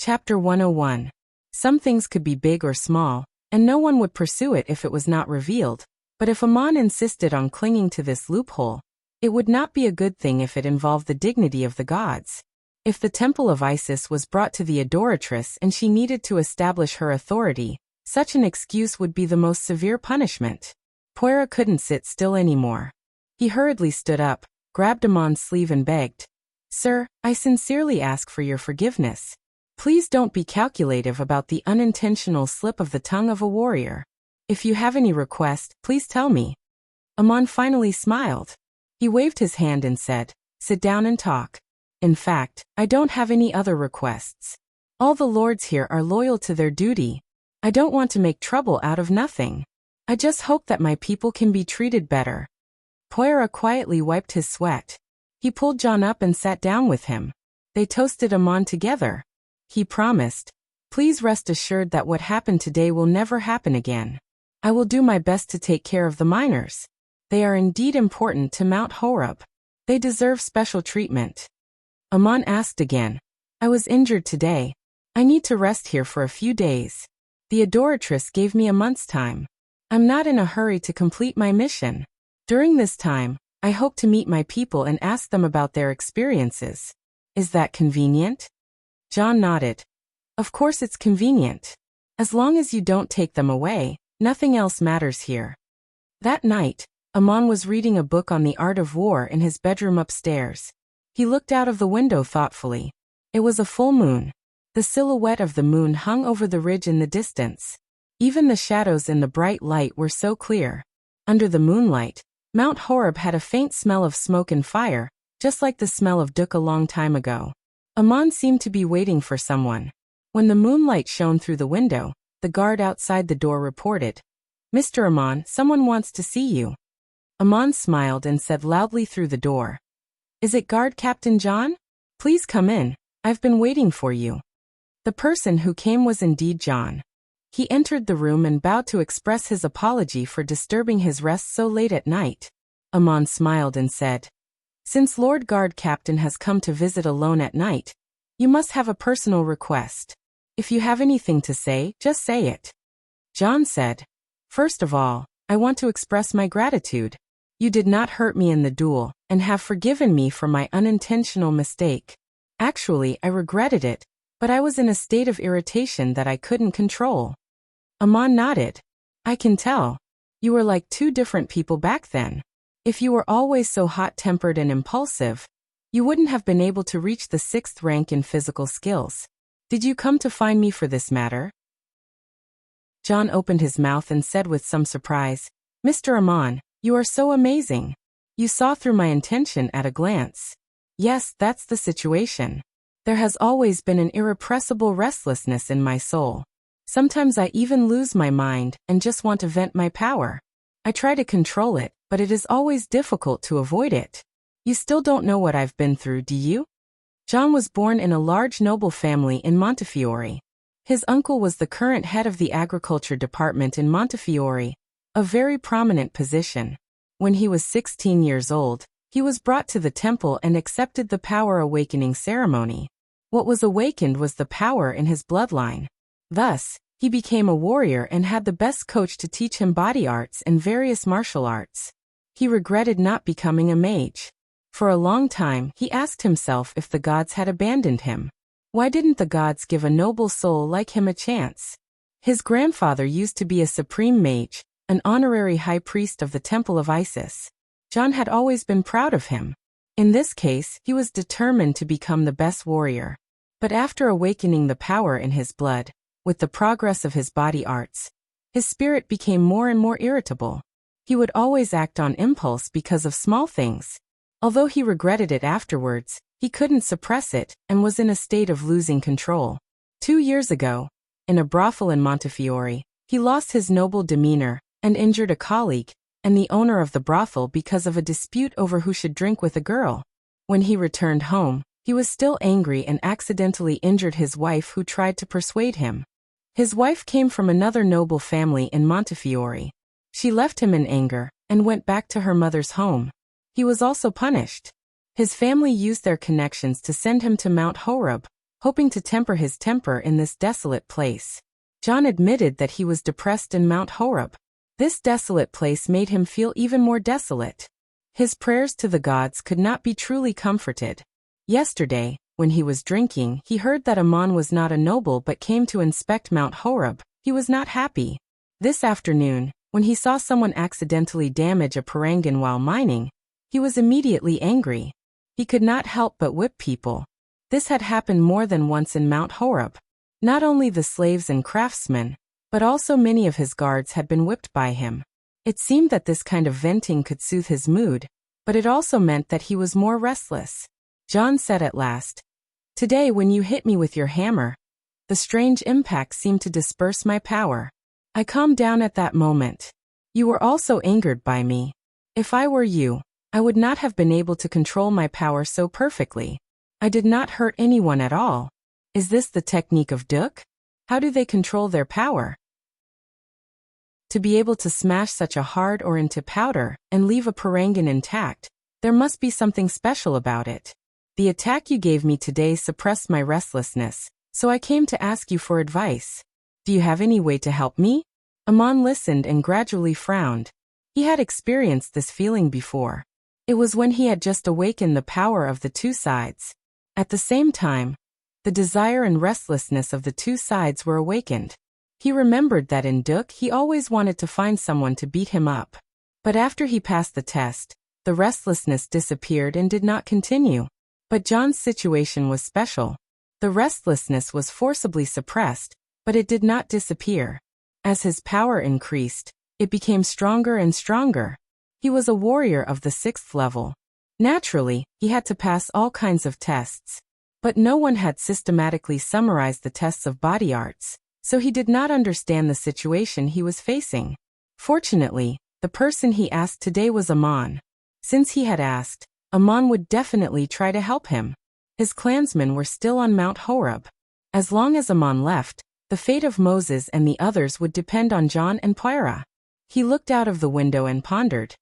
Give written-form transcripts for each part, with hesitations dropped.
Chapter 101. Some things could be big or small, and no one would pursue it if it was not revealed, but if Amon insisted on clinging to this loophole, it would not be a good thing if it involved the dignity of the gods. If the temple of Isis was brought to the adoratress and she needed to establish her authority, such an excuse would be the most severe punishment. Poira couldn't sit still anymore. He hurriedly stood up, grabbed Amon's sleeve and begged, "Sir, I sincerely ask for your forgiveness. Please don't be calculative about the unintentional slip of the tongue of a warrior. If you have any request, please tell me." Amon finally smiled. He waved his hand and said, "Sit down and talk. In fact, I don't have any other requests. All the lords here are loyal to their duty. I don't want to make trouble out of nothing. I just hope that my people can be treated better." Poira quietly wiped his sweat. He pulled John up and sat down with him. They toasted Amon together. He promised, "Please rest assured that what happened today will never happen again. I will do my best to take care of the miners. They are indeed important to Mount Horeb. They deserve special treatment." Amon asked again, "I was injured today. I need to rest here for a few days. The adoratress gave me a month's time. I'm not in a hurry to complete my mission. During this time, I hope to meet my people and ask them about their experiences. Is that convenient?" John nodded. "Of course it's convenient. As long as you don't take them away, nothing else matters here." That night, Amon was reading a book on the art of war in his bedroom upstairs. He looked out of the window thoughtfully. It was a full moon. The silhouette of the moon hung over the ridge in the distance. Even the shadows in the bright light were so clear. Under the moonlight, Mount Horeb had a faint smell of smoke and fire, just like the smell of Duk a long time ago. Amon seemed to be waiting for someone. When the moonlight shone through the window, the guard outside the door reported, "Mr. Amon, someone wants to see you." Amon smiled and said loudly through the door, "Is it Guard Captain John? Please come in. I've been waiting for you." The person who came was indeed John. He entered the room and bowed to express his apology for disturbing his rest so late at night. Amon smiled and said, "Since Lord Guard Captain has come to visit alone at night, you must have a personal request. If you have anything to say, just say it." John said, "First of all, I want to express my gratitude. You did not hurt me in the duel, and have forgiven me for my unintentional mistake. Actually, I regretted it, but I was in a state of irritation that I couldn't control." Amon nodded. "I can tell. You were like two different people back then. If you were always so hot-tempered and impulsive, you wouldn't have been able to reach the 6th rank in physical skills. Did you come to find me for this matter?" John opened his mouth and said with some surprise, "Mr. Amon, you are so amazing. You saw through my intention at a glance." "Yes, that's the situation. There has always been an irrepressible restlessness in my soul. Sometimes I even lose my mind and just want to vent my power. I try to control it, but it is always difficult to avoid it. You still don't know what I've been through, do you?" John was born in a large noble family in Montefiore. His uncle was the current head of the agriculture department in Montefiore, a very prominent position. When he was 16 years old, he was brought to the temple and accepted the power awakening ceremony. What was awakened was the power in his bloodline. Thus, he became a warrior and had the best coach to teach him body arts and various martial arts. He regretted not becoming a mage. For a long time, he asked himself if the gods had abandoned him. Why didn't the gods give a noble soul like him a chance? His grandfather used to be a supreme mage, an honorary high priest of the Temple of Isis. John had always been proud of him. In this case, he was determined to become the best warrior. But after awakening the power in his blood, with the progress of his body arts, his spirit became more and more irritable. He would always act on impulse because of small things. Although he regretted it afterwards, he couldn't suppress it and was in a state of losing control. 2 years ago, in a brothel in Montefiore, he lost his noble demeanor and injured a colleague and the owner of the brothel because of a dispute over who should drink with a girl. When he returned home, he was still angry and accidentally injured his wife, who tried to persuade him. His wife came from another noble family in Montefiore. She left him in anger and went back to her mother's home. He was also punished. His family used their connections to send him to Mount Horeb, hoping to temper his temper in this desolate place. John admitted that he was depressed in Mount Horeb. This desolate place made him feel even more desolate. His prayers to the gods could not be truly comforted. Yesterday, when he was drinking, he heard that Ammon was not a noble but came to inspect Mount Horeb. He was not happy. This afternoon, when he saw someone accidentally damage a parangan while mining, he was immediately angry. He could not help but whip people. This had happened more than once in Mount Horeb. Not only the slaves and craftsmen, but also many of his guards had been whipped by him. It seemed that this kind of venting could soothe his mood, but it also meant that he was more restless. John said at last, "Today when you hit me with your hammer, the strange impact seemed to disperse my power. I calmed down at that moment. You were also angered by me. If I were you, I would not have been able to control my power so perfectly. I did not hurt anyone at all. Is this the technique of Duk? How do they control their power? To be able to smash such a hard ore into powder and leave a parangan intact, there must be something special about it. The attack you gave me today suppressed my restlessness, so I came to ask you for advice. Do you have any way to help me?" Ammon listened and gradually frowned. He had experienced this feeling before. It was when he had just awakened the power of the two sides. At the same time, the desire and restlessness of the two sides were awakened. He remembered that in Duk he always wanted to find someone to beat him up. But after he passed the test, the restlessness disappeared and did not continue. But John's situation was special. The restlessness was forcibly suppressed, but it did not disappear. As his power increased, it became stronger and stronger. He was a warrior of the 6th level. Naturally, he had to pass all kinds of tests. But no one had systematically summarized the tests of body arts, so he did not understand the situation he was facing. Fortunately, the person he asked today was Ammon. Since he had asked, Ammon would definitely try to help him. His clansmen were still on Mount Horeb. As long as Ammon left, the fate of Moses and the others would depend on John and Pyra. He looked out of the window and pondered.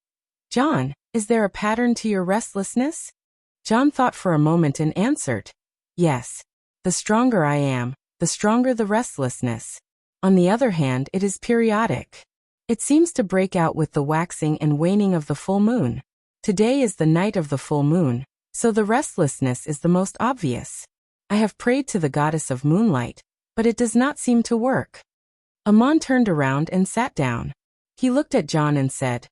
"John, is there a pattern to your restlessness?" John thought for a moment and answered, "Yes. The stronger I am, the stronger the restlessness. On the other hand, it is periodic. It seems to break out with the waxing and waning of the full moon. Today is the night of the full moon, so the restlessness is the most obvious. I have prayed to the goddess of moonlight, but it does not seem to work." Ammon turned around and sat down. He looked at John and said,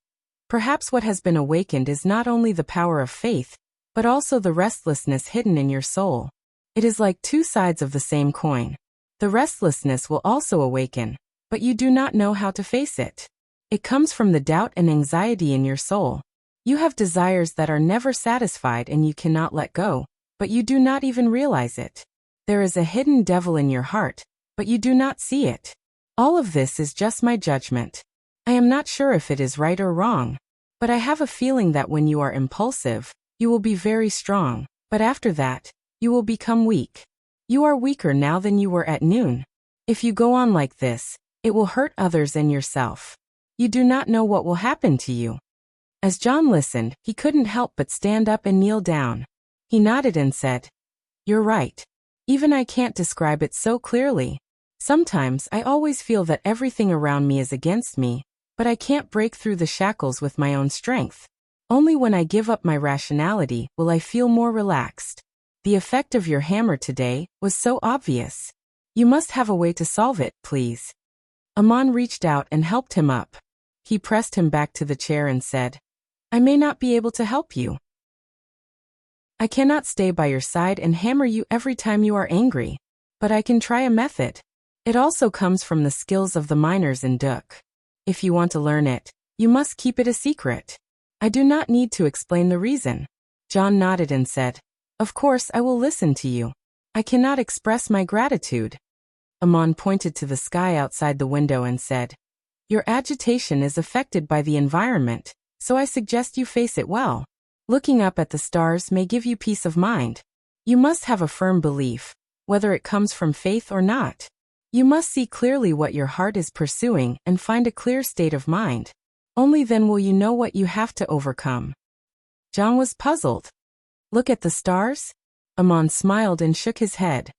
"Perhaps what has been awakened is not only the power of faith, but also the restlessness hidden in your soul. It is like two sides of the same coin. The restlessness will also awaken, but you do not know how to face it. It comes from the doubt and anxiety in your soul. You have desires that are never satisfied and you cannot let go, but you do not even realize it. There is a hidden devil in your heart, but you do not see it. All of this is just my judgment. I am not sure if it is right or wrong, but I have a feeling that when you are impulsive, you will be very strong, but after that, you will become weak. You are weaker now than you were at noon. If you go on like this, it will hurt others and yourself. You do not know what will happen to you." As John listened, he couldn't help but stand up and kneel down. He nodded and said, "You're right. Even I can't describe it so clearly. Sometimes I always feel that everything around me is against me, but I can't break through the shackles with my own strength. Only when I give up my rationality will I feel more relaxed. The effect of your hammer today was so obvious. You must have a way to solve it, please." Ammon reached out and helped him up. He pressed him back to the chair and said, "I may not be able to help you. I cannot stay by your side and hammer you every time you are angry, but I can try a method. It also comes from the skills of the miners in Duk. If you want to learn it, you must keep it a secret. I do not need to explain the reason." John nodded and said, "Of course I will listen to you. I cannot express my gratitude." Ammon pointed to the sky outside the window and said, "Your agitation is affected by the environment, so I suggest you face it well. Looking up at the stars may give you peace of mind. You must have a firm belief, whether it comes from faith or not. You must see clearly what your heart is pursuing and find a clear state of mind. Only then will you know what you have to overcome." John was puzzled. "Look at the stars?" Ammon smiled and shook his head.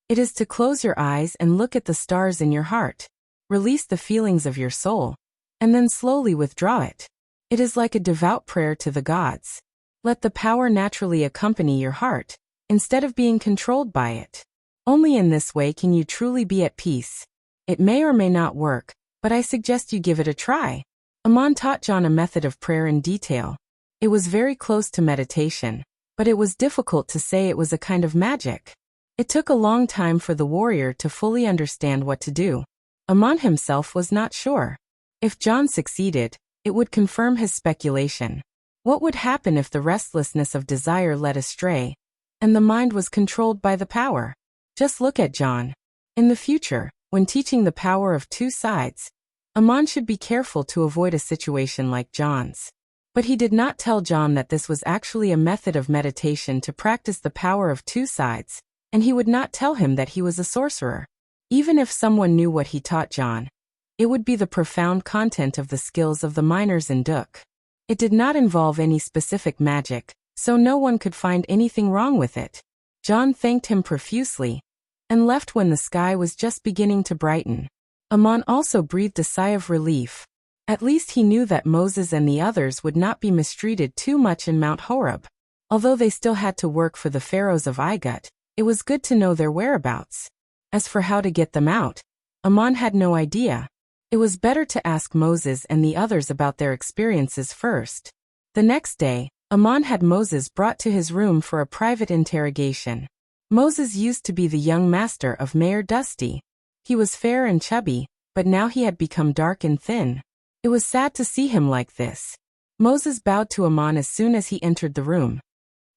It is to close your eyes and look at the stars in your heart. Release the feelings of your soul, and then slowly withdraw it. It is like a devout prayer to the gods. Let the power naturally accompany your heart, instead of being controlled by it. Only in this way can you truly be at peace. It may or may not work, but I suggest you give it a try. Amon taught John a method of prayer in detail. It was very close to meditation, but it was difficult to say it was a kind of magic. It took a long time for the warrior to fully understand what to do. Amon himself was not sure. If John succeeded, it would confirm his speculation. What would happen if the restlessness of desire led astray, and the mind was controlled by the power? Just look at John. In the future, when teaching the power of two sides, Amon should be careful to avoid a situation like John's. But he did not tell John that this was actually a method of meditation to practice the power of two sides, and he would not tell him that he was a sorcerer. Even if someone knew what he taught John, it would be the profound content of the skills of the miners in Duk. It did not involve any specific magic, so no one could find anything wrong with it. John thanked him profusely, and left when the sky was just beginning to brighten. Amon also breathed a sigh of relief. At least he knew that Moses and the others would not be mistreated too much in Mount Horeb. Although they still had to work for the pharaohs of Igut, it was good to know their whereabouts. As for how to get them out, Amon had no idea. It was better to ask Moses and the others about their experiences first. The next day, Amon had Moses brought to his room for a private interrogation. Moses used to be the young master of Mayor Dusty. He was fair and chubby, but now he had become dark and thin. It was sad to see him like this. Moses bowed to Amon as soon as he entered the room.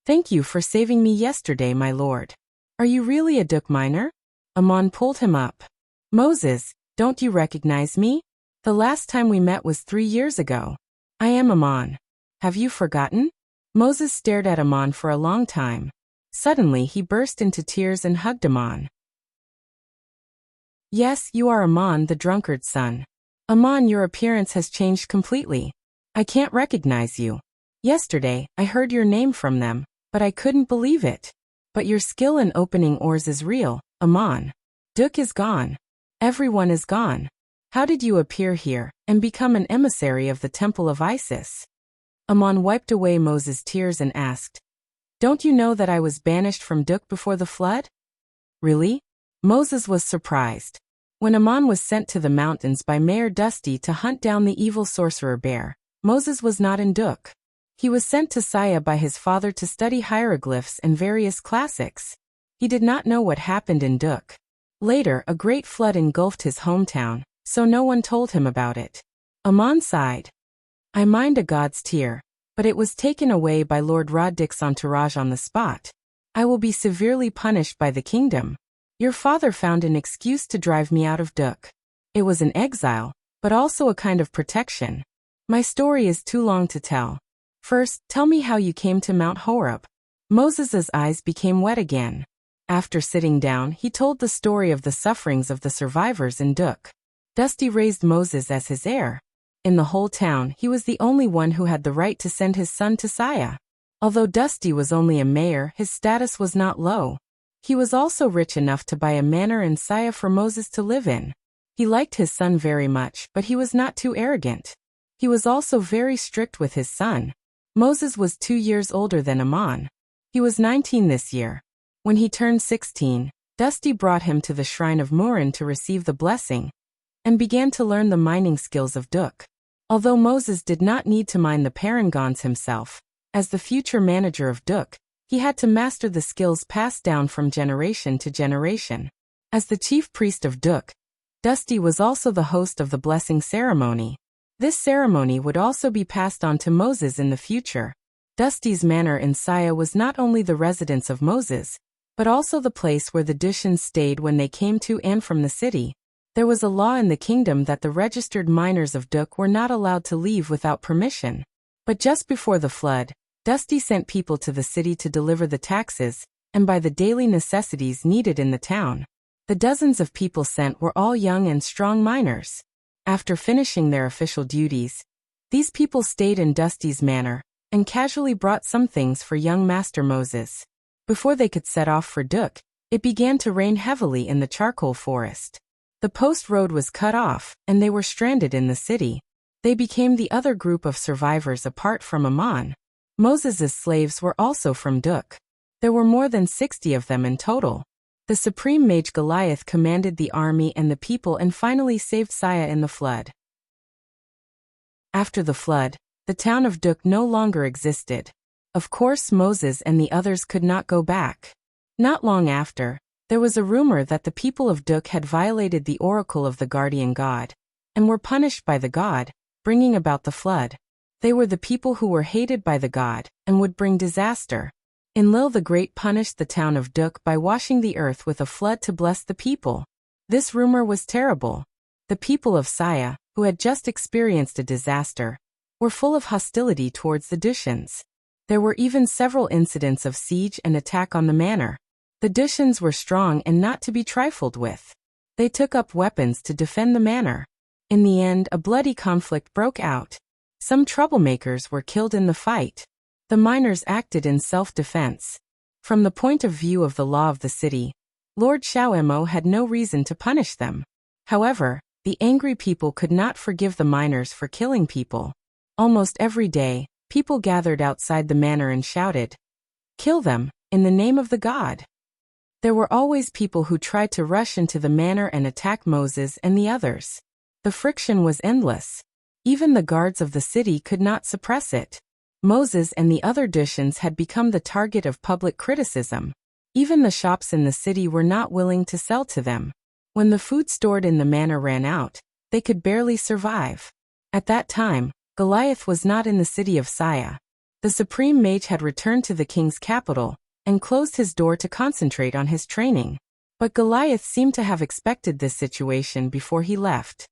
"Thank you for saving me yesterday, my lord. Are you really a Duk miner?" Amon pulled him up. "Moses, don't you recognize me? The last time we met was 3 years ago. I am Amon. Have you forgotten?" Moses stared at Amon for a long time. Suddenly he burst into tears and hugged Amon. "Yes, you are Amon, the drunkard's son. Amon, your appearance has changed completely. I can't recognize you. Yesterday, I heard your name from them, but I couldn't believe it. But your skill in opening ores is real, Amon. Duk is gone. Everyone is gone. How did you appear here, and become an emissary of the temple of Isis?" Amon wiped away Moses' tears and asked, "Don't you know that I was banished from Duk before the flood?" "Really?" Moses was surprised. When Amon was sent to the mountains by Mayor Dusty to hunt down the evil sorcerer bear, Moses was not in Duk. He was sent to Saya by his father to study hieroglyphs and various classics. He did not know what happened in Duk. Later, a great flood engulfed his hometown, so no one told him about it. Amon sighed. "I mind a god's tear, but it was taken away by Lord Roddick's entourage on the spot. I will be severely punished by the kingdom. Your father found an excuse to drive me out of Duk. It was an exile, but also a kind of protection. My story is too long to tell. First, tell me how you came to Mount Horeb." Moses's eyes became wet again. After sitting down, he told the story of the sufferings of the survivors in Duk. Dusty raised Moses as his heir. In the whole town, he was the only one who had the right to send his son to Saya. Although Dusty was only a mayor, his status was not low. He was also rich enough to buy a manor in Saya for Moses to live in. He liked his son very much, but he was not too arrogant. He was also very strict with his son. Moses was 2 years older than Amon. He was 19 this year. When he turned 16, Dusty brought him to the shrine of Murin to receive the blessing, and began to learn the mining skills of Duk. Although Moses did not need to mine the parangons himself, as the future manager of Duk, he had to master the skills passed down from generation to generation. As the chief priest of Duk, Dusty was also the host of the blessing ceremony. This ceremony would also be passed on to Moses in the future. Dusty's manor in Saya was not only the residence of Moses, but also the place where the Dushans stayed when they came to and from the city. There was a law in the kingdom that the registered miners of Duk were not allowed to leave without permission. But just before the flood, Dusty sent people to the city to deliver the taxes, and buy the daily necessities needed in the town. The dozens of people sent were all young and strong miners. After finishing their official duties, these people stayed in Dusty's manor, and casually brought some things for young Master Moses. Before they could set off for Duk, It began to rain heavily in the charcoal forest. The post road was cut off, and they were stranded in the city. They became the other group of survivors apart from Ammon. Moses's slaves were also from Duk. There were more than 60 of them in total. The supreme mage Goliath commanded the army and the people and finally saved Sia in the flood. After the flood, the town of Duk no longer existed. Of course, Moses and the others could not go back. Not long after, there was a rumor that the people of Duk had violated the oracle of the guardian god, and were punished by the god, bringing about the flood. They were the people who were hated by the god, and would bring disaster. Enlil the Great punished the town of Duk by washing the earth with a flood to bless the people. This rumor was terrible. The people of Sia, who had just experienced a disaster, were full of hostility towards the Dushians. There were even several incidents of siege and attack on the manor. The Dushians were strong and not to be trifled with. They took up weapons to defend the manor. In the end, a bloody conflict broke out. Some troublemakers were killed in the fight. The miners acted in self-defense. From the point of view of the law of the city, Lord Shao-Emo had no reason to punish them. However, the angry people could not forgive the miners for killing people. Almost every day, people gathered outside the manor and shouted, "Kill them, in the name of the god." There were always people who tried to rush into the manor and attack Moses and the others. The friction was endless. Even the guards of the city could not suppress it. Moses and the other Dushians had become the target of public criticism. Even the shops in the city were not willing to sell to them. When the food stored in the manor ran out, they could barely survive. At that time, Goliath was not in the city of Sia. The supreme mage had returned to the king's capital, and closed his door to concentrate on his training. But Goliath seemed to have expected this situation before he left.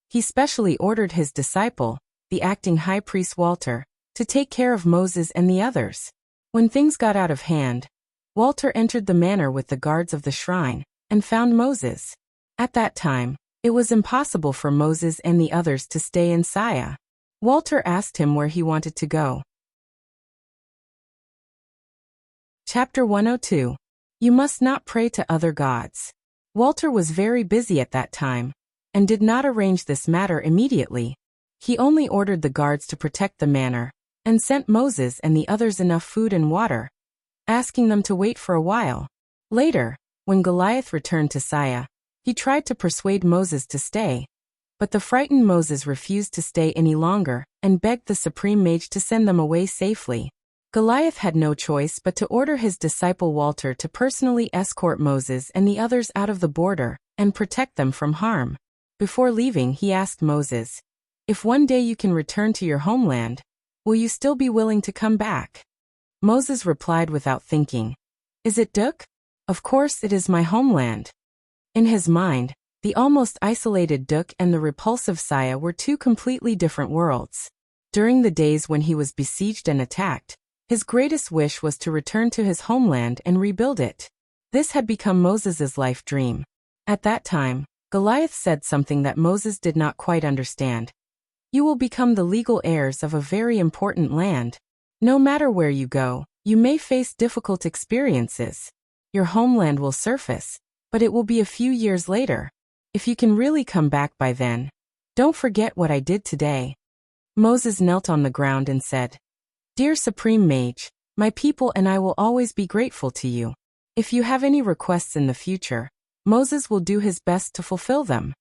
He specially ordered his disciple, the acting high priest Walter, to take care of Moses and the others. When things got out of hand, Walter entered the manor with the guards of the shrine, and found Moses. At that time, it was impossible for Moses and the others to stay in Sia. Walter asked him where he wanted to go. Chapter 102. You must not pray to other gods. Walter was very busy at that time, and did not arrange this matter immediately. He only ordered the guards to protect the manor, and sent Moses and the others enough food and water, asking them to wait for a while. Later, when Goliath returned to Sia, he tried to persuade Moses to stay, but the frightened Moses refused to stay any longer, and begged the supreme mage to send them away safely. Goliath had no choice but to order his disciple Walter to personally escort Moses and the others out of the border, and protect them from harm. Before leaving, he asked Moses, "If one day you can return to your homeland, will you still be willing to come back?" Moses replied without thinking, "Is it Duk? Of course it is my homeland." In his mind, the almost isolated Duk and the repulsive Sia were two completely different worlds. During the days when he was besieged and attacked, his greatest wish was to return to his homeland and rebuild it. This had become Moses's life dream. At that time, Goliath said something that Moses did not quite understand. "You will become the legal heirs of a very important land. No matter where you go, you may face difficult experiences. Your homeland will surface, but it will be a few years later. If you can really come back by then, don't forget what I did today." Moses knelt on the ground and said, "Dear Supreme Mage, my people and I will always be grateful to you. If you have any requests in the future, Moses will do his best to fulfill them."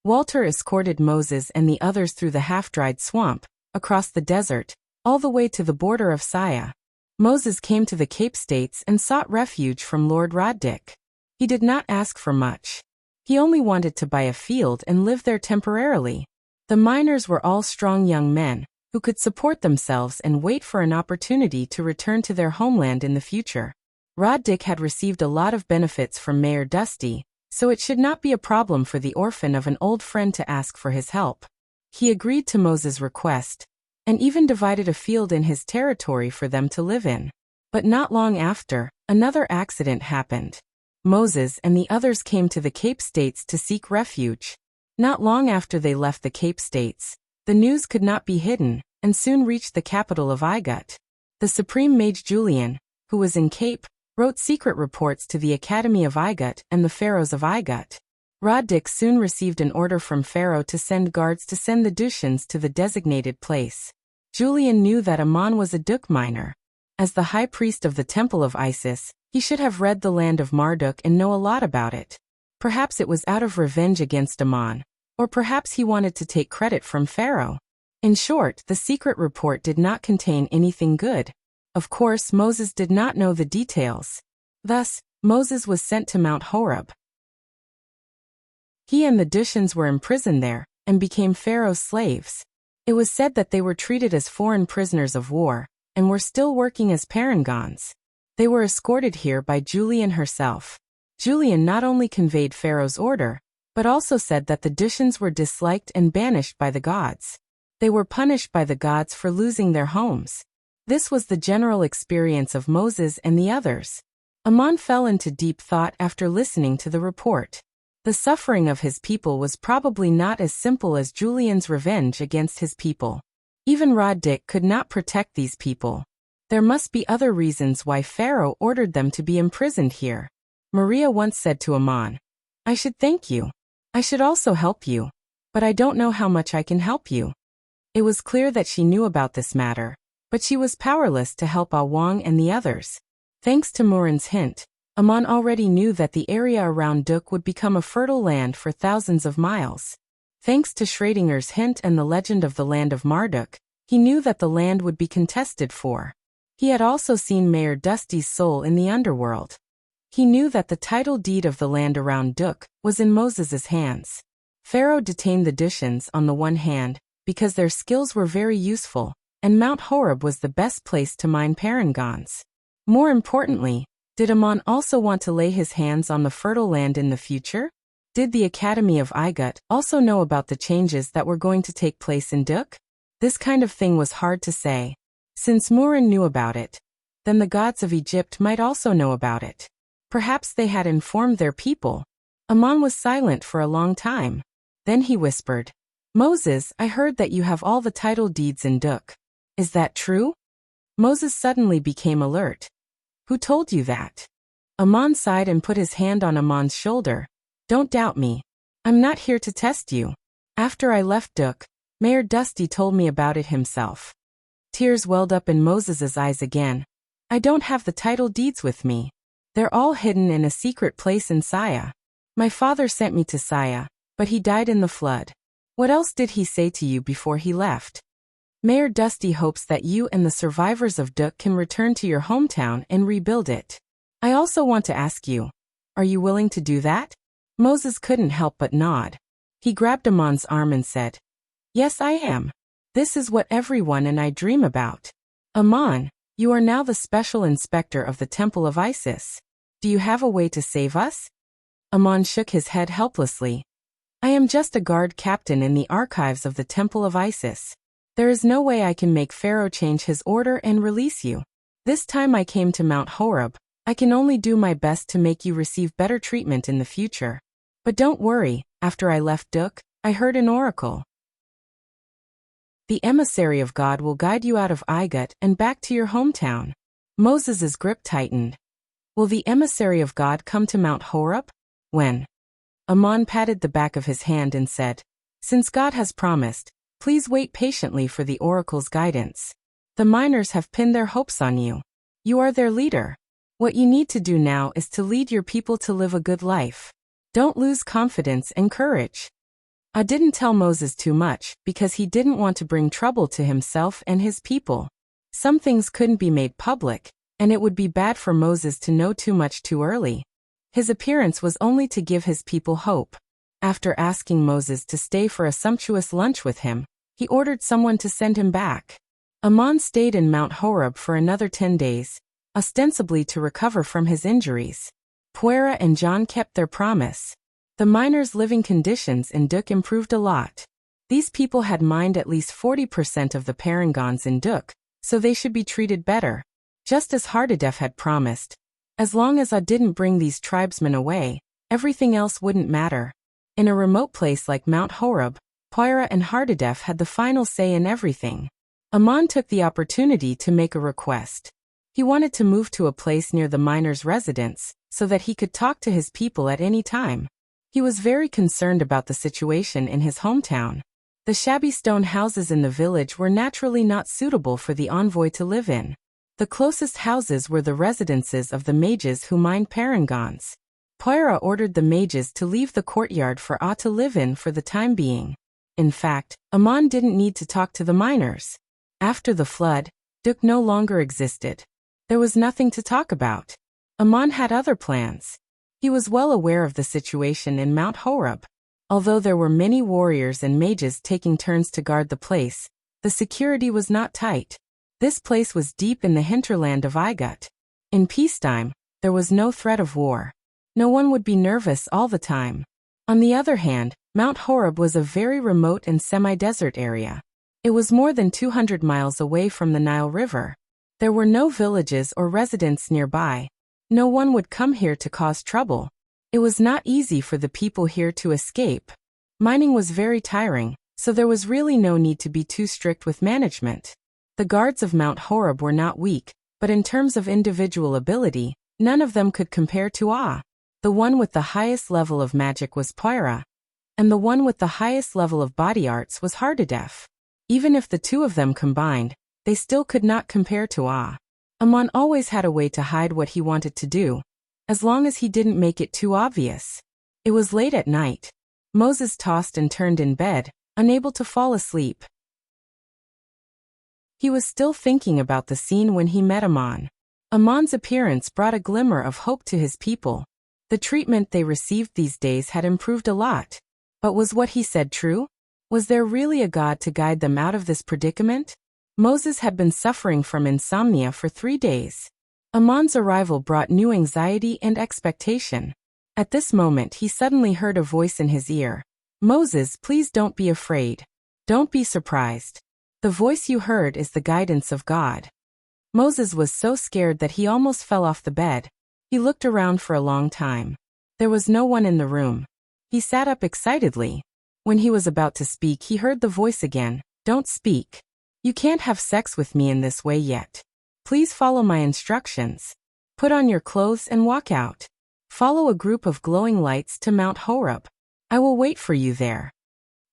Walter escorted Moses and the others through the half-dried swamp, across the desert, all the way to the border of Sia. Moses came to the Cape States and sought refuge from Lord Roddick. He did not ask for much. He only wanted to buy a field and live there temporarily. The miners were all strong young men, who could support themselves and wait for an opportunity to return to their homeland in the future. Roddick had received a lot of benefits from Mayor Dusty, so it should not be a problem for the orphan of an old friend to ask for his help. He agreed to Moses' request, and even divided a field in his territory for them to live in. But not long after, another accident happened. Moses and the others came to the Cape States to seek refuge. Not long after they left the Cape States, the news could not be hidden, and soon reached the capital of Igut. The supreme mage Julian, who was in Cape, wrote secret reports to the Academy of Igut and the pharaohs of Igut. Roddick soon received an order from Pharaoh to send guards to send the Dushians to the designated place. Julian knew that Amon was a Duk miner. As the high priest of the Temple of Isis, he should have read the land of Marduk and know a lot about it. Perhaps it was out of revenge against Amon, or perhaps he wanted to take credit from Pharaoh. In short, the secret report did not contain anything good. Of course, Moses did not know the details. Thus, Moses was sent to Mount Horeb. He and the Dushians were imprisoned there, and became Pharaoh's slaves. It was said that they were treated as foreign prisoners of war, and were still working as parangons. They were escorted here by Julian herself. Julian not only conveyed Pharaoh's order, but also said that the Dushians were disliked and banished by the gods. They were punished by the gods for losing their homes. This was the general experience of Moses and the others. Amon fell into deep thought after listening to the report. The suffering of his people was probably not as simple as Julian's revenge against his people. Even Roddick could not protect these people. There must be other reasons why Pharaoh ordered them to be imprisoned here. Maria once said to Amon, "I should thank you. I should also help you. But I don't know how much I can help you." It was clear that she knew about this matter, but she was powerless to help Awang and the others. Thanks to Murin's hint, Amon already knew that the area around Duk would become a fertile land for thousands of miles. Thanks to Schrodinger's hint and the legend of the land of Marduk, he knew that the land would be contested for. He had also seen Mayor Dusty's soul in the underworld. He knew that the title deed of the land around Duk was in Moses's hands. Pharaoh detained the Dushians on the one hand, because their skills were very useful, and Mount Horeb was the best place to mine parangons. More importantly, did Amon also want to lay his hands on the fertile land in the future? Did the Academy of Igut also know about the changes that were going to take place in Duk? This kind of thing was hard to say. Since Murin knew about it, then the gods of Egypt might also know about it. Perhaps they had informed their people. Amon was silent for a long time. Then he whispered, "Moses, I heard that you have all the title deeds in Duk. Is that true?" Moses suddenly became alert. "Who told you that?" Amon sighed and put his hand on Amon's shoulder. "Don't doubt me. I'm not here to test you. After I left Duk, Mayor Dusty told me about it himself." Tears welled up in Moses's eyes again. "I don't have the title deeds with me. They're all hidden in a secret place in Saya. My father sent me to Saya, but he died in the flood. What else did he say to you before he left?" "Mayor Dusty hopes that you and the survivors of Duk can return to your hometown and rebuild it. I also want to ask you, are you willing to do that?" Moses couldn't help but nod. He grabbed Amon's arm and said, "Yes, I am. This is what everyone and I dream about. Amon, you are now the special inspector of the Temple of Isis. Do you have a way to save us?" Amon shook his head helplessly. "I am just a guard captain in the archives of the Temple of Isis. There is no way I can make Pharaoh change his order and release you. This time I came to Mount Horeb. I can only do my best to make you receive better treatment in the future. But don't worry, after I left Duk, I heard an oracle. The emissary of God will guide you out of Igut and back to your hometown." Moses's grip tightened. "Will the emissary of God come to Mount Horeb? When?" Amon patted the back of his hand and said, "Since God has promised, please wait patiently for the oracle's guidance. The miners have pinned their hopes on you. You are their leader. What you need to do now is to lead your people to live a good life. Don't lose confidence and courage." I didn't tell Moses too much because he didn't want to bring trouble to himself and his people. Some things couldn't be made public, and it would be bad for Moses to know too much too early. His appearance was only to give his people hope. After asking Moses to stay for a sumptuous lunch with him, he ordered someone to send him back. Amon stayed in Mount Horeb for another 10 days, ostensibly to recover from his injuries. Puera and John kept their promise. The miners' living conditions in Duk improved a lot. These people had mined at least 40% of the parangons in Duk, so they should be treated better. Just as Hardadef had promised. As long as I didn't bring these tribesmen away, everything else wouldn't matter. In a remote place like Mount Horeb, Puera and Hardadef had the final say in everything. Amon took the opportunity to make a request. He wanted to move to a place near the miner's residence, so that he could talk to his people at any time. He was very concerned about the situation in his hometown. The shabby stone houses in the village were naturally not suitable for the envoy to live in. The closest houses were the residences of the mages who mined parangons. Poira ordered the mages to leave the courtyard for Ah to live in for the time being. In fact, Amon didn't need to talk to the miners. After the flood, Duk no longer existed. There was nothing to talk about. Amon had other plans. He was well aware of the situation in Mount Horeb. Although there were many warriors and mages taking turns to guard the place, the security was not tight. This place was deep in the hinterland of Igut. In peacetime, there was no threat of war. No one would be nervous all the time. On the other hand, Mount Horeb was a very remote and semi-desert area. It was more than 200 miles away from the Nile River. There were no villages or residents nearby. No one would come here to cause trouble. It was not easy for the people here to escape. Mining was very tiring, so there was really no need to be too strict with management. The guards of Mount Horeb were not weak, but in terms of individual ability, none of them could compare to Ah. The one with the highest level of magic was Poira, and the one with the highest level of body arts was Hardadef. Even if the two of them combined, they still could not compare to Ah. Amon always had a way to hide what he wanted to do, as long as he didn't make it too obvious. It was late at night. Moses tossed and turned in bed, unable to fall asleep. He was still thinking about the scene when he met Amon. Amon's appearance brought a glimmer of hope to his people. The treatment they received these days had improved a lot. But was what he said true? Was there really a God to guide them out of this predicament? Moses had been suffering from insomnia for 3 days. Amon's arrival brought new anxiety and expectation. At this moment he suddenly heard a voice in his ear. "Moses, please don't be afraid. Don't be surprised. The voice you heard is the guidance of God." Moses was so scared that he almost fell off the bed. He looked around for a long time. There was no one in the room. He sat up excitedly. When he was about to speak, he heard the voice again. "Don't speak. You can't have sex with me in this way yet. Please follow my instructions. Put on your clothes and walk out. Follow a group of glowing lights to Mount Horeb. I will wait for you there."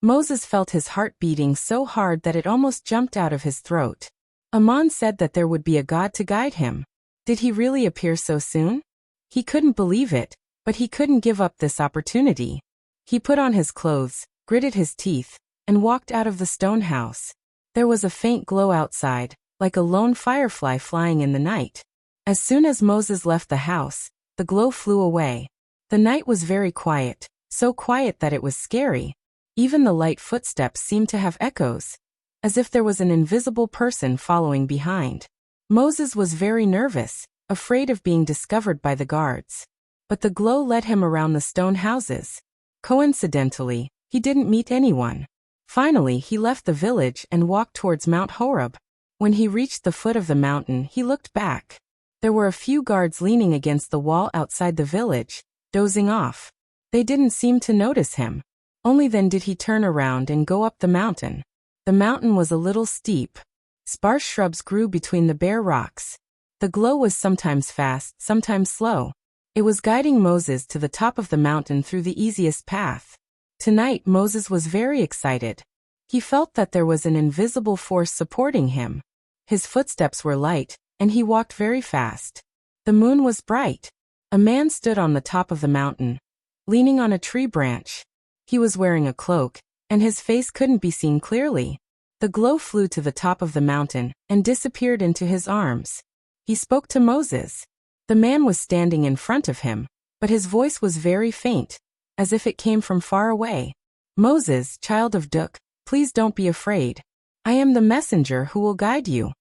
Moses felt his heart beating so hard that it almost jumped out of his throat. Amon said that there would be a God to guide him. Did he really appear so soon? He couldn't believe it, but he couldn't give up this opportunity. He put on his clothes, gritted his teeth, and walked out of the stone house. There was a faint glow outside, like a lone firefly flying in the night. As soon as Moses left the house, the glow flew away. The night was very quiet, so quiet that it was scary. Even the light footsteps seemed to have echoes, as if there was an invisible person following behind. Moses was very nervous, afraid of being discovered by the guards. But the glow led him around the stone houses. Coincidentally, he didn't meet anyone. Finally, he left the village and walked towards Mount Horeb. When he reached the foot of the mountain, he looked back. There were a few guards leaning against the wall outside the village, dozing off. They didn't seem to notice him. Only then did he turn around and go up the mountain. The mountain was a little steep. Sparse shrubs grew between the bare rocks. The glow was sometimes fast, sometimes slow. It was guiding Moses to the top of the mountain through the easiest path. Tonight Moses was very excited. He felt that there was an invisible force supporting him. His footsteps were light, and he walked very fast. The moon was bright. A man stood on the top of the mountain, leaning on a tree branch. He was wearing a cloak, and his face couldn't be seen clearly. The glow flew to the top of the mountain and disappeared into his arms. He spoke to Moses. The man was standing in front of him, but his voice was very faint, as if it came from far away. "Moses, child of Duk, please don't be afraid. I am the messenger who will guide you."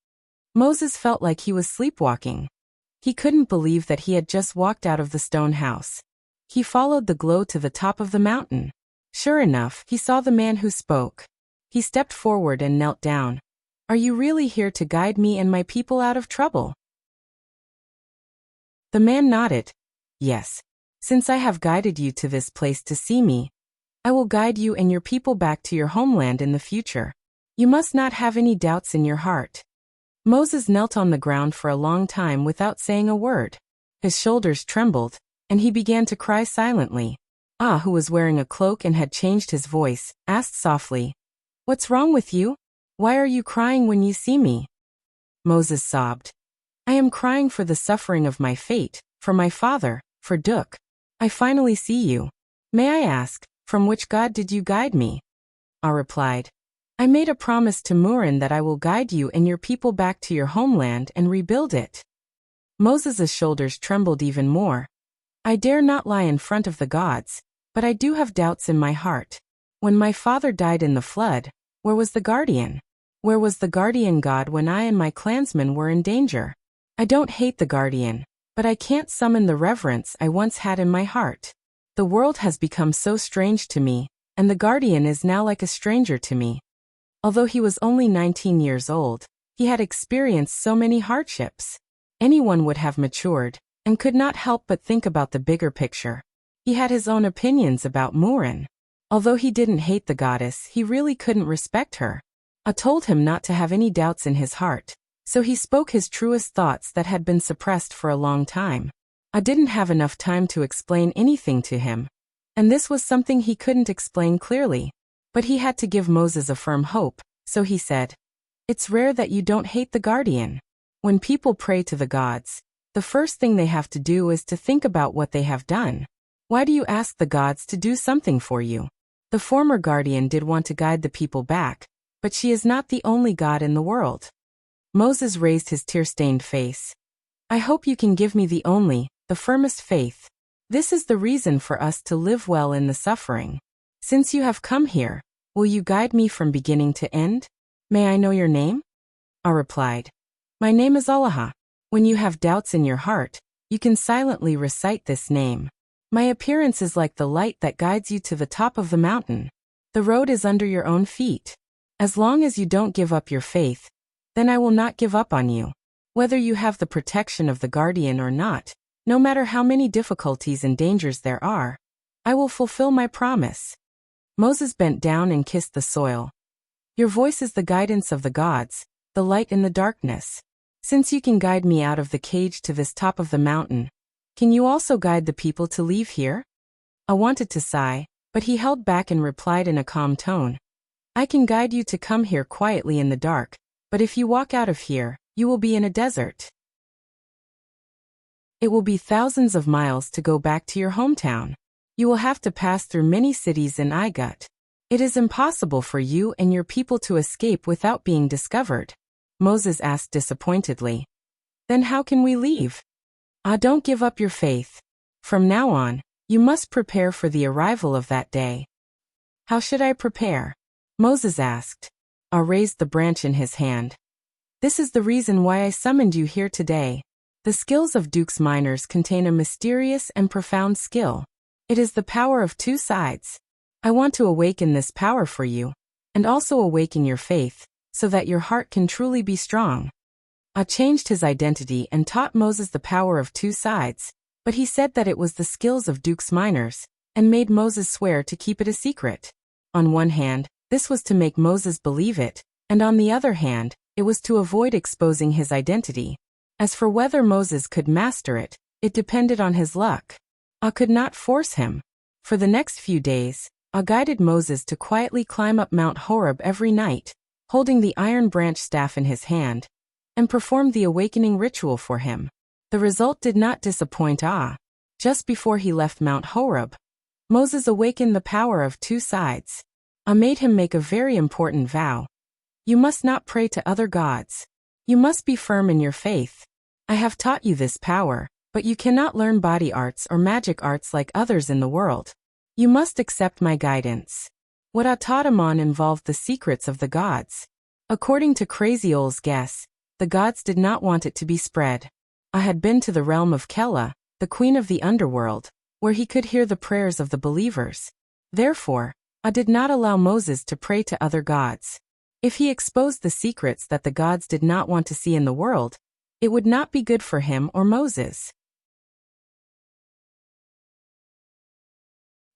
Moses felt like he was sleepwalking. He couldn't believe that he had just walked out of the stone house. He followed the glow to the top of the mountain. Sure enough, he saw the man who spoke. He stepped forward and knelt down. "Are you really here to guide me and my people out of trouble?" The man nodded. "Yes. Since I have guided you to this place to see me, I will guide you and your people back to your homeland in the future. You must not have any doubts in your heart." Moses knelt on the ground for a long time without saying a word. His shoulders trembled, and he began to cry silently. Ah, who was wearing a cloak and had changed his voice, asked softly, "What's wrong with you? Why are you crying when you see me?" Moses sobbed. "I am crying for the suffering of my fate, for my father, for Duk. I finally see you. May I ask, from which God did you guide me?" Ah replied, "I made a promise to Murin that I will guide you and your people back to your homeland and rebuild it." Moses' shoulders trembled even more. "I dare not lie in front of the gods, but I do have doubts in my heart. When my father died in the flood, where was the guardian? Where was the guardian god when I and my clansmen were in danger? I don't hate the guardian, but I can't summon the reverence I once had in my heart. The world has become so strange to me, and the guardian is now like a stranger to me." Although he was only 19 years old, he had experienced so many hardships. Anyone would have matured, and could not help but think about the bigger picture. He had his own opinions about Murin. Although he didn't hate the goddess, he really couldn't respect her. Ah told him not to have any doubts in his heart, so he spoke his truest thoughts that had been suppressed for a long time. Ah didn't have enough time to explain anything to him, and this was something he couldn't explain clearly. But he had to give Moses a firm hope, so he said, "It's rare that you don't hate the guardian. When people pray to the gods, the first thing they have to do is to think about what they have done. Why do you ask the gods to do something for you? The former guardian did want to guide the people back, but she is not the only god in the world." Moses raised his tear-stained face. "I hope you can give me the only, the firmest faith. This is the reason for us to live well in the suffering. Since you have come here, will you guide me from beginning to end? May I know your name?" Ah replied, "My name is Allah. When you have doubts in your heart, you can silently recite this name. My appearance is like the light that guides you to the top of the mountain. The road is under your own feet. As long as you don't give up your faith, then I will not give up on you. Whether you have the protection of the guardian or not, no matter how many difficulties and dangers there are, I will fulfill my promise." Moses bent down and kissed the soil. "Your voice is the guidance of the gods, the light in the darkness. Since you can guide me out of the cage to this top of the mountain, can you also guide the people to leave here?" I wanted to sigh, but he held back and replied in a calm tone, "I can guide you to come here quietly in the dark, but if you walk out of here, you will be in a desert. It will be thousands of miles to go back to your hometown. You will have to pass through many cities in Igut. It is impossible for you and your people to escape without being discovered." Moses asked disappointedly, "Then how can we leave?" "Ah, don't give up your faith. From now on, you must prepare for the arrival of that day." "How should I prepare?" Moses asked. Ah raised the branch in his hand. "This is the reason why I summoned you here today. The skills of Duke's miners contain a mysterious and profound skill. It is the power of two sides. I want to awaken this power for you, and also awaken your faith, so that your heart can truly be strong." Ah changed his identity and taught Moses the power of two sides, but he said that it was the skills of Duke's miners, and made Moses swear to keep it a secret. On one hand, this was to make Moses believe it, and on the other hand, it was to avoid exposing his identity. As for whether Moses could master it, it depended on his luck. Ah could not force him. For the next few days, Ah guided Moses to quietly climb up Mount Horeb every night, holding the iron branch staff in his hand, and performed the awakening ritual for him. The result did not disappoint Ah. Just before he left Mount Horeb, Moses awakened the power of two sides. Ah made him make a very important vow. "You must not pray to other gods. You must be firm in your faith. I have taught you this power, but you cannot learn body arts or magic arts like others in the world. You must accept my guidance." What Ah taught him on involved the secrets of the gods. According to Crazy Ole's guess, the gods did not want it to be spread. Ah had been to the realm of Kela, the queen of the underworld, where he could hear the prayers of the believers. Therefore, Ah did not allow Moses to pray to other gods. If he exposed the secrets that the gods did not want to see in the world, it would not be good for him or Moses.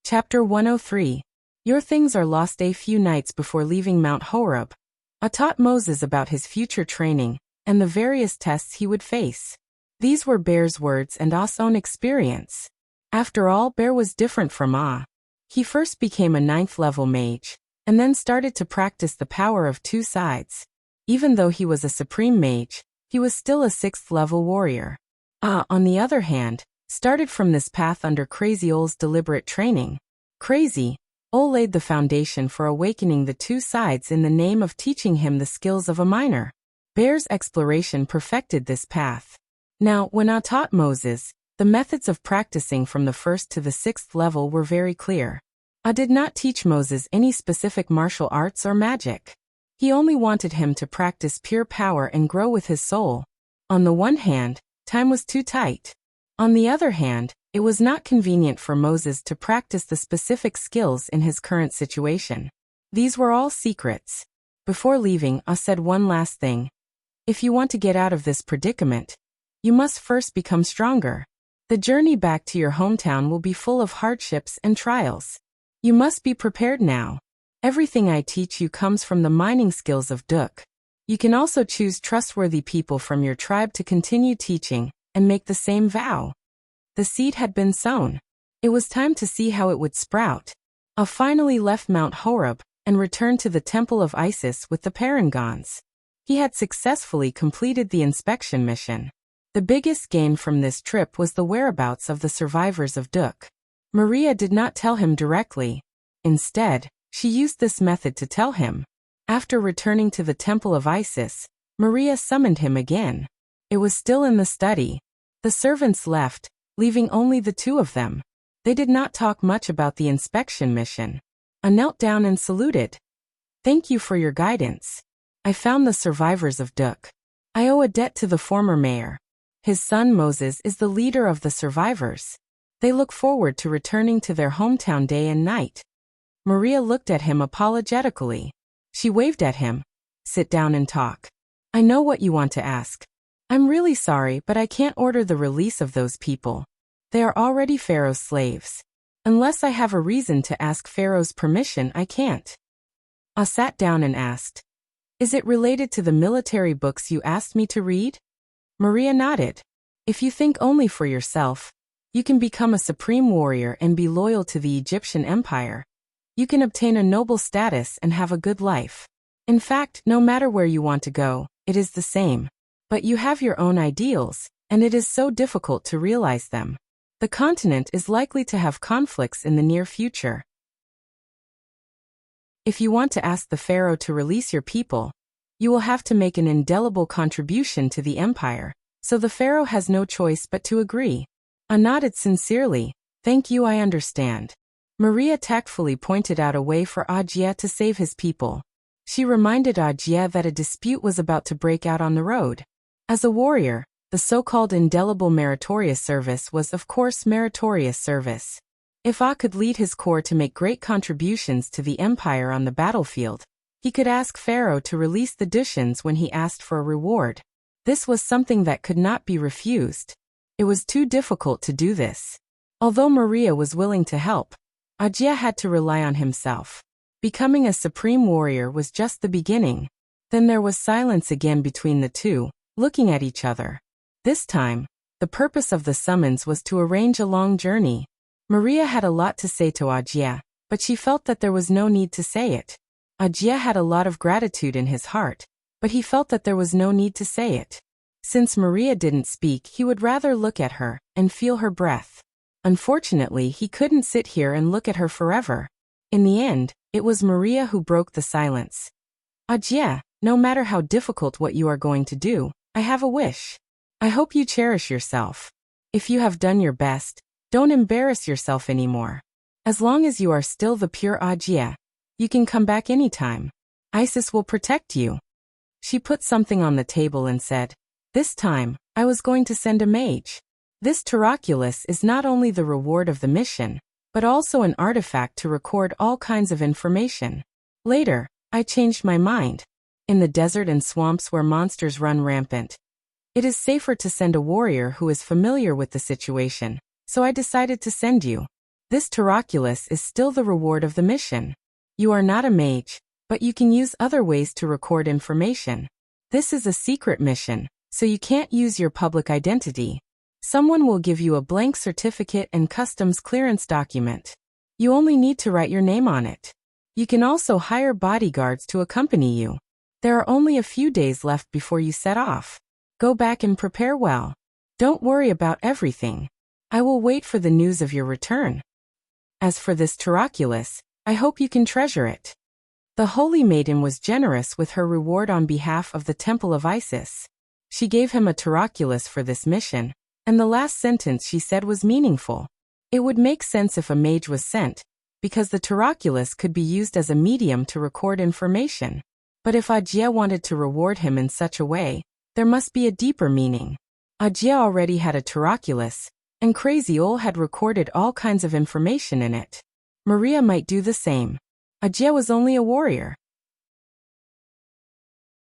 Chapter 103. Your things are lost. A few nights before leaving Mount Horeb, Ah taught Moses about his future training, and the various tests he would face. These were Bear's words and Ah's own experience. After all, Bear was different from Ah. He first became a 9th-level mage, and then started to practice the power of two sides. Even though he was a supreme mage, he was still a 6th-level warrior. Ah, on the other hand, started from this path under Crazy Ol's deliberate training. Crazy Ol laid the foundation for awakening the two sides in the name of teaching him the skills of a miner. Bear's exploration perfected this path. Now, when Ah taught Moses, the methods of practicing from the 1st to the 6th level were very clear. Ah did not teach Moses any specific martial arts or magic. He only wanted him to practice pure power and grow with his soul. On the one hand, time was too tight. On the other hand, it was not convenient for Moses to practice the specific skills in his current situation. These were all secrets. Before leaving, Ah said one last thing. If you want to get out of this predicament, you must first become stronger. The journey back to your hometown will be full of hardships and trials. You must be prepared now. Everything I teach you comes from the mining skills of Duk. You can also choose trustworthy people from your tribe to continue teaching, and make the same vow. The seed had been sown. It was time to see how it would sprout. Ah finally left Mount Horeb, and returned to the Temple of Isis with the parangons. He had successfully completed the inspection mission. The biggest gain from this trip was the whereabouts of the survivors of Duk. Maria did not tell him directly. Instead, she used this method to tell him. After returning to the Temple of Isis, Maria summoned him again. It was still in the study. The servants left, leaving only the two of them. They did not talk much about the inspection mission. Ah knelt down and saluted. Thank you for your guidance. I found the survivors of Duk. I owe a debt to the former mayor. His son Moses is the leader of the survivors. They look forward to returning to their hometown day and night. Maria looked at him apologetically. She waved at him. Sit down and talk. I know what you want to ask. I'm really sorry, but I can't order the release of those people. They are already Pharaoh's slaves. Unless I have a reason to ask Pharaoh's permission, I can't. Ah sat down and asked. Is it related to the military books you asked me to read? Maria nodded. If you think only for yourself, you can become a supreme warrior and be loyal to the Egyptian empire. You can obtain a noble status and have a good life. In fact, no matter where you want to go, it is the same. But you have your own ideals, and it is so difficult to realize them. The continent is likely to have conflicts in the near future. If you want to ask the pharaoh to release your people, you will have to make an indelible contribution to the empire, so the pharaoh has no choice but to agree. Ah nodded sincerely. Thank you, I understand. Maria tactfully pointed out a way for Audia to save his people. She reminded Audia that a dispute was about to break out on the road. As a warrior, the so-called indelible meritorious service was of course meritorious service. If Ah could lead his corps to make great contributions to the empire on the battlefield, he could ask Pharaoh to release the Dushians when he asked for a reward. This was something that could not be refused. It was too difficult to do this. Although Maria was willing to help, Audia had to rely on himself. Becoming a supreme warrior was just the beginning. Then there was silence again between the two, looking at each other. This time, the purpose of the summons was to arrange a long journey. Maria had a lot to say to Audia, but she felt that there was no need to say it. Audia had a lot of gratitude in his heart, but he felt that there was no need to say it. Since Maria didn't speak, he would rather look at her and feel her breath. Unfortunately, he couldn't sit here and look at her forever. In the end, it was Maria who broke the silence. Audia, no matter how difficult what you are going to do, I have a wish. I hope you cherish yourself. If you have done your best, don't embarrass yourself anymore. As long as you are still the pure Audia, you can come back anytime. Isis will protect you. She put something on the table and said, this time, I was going to send a mage. This Taraculus is not only the reward of the mission, but also an artifact to record all kinds of information. Later, I changed my mind. In the desert and swamps where monsters run rampant, it is safer to send a warrior who is familiar with the situation, so I decided to send you. This Taraculus is still the reward of the mission. You are not a mage, but you can use other ways to record information. This is a secret mission, so you can't use your public identity. Someone will give you a blank certificate and customs clearance document. You only need to write your name on it. You can also hire bodyguards to accompany you. There are only a few days left before you set off. Go back and prepare well. Don't worry about everything. I will wait for the news of your return. As for this Taraculus, I hope you can treasure it. The holy maiden was generous with her reward on behalf of the Temple of Isis. She gave him a Taraculus for this mission, and the last sentence she said was meaningful. It would make sense if a mage was sent, because the Taraculus could be used as a medium to record information. But if Ajia wanted to reward him in such a way, there must be a deeper meaning. Ajia already had a Taraculus, and Crazy Ol had recorded all kinds of information in it. Maria might do the same. Ajia was only a warrior.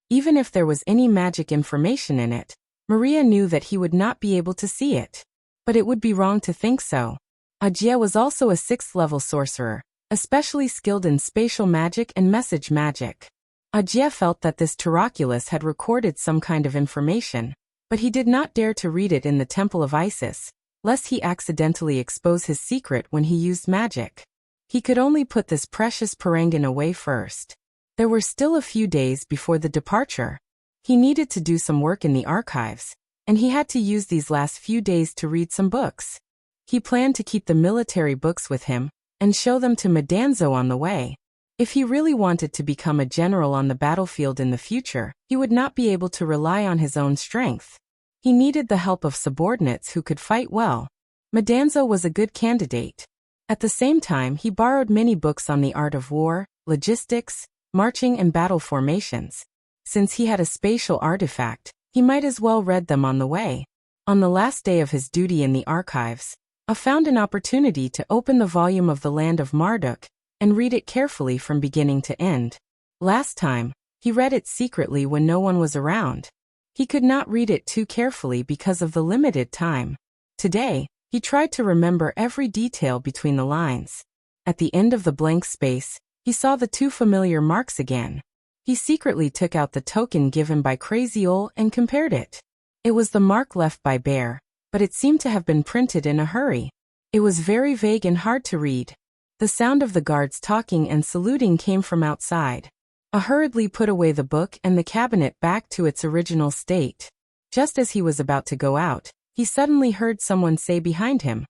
Even if there was any magic information in it, Maria knew that he would not be able to see it. But it would be wrong to think so. Ajia was also a 6th-level sorcerer, especially skilled in spatial magic and message magic. Ajia felt that this Taraculus had recorded some kind of information, but he did not dare to read it in the Temple of Isis, lest he accidentally expose his secret when he used magic. He could only put this precious parangan away first. There were still a few days before the departure. He needed to do some work in the archives, and he had to use these last few days to read some books. He planned to keep the military books with him, and show them to Madanzo on the way. If he really wanted to become a general on the battlefield in the future, he would not be able to rely on his own strength. He needed the help of subordinates who could fight well. Madanzo was a good candidate. At the same time, he borrowed many books on the art of war, logistics, marching and battle formations. Since he had a spatial artifact, he might as well read them on the way. On the last day of his duty in the archives, I found an opportunity to open the volume of the Land of Marduk and read it carefully from beginning to end. Last time, he read it secretly when no one was around. He could not read it too carefully because of the limited time. Today, he tried to remember every detail between the lines. At the end of the blank space, he saw the 2 familiar marks again. He secretly took out the token given by Crazy Ol and compared it. It was the mark left by Bear, but it seemed to have been printed in a hurry. It was very vague and hard to read. The sound of the guards talking and saluting came from outside. I hurriedly put away the book and the cabinet back to its original state. Just as he was about to go out, he suddenly heard someone say behind him,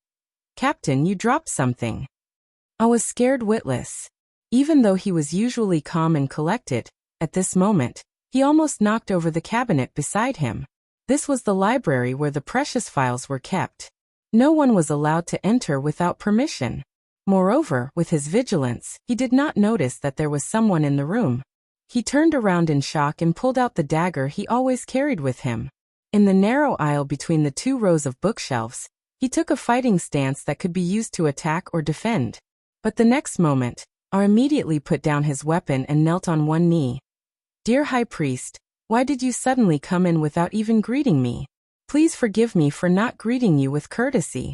"Captain, you dropped something." I was scared witless. Even though he was usually calm and collected, at this moment, he almost knocked over the cabinet beside him. This was the library where the precious files were kept. No one was allowed to enter without permission. Moreover, with his vigilance, he did not notice that there was someone in the room. He turned around in shock and pulled out the dagger he always carried with him. In the narrow aisle between the 2 rows of bookshelves, he took a fighting stance that could be used to attack or defend. But the next moment, I immediately put down his weapon and knelt on one knee. "Dear High Priest, why did you suddenly come in without even greeting me? Please forgive me for not greeting you with courtesy."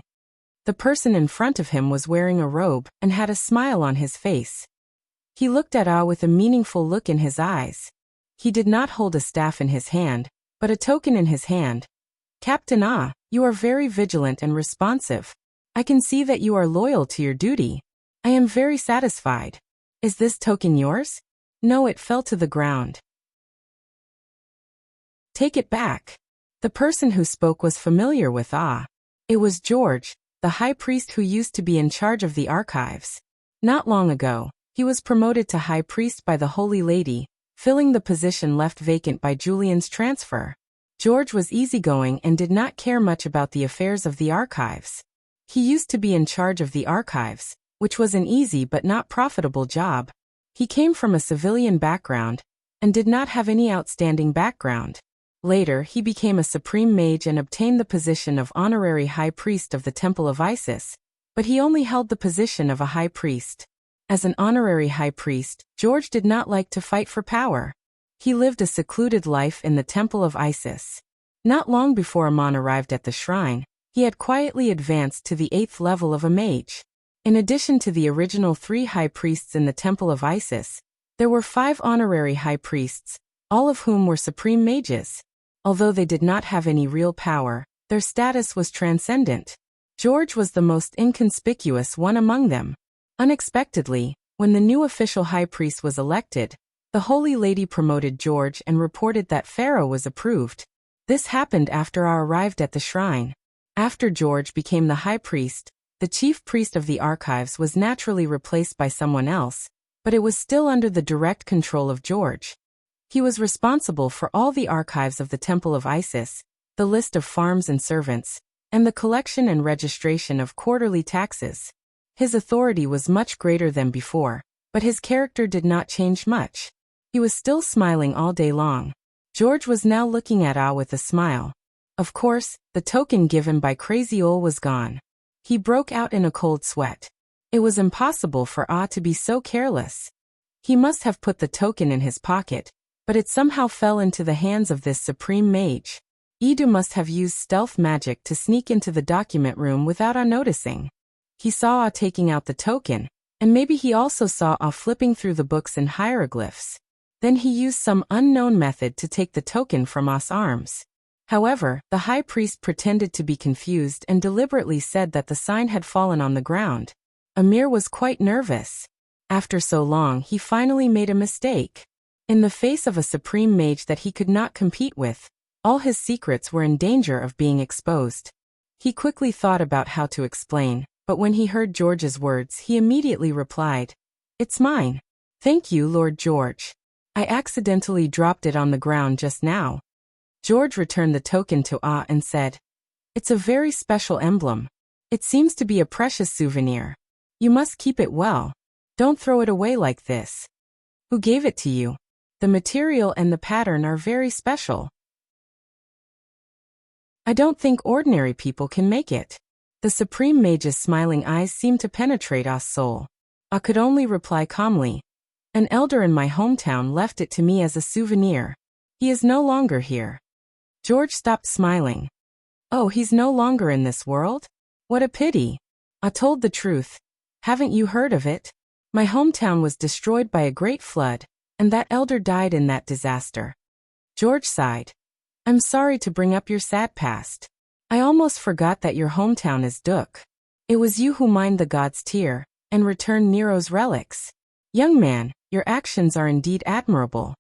The person in front of him was wearing a robe and had a smile on his face. He looked at Ah with a meaningful look in his eyes. He did not hold a staff in his hand, but a token in his hand. "Captain Ah, you are very vigilant and responsive. I can see that you are loyal to your duty. I am very satisfied. Is this token yours?" "No, it fell to the ground." "Take it back." The person who spoke was familiar with Ah. It was George, the high priest who used to be in charge of the archives. Not long ago, he was promoted to high priest by the Holy Lady, filling the position left vacant by Julian's transfer. George was easygoing and did not care much about the affairs of the archives. He used to be in charge of the archives, which was an easy but not profitable job. He came from a civilian background and did not have any outstanding background. Later, he became a supreme mage and obtained the position of honorary high priest of the Temple of Isis, but he only held the position of a high priest. As an honorary high priest, George did not like to fight for power. He lived a secluded life in the Temple of Isis. Not long before Amon arrived at the shrine, he had quietly advanced to the 8th level of a mage. In addition to the original 3 high priests in the Temple of Isis, there were 5 honorary high priests, all of whom were supreme mages. Although they did not have any real power, their status was transcendent. George was the most inconspicuous one among them. Unexpectedly, when the new official high priest was elected, the Holy Lady promoted George and reported that Pharaoh was approved. This happened after I arrived at the shrine. After George became the high priest, the chief priest of the archives was naturally replaced by someone else, but it was still under the direct control of George. He was responsible for all the archives of the Temple of Isis, the list of farms and servants, and the collection and registration of quarterly taxes. His authority was much greater than before, but his character did not change much. He was still smiling all day long. George was now looking at Ah with a smile. Of course, the token given by Crazy Ol was gone. He broke out in a cold sweat. It was impossible for Ah to be so careless. He must have put the token in his pocket, but it somehow fell into the hands of this supreme mage. Idu must have used stealth magic to sneak into the document room without Ah noticing. He saw Ah taking out the token, and maybe he also saw Ah flipping through the books and hieroglyphs. Then he used some unknown method to take the token from Ah's arms. However, the high priest pretended to be confused and deliberately said that the sign had fallen on the ground. Amir was quite nervous. After so long, he finally made a mistake. In the face of a supreme mage that he could not compete with, all his secrets were in danger of being exposed. He quickly thought about how to explain, but when he heard George's words, he immediately replied, "It's mine. Thank you, Lord George. I accidentally dropped it on the ground just now." George returned the token to Ah and said, "It's a very special emblem. It seems to be a precious souvenir. You must keep it well. Don't throw it away like this." "Who gave it to you? The material and the pattern are very special. I don't think ordinary people can make it." The supreme mage's smiling eyes seemed to penetrate Ah's soul. Ah could only reply calmly, "An elder in my hometown left it to me as a souvenir. He is no longer here." George stopped smiling. "Oh, he's no longer in this world? What a pity." Ah told the truth. "Haven't you heard of it? My hometown was destroyed by a great flood, and that elder died in that disaster." George sighed. "I'm sorry to bring up your sad past. I almost forgot that your hometown is Duk. It was you who mined the god's tear and returned Nero's relics. Young man, your actions are indeed admirable.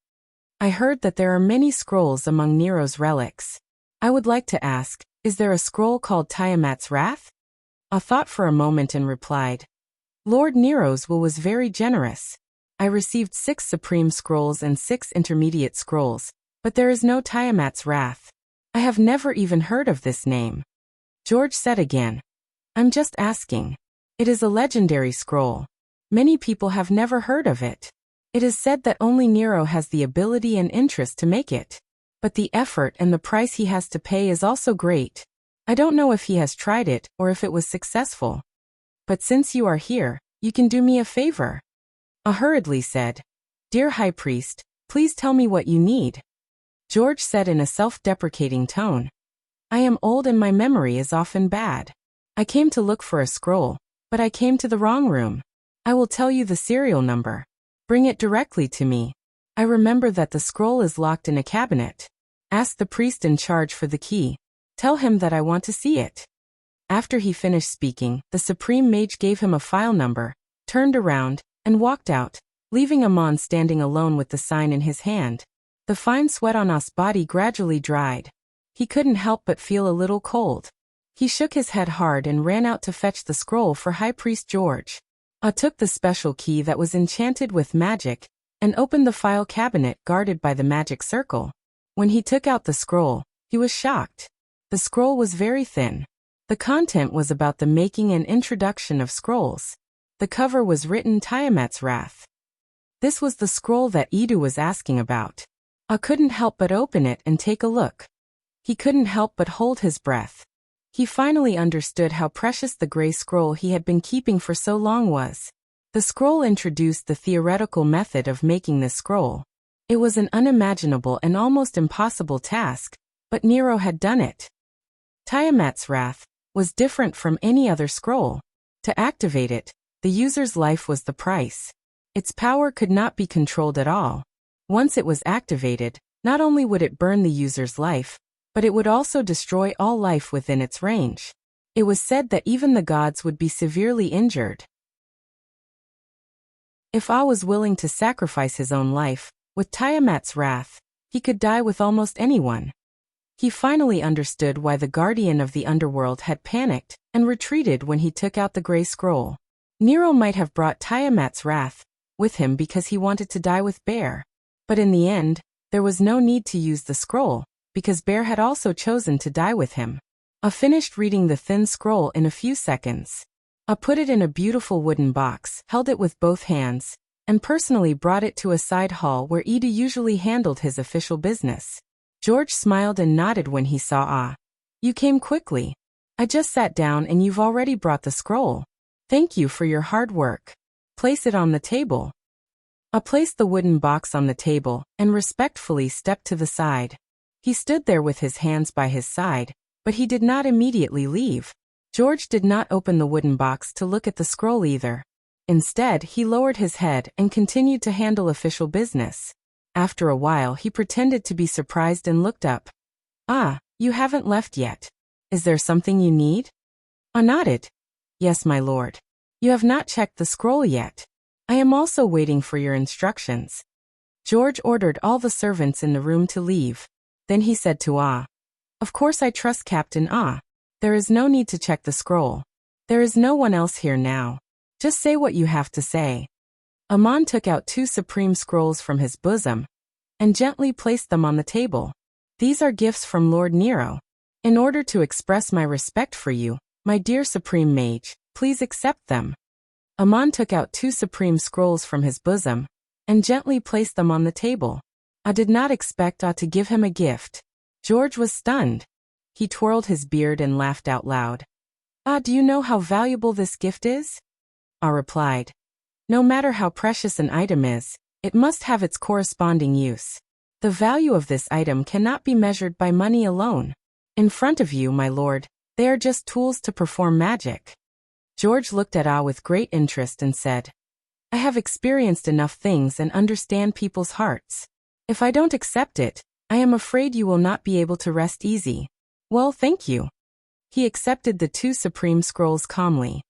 I heard that there are many scrolls among Nero's relics. I would like to ask, is there a scroll called Tiamat's Wrath?" I thought for a moment and replied, "Lord Nero's will was very generous. I received 6 supreme scrolls and 6 intermediate scrolls, but there is no Tiamat's Wrath. I have never even heard of this name." George said again, "I'm just asking. It is a legendary scroll. Many people have never heard of it. It is said that only Nero has the ability and interest to make it. But the effort and the price he has to pay is also great. I don't know if he has tried it or if it was successful. But since you are here, you can do me a favor." I hurriedly said, "Dear High Priest, please tell me what you need." George said in a self-deprecating tone, "I am old and my memory is often bad. I came to look for a scroll, but I came to the wrong room. I will tell you the serial number. Bring it directly to me. I remember that the scroll is locked in a cabinet. Ask the priest in charge for the key. Tell him that I want to see it." After he finished speaking, the supreme mage gave him a file number, turned around, and walked out, leaving Amon standing alone with the sign in his hand. The fine sweat on Ah's body gradually dried. He couldn't help but feel a little cold. He shook his head hard and ran out to fetch the scroll for High Priest George. Ah took the special key that was enchanted with magic and opened the file cabinet guarded by the magic circle. When he took out the scroll, he was shocked. The scroll was very thin. The content was about the making and introduction of scrolls. The cover was written Tiamat's Wrath. This was the scroll that Idu was asking about. Ah couldn't help but open it and take a look. He couldn't help but hold his breath. He finally understood how precious the gray scroll he had been keeping for so long was. The scroll introduced the theoretical method of making this scroll. It was an unimaginable and almost impossible task, but Nero had done it. Tiamat's Wrath was different from any other scroll. To activate it, the user's life was the price. Its power could not be controlled at all. Once it was activated, not only would it burn the user's life, but it would also destroy all life within its range. It was said that even the gods would be severely injured. If Ah was willing to sacrifice his own life, with Tiamat's wrath, he could die with almost anyone. He finally understood why the guardian of the underworld had panicked and retreated when he took out the gray scroll. Nero might have brought Tiamat's wrath with him because he wanted to die with Bear. But in the end, there was no need to use the scroll, because Bear had also chosen to die with him. Ah finished reading the thin scroll in a few seconds. Ah put it in a beautiful wooden box, held it with both hands, and personally brought it to a side hall where Ida usually handled his official business. George smiled and nodded when he saw Ah. You came quickly. I just sat down and you've already brought the scroll. Thank you for your hard work. Place it on the table. Ah placed the wooden box on the table and respectfully stepped to the side. He stood there with his hands by his side, but he did not immediately leave. George did not open the wooden box to look at the scroll either. Instead, he lowered his head and continued to handle official business. After a while, he pretended to be surprised and looked up. Ah, you haven't left yet. Is there something you need? Ah nodded. Yes, my lord. You have not checked the scroll yet. I am also waiting for your instructions. George ordered all the servants in the room to leave. Then he said to Ah. Of course I trust Captain Ah. There is no need to check the scroll. There is no one else here now. Just say what you have to say. Amon took out 2 supreme scrolls from his bosom and gently placed them on the table. These are gifts from Lord Nero. In order to express my respect for you, my dear supreme mage, please accept them. Amon took out 2 supreme scrolls from his bosom and gently placed them on the table. I did not expect Ah to give him a gift. George was stunned. He twirled his beard and laughed out loud. Ah, do you know how valuable this gift is? Ah replied. No matter how precious an item is, it must have its corresponding use. The value of this item cannot be measured by money alone. In front of you, my lord, they are just tools to perform magic. George looked at Ah with great interest and said, I have experienced enough things and understand people's hearts. If I don't accept it, I am afraid you will not be able to rest easy. Well, thank you. He accepted the 2 supreme scrolls calmly.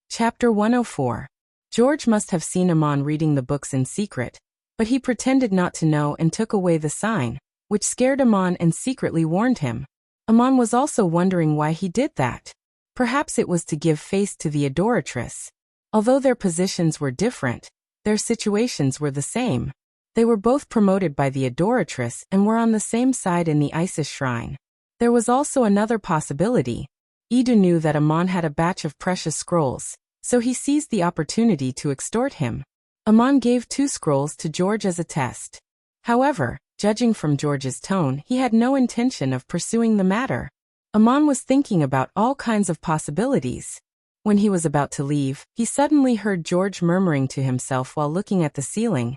Chapter 104. George must have seen Amon reading the books in secret, but he pretended not to know and took away the sign, which scared Amon and secretly warned him. Amon was also wondering why he did that. Perhaps it was to give face to the adoratress. Although their positions were different, their situations were the same. They were both promoted by the adoratress and were on the same side in the Isis shrine. There was also another possibility. Ida knew that Amon had a batch of precious scrolls, so he seized the opportunity to extort him. Amon gave 2 scrolls to George as a test. However, judging from George's tone, he had no intention of pursuing the matter. Amon was thinking about all kinds of possibilities. When he was about to leave, he suddenly heard George murmuring to himself while looking at the ceiling.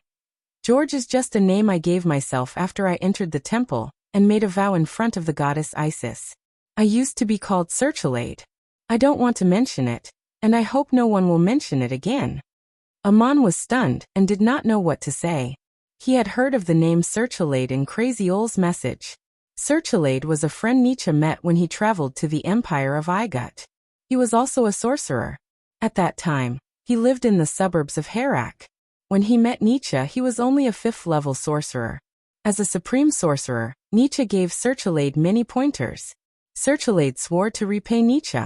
George is just a name I gave myself after I entered the temple and made a vow in front of the goddess Isis. I used to be called Searchalade. I don't want to mention it, and I hope no one will mention it again. Amon was stunned and did not know what to say. He had heard of the name Searchalade in Crazy Ole's message. Searchalade was a friend Nietzsche met when he traveled to the Empire of Igut. He was also a sorcerer. At that time, he lived in the suburbs of Herak. When he met Nietzsche, he was only a 5th-level sorcerer. As a supreme sorcerer, Nietzsche gave Searchalade many pointers. Searchalade swore to repay Nietzsche.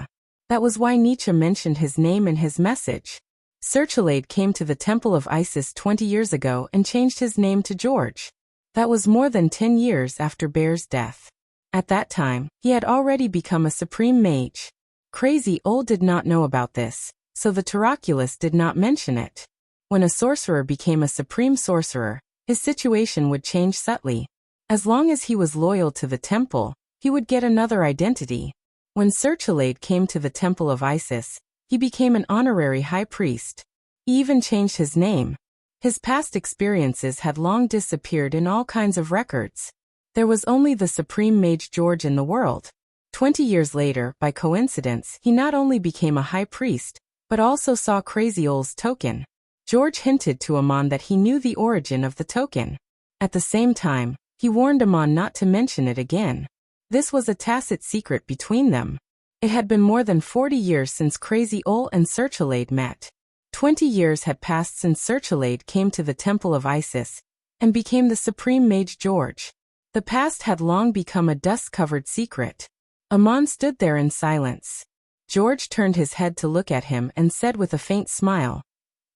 That was why Nietzsche mentioned his name in his message. Searchalade came to the Temple of Isis 20 years ago and changed his name to George. That was more than 10 years after Bear's death. At that time, he had already become a supreme mage. Crazy Ole did not know about this, so the Taraculus did not mention it. When a sorcerer became a supreme sorcerer, his situation would change subtly. As long as he was loyal to the temple, he would get another identity. When Searchalade came to the Temple of Isis, he became an honorary high priest. He even changed his name. His past experiences had long disappeared in all kinds of records. There was only the supreme mage George in the world. 20 years later, by coincidence, he not only became a high priest, but also saw Crazy Ole's token. George hinted to Aman that he knew the origin of the token. At the same time, he warned Aman not to mention it again. This was a tacit secret between them. It had been more than 40 years since Crazy Ol and Searchlight met. 20 years had passed since Searchlight came to the Temple of Isis and became the Supreme Mage George. The past had long become a dust-covered secret. Aman stood there in silence. George turned his head to look at him and said with a faint smile,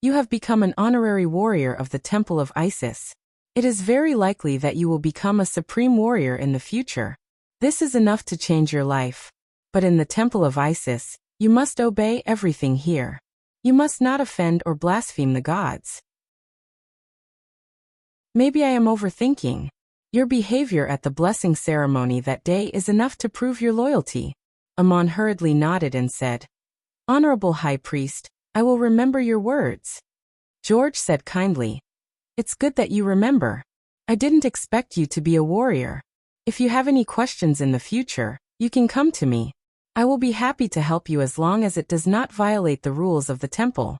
"You have become an honorary warrior of the Temple of Isis. It is very likely that you will become a supreme warrior in the future. This is enough to change your life. But in the Temple of Isis, you must obey everything here. You must not offend or blaspheme the gods." Maybe I am overthinking. Your behavior at the blessing ceremony that day is enough to prove your loyalty. Aman hurriedly nodded and said, "Honorable High Priest, I will remember your words." George said kindly, "It's good that you remember. I didn't expect you to be a warrior. If you have any questions in the future, you can come to me. I will be happy to help you as long as it does not violate the rules of the temple.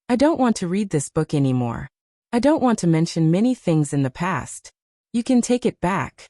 I don't want to read this book anymore. I don't want to mention many things in the past. You can take it back."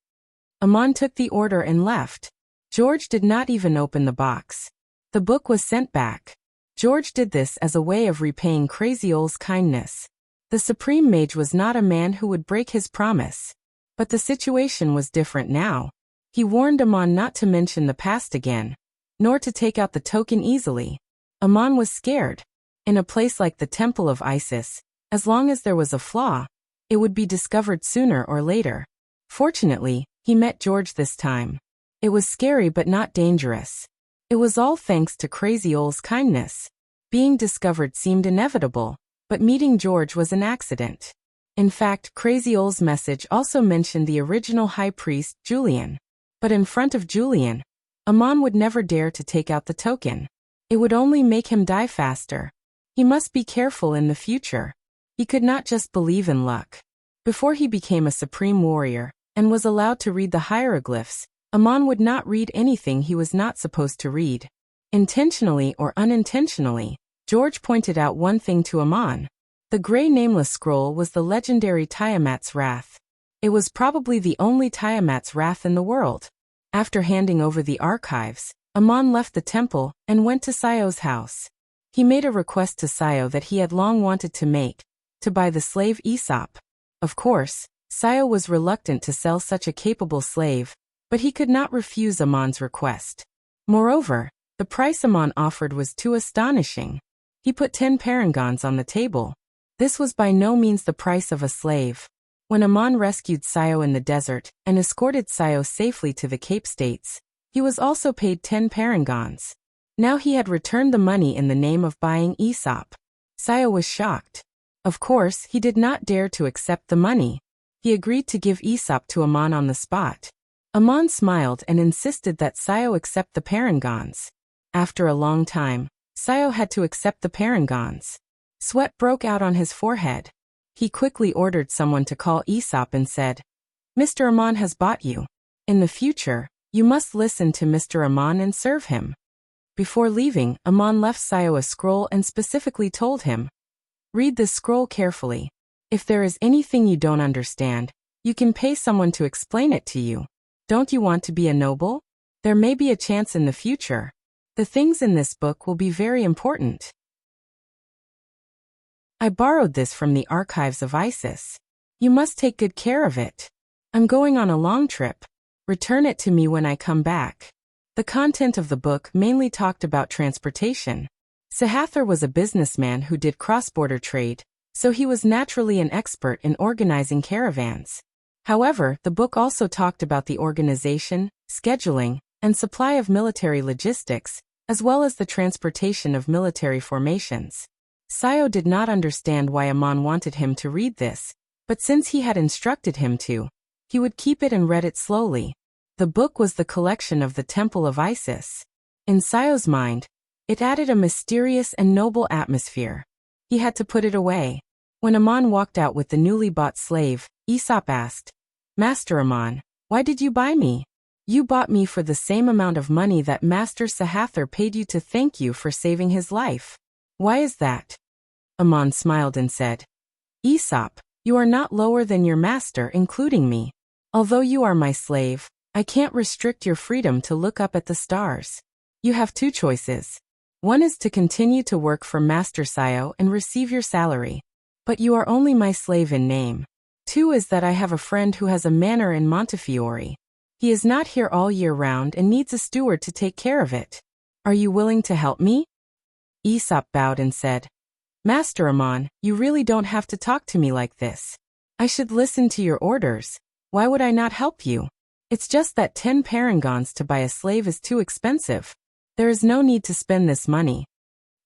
Aman took the order and left. George did not even open the box. The book was sent back. George did this as a way of repaying Crazy Ol's kindness. The Supreme Mage was not a man who would break his promise. But the situation was different now. He warned Aman not to mention the past again, nor to take out the token easily. Aman was scared. In a place like the Temple of Isis, as long as there was a flaw, it would be discovered sooner or later. Fortunately, he met George this time. It was scary but not dangerous. It was all thanks to Crazy Ol's kindness. Being discovered seemed inevitable, but meeting George was an accident. In fact, Crazy Ol's message also mentioned the original High Priest, Julian. But in front of Julian, Aman would never dare to take out the token. It would only make him die faster. He must be careful in the future. He could not just believe in luck. Before he became a supreme warrior and was allowed to read the hieroglyphs, Aman would not read anything he was not supposed to read. Intentionally or unintentionally, George pointed out one thing to Aman. The gray nameless scroll was the legendary Tiamat's Wrath. It was probably the only Tiamat's Wrath in the world. After handing over the archives, Aman left the temple and went to Sayo's house. He made a request to Sayo that he had long wanted to make, to buy the slave Aesop. Of course, Sayo was reluctant to sell such a capable slave, but he could not refuse Aman's request. Moreover, the price Aman offered was too astonishing. He put 10 parangons on the table. This was by no means the price of a slave. When Aman rescued Sayo in the desert and escorted Sayo safely to the Cape States, he was also paid 10 parangons. Now he had returned the money in the name of buying Aesop. Sayo was shocked. Of course, he did not dare to accept the money. He agreed to give Aesop to Aman on the spot. Aman smiled and insisted that Sayo accept the parangons. After a long time, Sayo had to accept the parangons. Sweat broke out on his forehead. He quickly ordered someone to call Aesop and said, "Mr. Aman has bought you. In the future, you must listen to Mr. Aman and serve him." Before leaving, Aman left Sayo a scroll and specifically told him, "Read this scroll carefully. If there is anything you don't understand, you can pay someone to explain it to you. Don't you want to be a noble? There may be a chance in the future. The things in this book will be very important." I borrowed this from the archives of Isis. You must take good care of it. I'm going on a long trip. Return it to me when I come back. The content of the book mainly talked about transportation. Sahathar was a businessman who did cross-border trade, so he was naturally an expert in organizing caravans. However, the book also talked about the organization, scheduling, and supply of military logistics, as well as the transportation of military formations. Sayo did not understand why Aman wanted him to read this, but since he had instructed him to, he would keep it and read it slowly. The book was the collection of the Temple of Isis. In Sayo's mind, it added a mysterious and noble atmosphere. He had to put it away. When Aman walked out with the newly bought slave, Aesop asked, "Master Aman, why did you buy me? You bought me for the same amount of money that Master Sahathar paid you to thank you for saving his life. Why is that?" Amon smiled and said, Aesop, you are not lower than your master, including me. Although you are my slave, I can't restrict your freedom to look up at the stars. You have two choices. One is to continue to work for Master Sio and receive your salary. But you are only my slave in name. Two is that I have a friend who has a manor in Montefiore. He is not here all year round and needs a steward to take care of it. Are you willing to help me? Aesop bowed and said, Master Amon, you really don't have to talk to me like this. I should listen to your orders. Why would I not help you? It's just that 10 parangons to buy a slave is too expensive. There is no need to spend this money.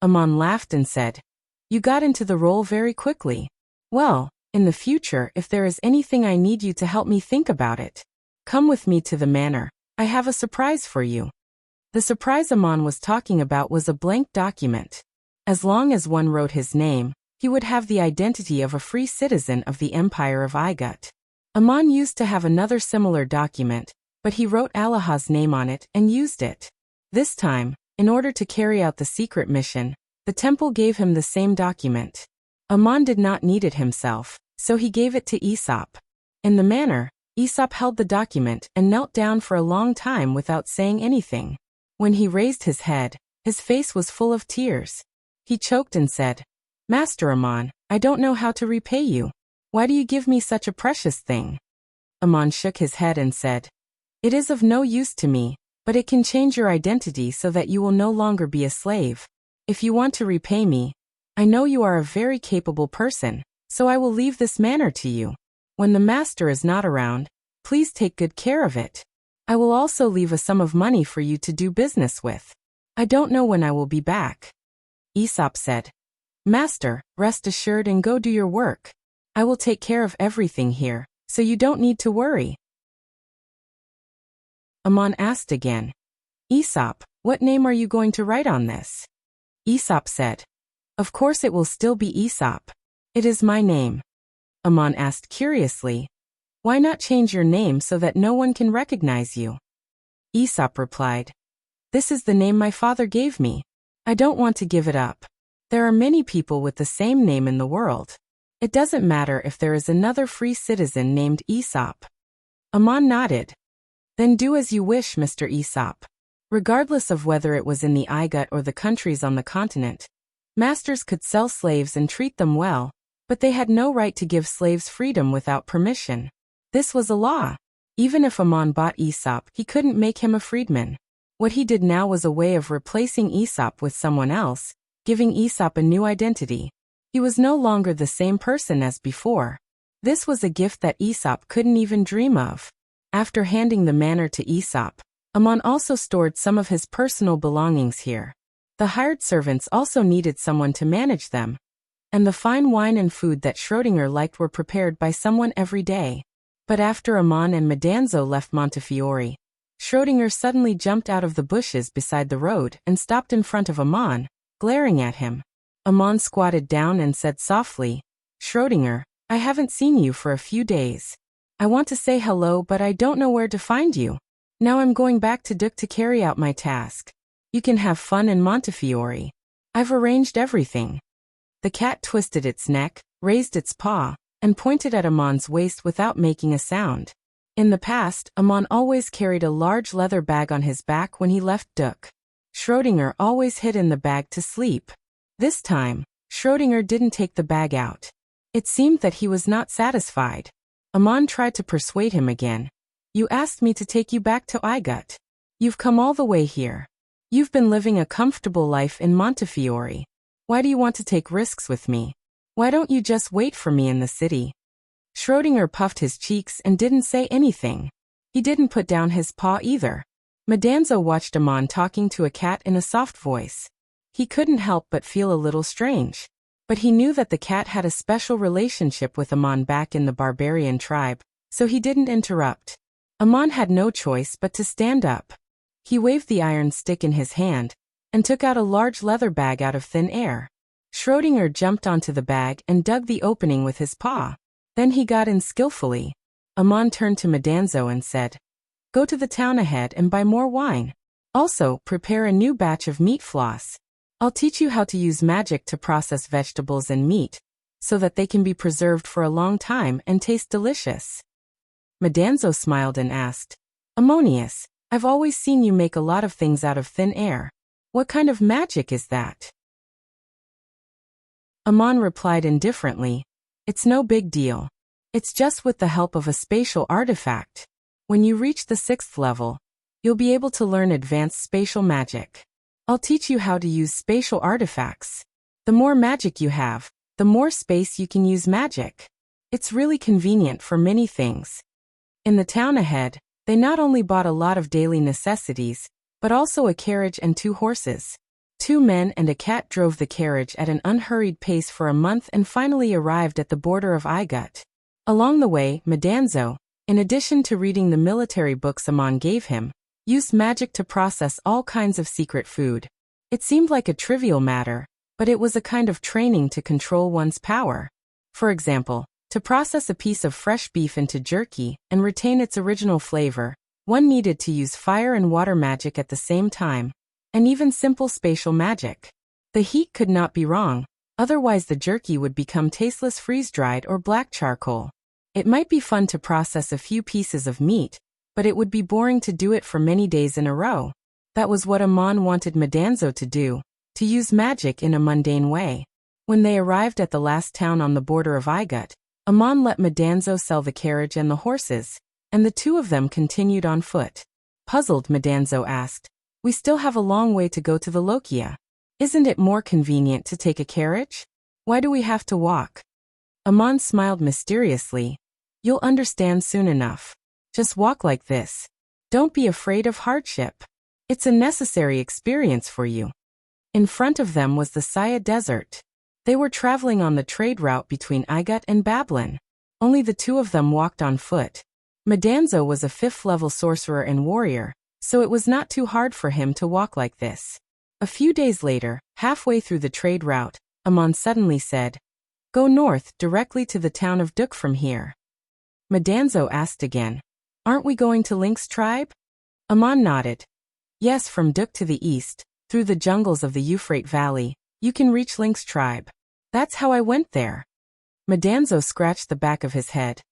Amon laughed and said, You got into the role very quickly. Well, in the future, if there is anything I need you to help me think about it, come with me to the manor. I have a surprise for you. The surprise Amon was talking about was a blank document. As long as one wrote his name, he would have the identity of a free citizen of the Empire of Igut. Amon used to have another similar document, but he wrote Allah's name on it and used it. This time, in order to carry out the secret mission, the temple gave him the same document. Amon did not need it himself, so he gave it to Aesop. In the manor, Aesop held the document and knelt down for a long time without saying anything. When he raised his head, his face was full of tears. He choked and said, Master Amon, I don't know how to repay you. Why do you give me such a precious thing? Amon shook his head and said, It is of no use to me, but it can change your identity so that you will no longer be a slave. If you want to repay me, I know you are a very capable person, so I will leave this manor to you. When the master is not around, please take good care of it. I will also leave a sum of money for you to do business with. I don't know when I will be back. Aesop said, Master, rest assured and go do your work. I will take care of everything here, so you don't need to worry. Amon asked again, Aesop, what name are you going to write on this? Aesop said, Of course it will still be Aesop. It is my name. Amon asked curiously, Why not change your name so that no one can recognize you? Aesop replied, This is the name my father gave me. I don't want to give it up. There are many people with the same name in the world. It doesn't matter if there is another free citizen named Aesop. Amon nodded. Then do as you wish, Mr. Aesop. Regardless of whether it was in the Igut or the countries on the continent, masters could sell slaves and treat them well, but they had no right to give slaves freedom without permission. This was a law. Even if Amon bought Aesop, he couldn't make him a freedman. What he did now was a way of replacing Aesop with someone else, giving Aesop a new identity. He was no longer the same person as before. This was a gift that Aesop couldn't even dream of. After handing the manor to Aesop, Amon also stored some of his personal belongings here. The hired servants also needed someone to manage them. And the fine wine and food that Schrödinger liked were prepared by someone every day. But after Amon and Madanzo left Montefiore, Schrödinger suddenly jumped out of the bushes beside the road and stopped in front of Amon, glaring at him. Amon squatted down and said softly, Schrödinger, I haven't seen you for a few days. I want to say hello, but I don't know where to find you. Now I'm going back to Duke to carry out my task. You can have fun in Montefiore. I've arranged everything. The cat twisted its neck, raised its paw, and pointed at Amon's waist without making a sound. In the past, Amon always carried a large leather bag on his back when he left Duke. Schrödinger always hid in the bag to sleep. This time, Schrödinger didn't take the bag out. It seemed that he was not satisfied. Amon tried to persuade him again. You asked me to take you back to Igut. You've come all the way here. You've been living a comfortable life in Montefiore. Why do you want to take risks with me? Why don't you just wait for me in the city? Schrödinger puffed his cheeks and didn't say anything. He didn't put down his paw either. Madanzo watched Amon talking to a cat in a soft voice. He couldn't help but feel a little strange. But he knew that the cat had a special relationship with Amon back in the barbarian tribe, so he didn't interrupt. Amon had no choice but to stand up. He waved the iron stick in his hand, and took out a large leather bag out of thin air. Schrödinger jumped onto the bag and dug the opening with his paw. Then he got in skillfully. Amon turned to Madanzo and said, Go to the town ahead and buy more wine. Also, prepare a new batch of meat floss. I'll teach you how to use magic to process vegetables and meat, so that they can be preserved for a long time and taste delicious. Madanzo smiled and asked, Ammonius, I've always seen you make a lot of things out of thin air. What kind of magic is that? Ammon replied indifferently, It's no big deal. It's just with the help of a spatial artifact. When you reach the 6th level, you'll be able to learn advanced spatial magic. I'll teach you how to use spatial artifacts. The more magic you have, the more space you can use magic. It's really convenient for many things. In the town ahead, they not only bought a lot of daily necessities, but also a carriage and 2 horses. 2 men and a cat drove the carriage at an unhurried pace for a month and finally arrived at the border of Igut. Along the way, Madanzo, in addition to reading the military books Ammon gave him, used magic to process all kinds of secret food. It seemed like a trivial matter, but it was a kind of training to control one's power. For example, to process a piece of fresh beef into jerky and retain its original flavor, one needed to use fire and water magic at the same time, and even simple spatial magic. The heat could not be wrong, otherwise the jerky would become tasteless freeze-dried or black charcoal. It might be fun to process a few pieces of meat, but it would be boring to do it for many days in a row. That was what Ammon wanted Madanzo to do, to use magic in a mundane way. When they arrived at the last town on the border of Igut, Ammon let Madanzo sell the carriage and the horses, and the 2 of them continued on foot. Puzzled, Madanzo asked, We still have a long way to go to the Lokia. Isn't it more convenient to take a carriage? Why do we have to walk? Ammon smiled mysteriously. You'll understand soon enough. Just walk like this. Don't be afraid of hardship. It's a necessary experience for you. In front of them was the Saya Desert. They were traveling on the trade route between Igut and Babylon. Only the 2 of them walked on foot. Madanzo was a 5th-level sorcerer and warrior, so it was not too hard for him to walk like this. A few days later, halfway through the trade route, Ammon suddenly said, Go north directly to the town of Duk from here. Madanzo asked again, Aren't we going to Link's tribe? Ammon nodded. Yes, from Duk to the east, through the jungles of the Euphrates Valley, you can reach Link's tribe. That's how I went there. Madanzo scratched the back of his head.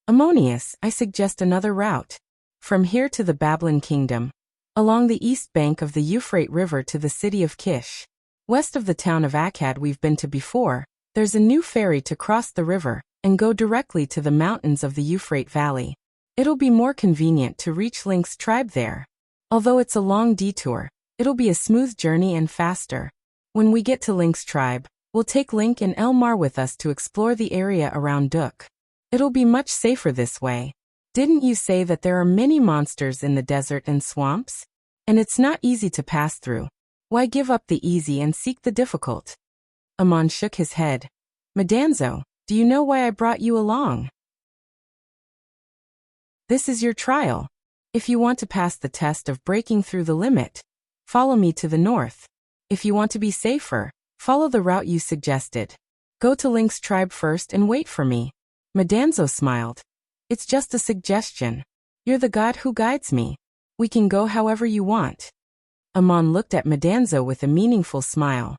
Ammonius, I suggest another route. From here to the Babylon Kingdom, along the east bank of the Euphrates River to the city of Kish. West of the town of Akkad we've been to before, there's a new ferry to cross the river and go directly to the mountains of the Euphrates Valley. It'll be more convenient to reach Link's tribe there. Although it's a long detour, it'll be a smooth journey and faster. When we get to Link's tribe, we'll take Link and Elmar with us to explore the area around Duk. It'll be much safer this way. Didn't you say that there are many monsters in the desert and swamps? And it's not easy to pass through. Why give up the easy and seek the difficult? Ammon shook his head. Madanzo, do you know why I brought you along? This is your trial. If you want to pass the test of breaking through the limit, follow me to the north. If you want to be safer, follow the route you suggested. Go to Link's tribe first and wait for me. Madanzo smiled. It's just a suggestion. You're the god who guides me. We can go however you want. Ammon looked at Madanzo with a meaningful smile.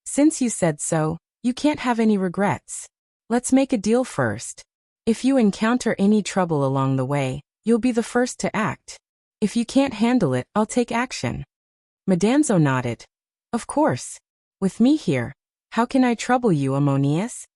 Since you said so, you can't have any regrets. Let's make a deal first. If you encounter any trouble along the way, you'll be the first to act. If you can't handle it, I'll take action. Madanzo nodded. Of course. With me here, how can I trouble you, Ammonius?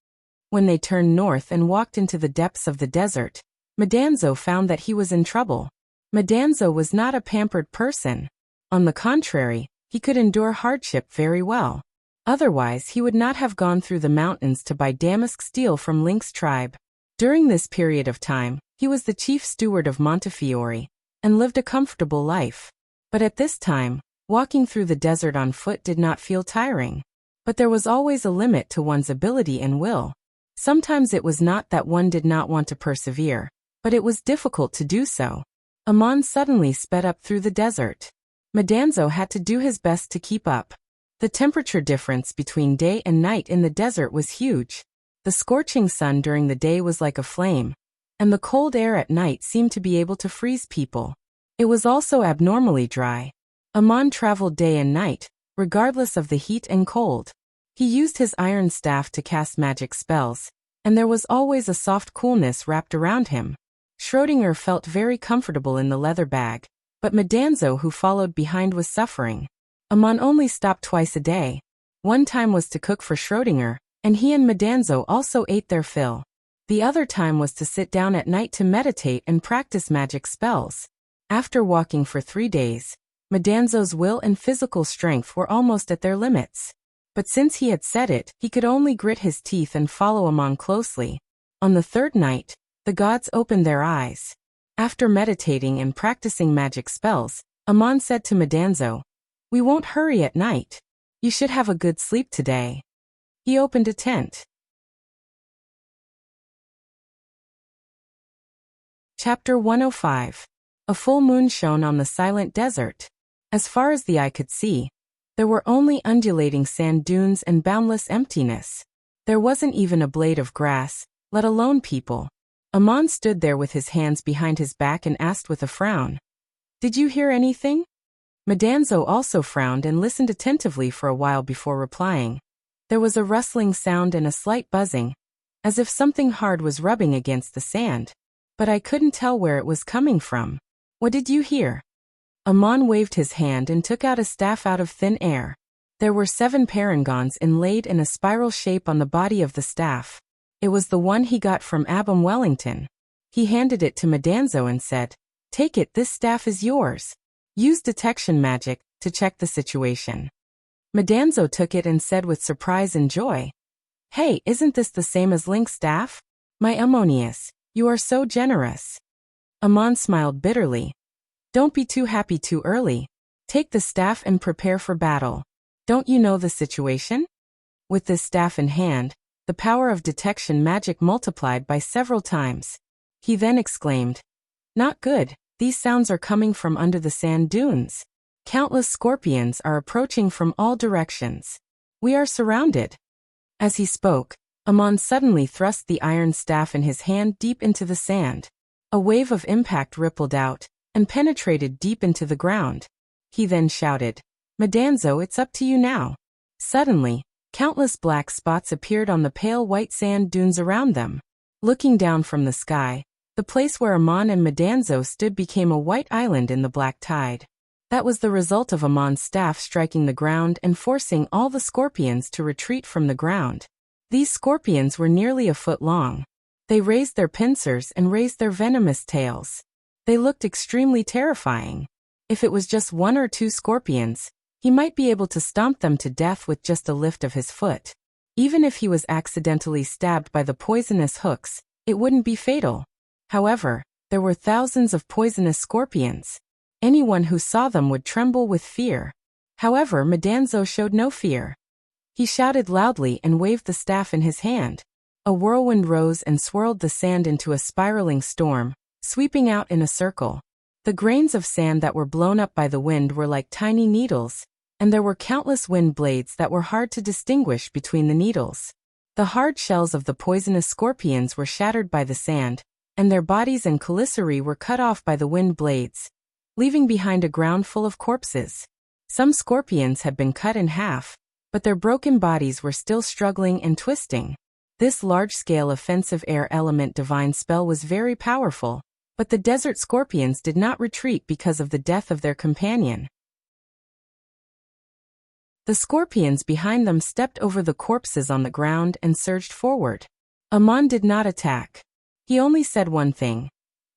When they turned north and walked into the depths of the desert, Madanzo found that he was in trouble. Madanzo was not a pampered person. On the contrary, he could endure hardship very well. Otherwise, he would not have gone through the mountains to buy damask steel from Link's tribe. During this period of time, he was the chief steward of Montefiore, and lived a comfortable life. But at this time, walking through the desert on foot did not feel tiring. But there was always a limit to one's ability and will. Sometimes it was not that one did not want to persevere, but it was difficult to do so. Ammon suddenly sped up through the desert. Madanzo had to do his best to keep up. The temperature difference between day and night in the desert was huge. The scorching sun during the day was like a flame, and the cold air at night seemed to be able to freeze people. It was also abnormally dry. Ammon traveled day and night, regardless of the heat and cold. He used his iron staff to cast magic spells, and there was always a soft coolness wrapped around him. Schrödinger felt very comfortable in the leather bag, but Madanzo, who followed behind, was suffering. Amon only stopped twice a day. One time was to cook for Schrödinger, and he and Madanzo also ate their fill. The other time was to sit down at night to meditate and practice magic spells. After walking for 3 days, Madanzo's will and physical strength were almost at their limits. But since he had said it, he could only grit his teeth and follow Amon closely. On the 3rd night, the gods opened their eyes. After meditating and practicing magic spells, Amon said to Madanzo, "We won't hurry at night. You should have a good sleep today." He opened a tent. Chapter 105. A full moon shone on the silent desert. As far as the eye could see, there were only undulating sand dunes and boundless emptiness. There wasn't even a blade of grass, let alone people. Amon stood there with his hands behind his back and asked with a frown, "Did you hear anything?" Madanzo also frowned and listened attentively for a while before replying. There was a rustling sound and a slight buzzing, as if something hard was rubbing against the sand. But I couldn't tell where it was coming from. What did you hear? Amon waved his hand and took out a staff out of thin air. There were 7 parangons inlaid in a spiral shape on the body of the staff. It was the one he got from Abram Wellington. He handed it to Madanzo and said, "Take it, this staff is yours. Use detection magic to check the situation." Madanzo took it and said with surprise and joy, "Hey, isn't this the same as Link's staff? My Ammonius, you are so generous." Amon smiled bitterly. "Don't be too happy too early. Take the staff and prepare for battle. Don't you know the situation?" With this staff in hand, the power of detection magic multiplied by several times. He then exclaimed, "Not good, these sounds are coming from under the sand dunes. Countless scorpions are approaching from all directions. We are surrounded." As he spoke, Amon suddenly thrust the iron staff in his hand deep into the sand. A wave of impact rippled out and penetrated deep into the ground. He then shouted, "Madanzo, it's up to you now." Suddenly, countless black spots appeared on the pale white sand dunes around them. Looking down from the sky, the place where Amon and Madanzo stood became a white island in the black tide. That was the result of Amon's staff striking the ground and forcing all the scorpions to retreat from the ground. These scorpions were nearly a foot long. They raised their pincers and raised their venomous tails. They looked extremely terrifying. If it was just 1 or 2 scorpions, he might be able to stomp them to death with just a lift of his foot. Even if he was accidentally stabbed by the poisonous hooks, it wouldn't be fatal. However, there were thousands of poisonous scorpions. Anyone who saw them would tremble with fear. However, Madanzo showed no fear. He shouted loudly and waved the staff in his hand. A whirlwind rose and swirled the sand into a spiraling storm, sweeping out in a circle. The grains of sand that were blown up by the wind were like tiny needles, and there were countless wind blades that were hard to distinguish between the needles. The hard shells of the poisonous scorpions were shattered by the sand, and their bodies and chelicerae were cut off by the wind blades, leaving behind a ground full of corpses. Some scorpions had been cut in half, but their broken bodies were still struggling and twisting. This large-scale offensive air element divine spell was very powerful, but the desert scorpions did not retreat because of the death of their companion. The scorpions behind them stepped over the corpses on the ground and surged forward. Amon did not attack. He only said one thing.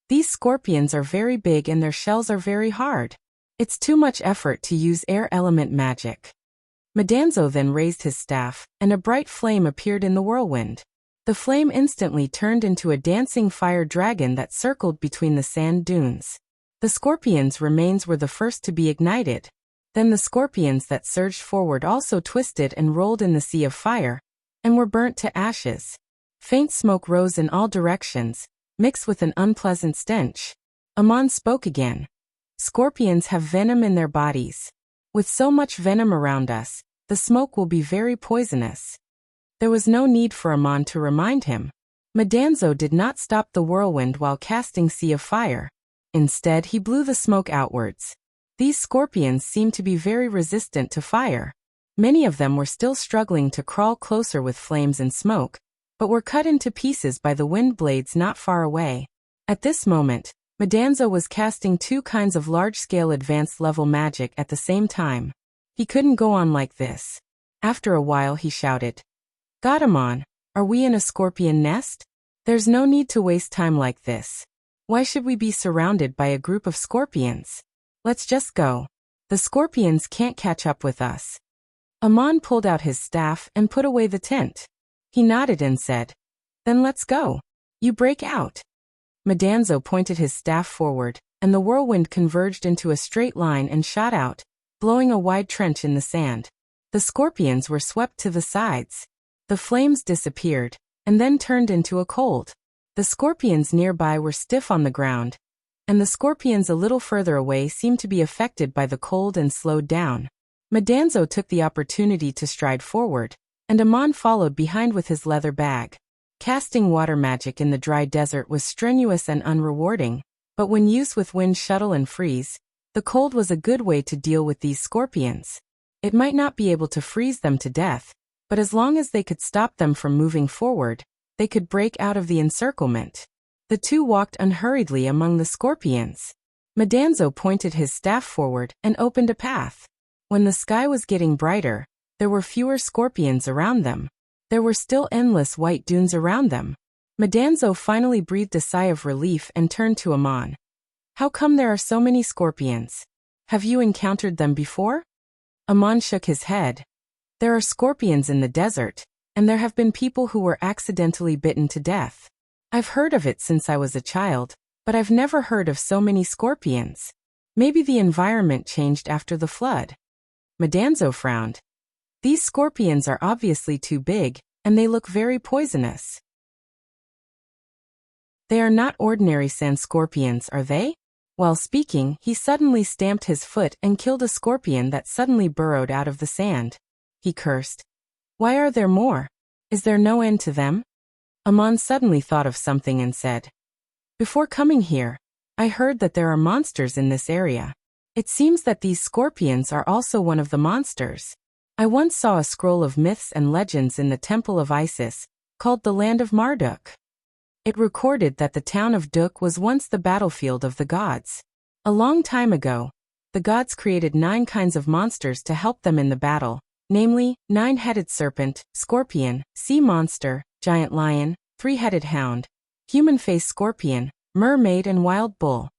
"These scorpions are very big and their shells are very hard. It's too much effort to use air element magic." Madanzo then raised his staff, and a bright flame appeared in the whirlwind. The flame instantly turned into a dancing fire dragon that circled between the sand dunes. The scorpions' remains were the first to be ignited. Then the scorpions that surged forward also twisted and rolled in the sea of fire, and were burnt to ashes. Faint smoke rose in all directions, mixed with an unpleasant stench. Amon spoke again. "Scorpions have venom in their bodies. With so much venom around us, the smoke will be very poisonous." There was no need for Amon to remind him. Madanzo did not stop the whirlwind while casting Sea of Fire. Instead, he blew the smoke outwards. These scorpions seemed to be very resistant to fire. Many of them were still struggling to crawl closer with flames and smoke, but were cut into pieces by the wind blades not far away. At this moment, Madanzo was casting two kinds of large-scale advanced-level magic at the same time. He couldn't go on like this. After a while he shouted, "Gatamon, are we in a scorpion nest? There's no need to waste time like this. Why should we be surrounded by a group of scorpions? Let's just go. The scorpions can't catch up with us." Amon pulled out his staff and put away the tent. He nodded and said, "Then let's go. You break out." Madanzo pointed his staff forward, and the whirlwind converged into a straight line and shot out, blowing a wide trench in the sand. The scorpions were swept to the sides. The flames disappeared, and then turned into a cold. The scorpions nearby were stiff on the ground, and the scorpions a little further away seemed to be affected by the cold and slowed down. Madanzo took the opportunity to stride forward, and Amon followed behind with his leather bag. Casting water magic in the dry desert was strenuous and unrewarding, but when used with wind shuttle and freeze, the cold was a good way to deal with these scorpions. It might not be able to freeze them to death, but as long as they could stop them from moving forward, they could break out of the encirclement. The two walked unhurriedly among the scorpions. Madanzo pointed his staff forward and opened a path. When the sky was getting brighter, there were fewer scorpions around them. There were still endless white dunes around them. Madanzo finally breathed a sigh of relief and turned to Amon. "How come there are so many scorpions? Have you encountered them before?" Amon shook his head. "There are scorpions in the desert, and there have been people who were accidentally bitten to death. I've heard of it since I was a child, but I've never heard of so many scorpions. Maybe the environment changed after the flood." Madanzo frowned. "These scorpions are obviously too big, and they look very poisonous." "They are not ordinary sand scorpions, are they?" While speaking, he suddenly stamped his foot and killed a scorpion that suddenly burrowed out of the sand. He cursed. "Why are there more? Is there no end to them?" Amon suddenly thought of something and said, "Before coming here, I heard that there are monsters in this area. It seems that these scorpions are also one of the monsters. I once saw a scroll of myths and legends in the Temple of Isis, called the Land of Marduk. It recorded that the town of Duk was once the battlefield of the gods. A long time ago, the gods created 9 kinds of monsters to help them in the battle, namely, 9-headed serpent, scorpion, sea monster, giant lion, 3-headed hound, human-faced scorpion, mermaid and wild bull."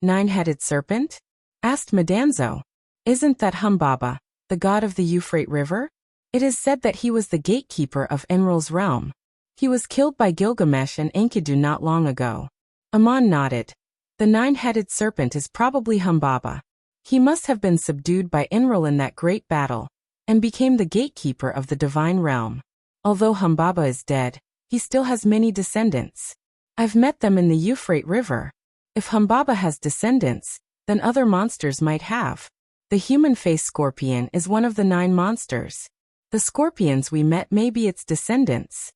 "9-headed serpent?" asked Madanzo. "Isn't that Humbaba, the god of the Euphrates River? It is said that he was the gatekeeper of Enlil's realm. He was killed by Gilgamesh and Enkidu not long ago." Amon nodded. "The 9-headed serpent is probably Humbaba. He must have been subdued by Enlil in that great battle, and became the gatekeeper of the divine realm. Although Humbaba is dead, he still has many descendants. I've met them in the Euphrates River. If Humbaba has descendants, then other monsters might have. The human-faced scorpion is one of the 9 monsters. The scorpions we met may be its descendants."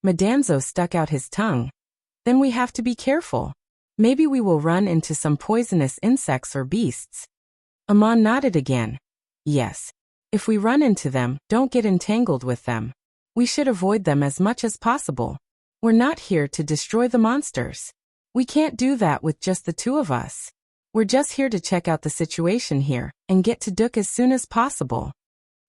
Madanzo stuck out his tongue. "Then we have to be careful. Maybe we will run into some poisonous insects or beasts." Amon nodded again. "Yes. If we run into them, don't get entangled with them. We should avoid them as much as possible. We're not here to destroy the monsters. We can't do that with just the 2 of us. We're just here to check out the situation here, and get to Duk as soon as possible."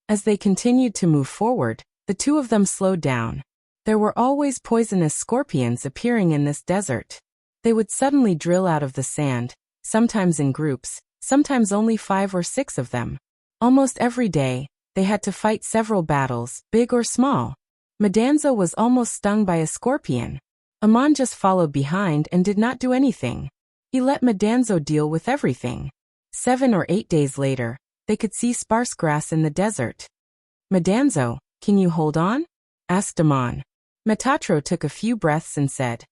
As they continued to move forward, the 2 of them slowed down. There were always poisonous scorpions appearing in this desert. They would suddenly drill out of the sand, sometimes in groups, sometimes only 5 or 6 of them. Almost every day, they had to fight several battles, big or small. Madanzo was almost stung by a scorpion. Amon just followed behind and did not do anything. He let Madanzo deal with everything. 7 or 8 days later, they could see sparse grass in the desert. "Madanzo, can you hold on?" asked Amon. Metatro took a few breaths and said,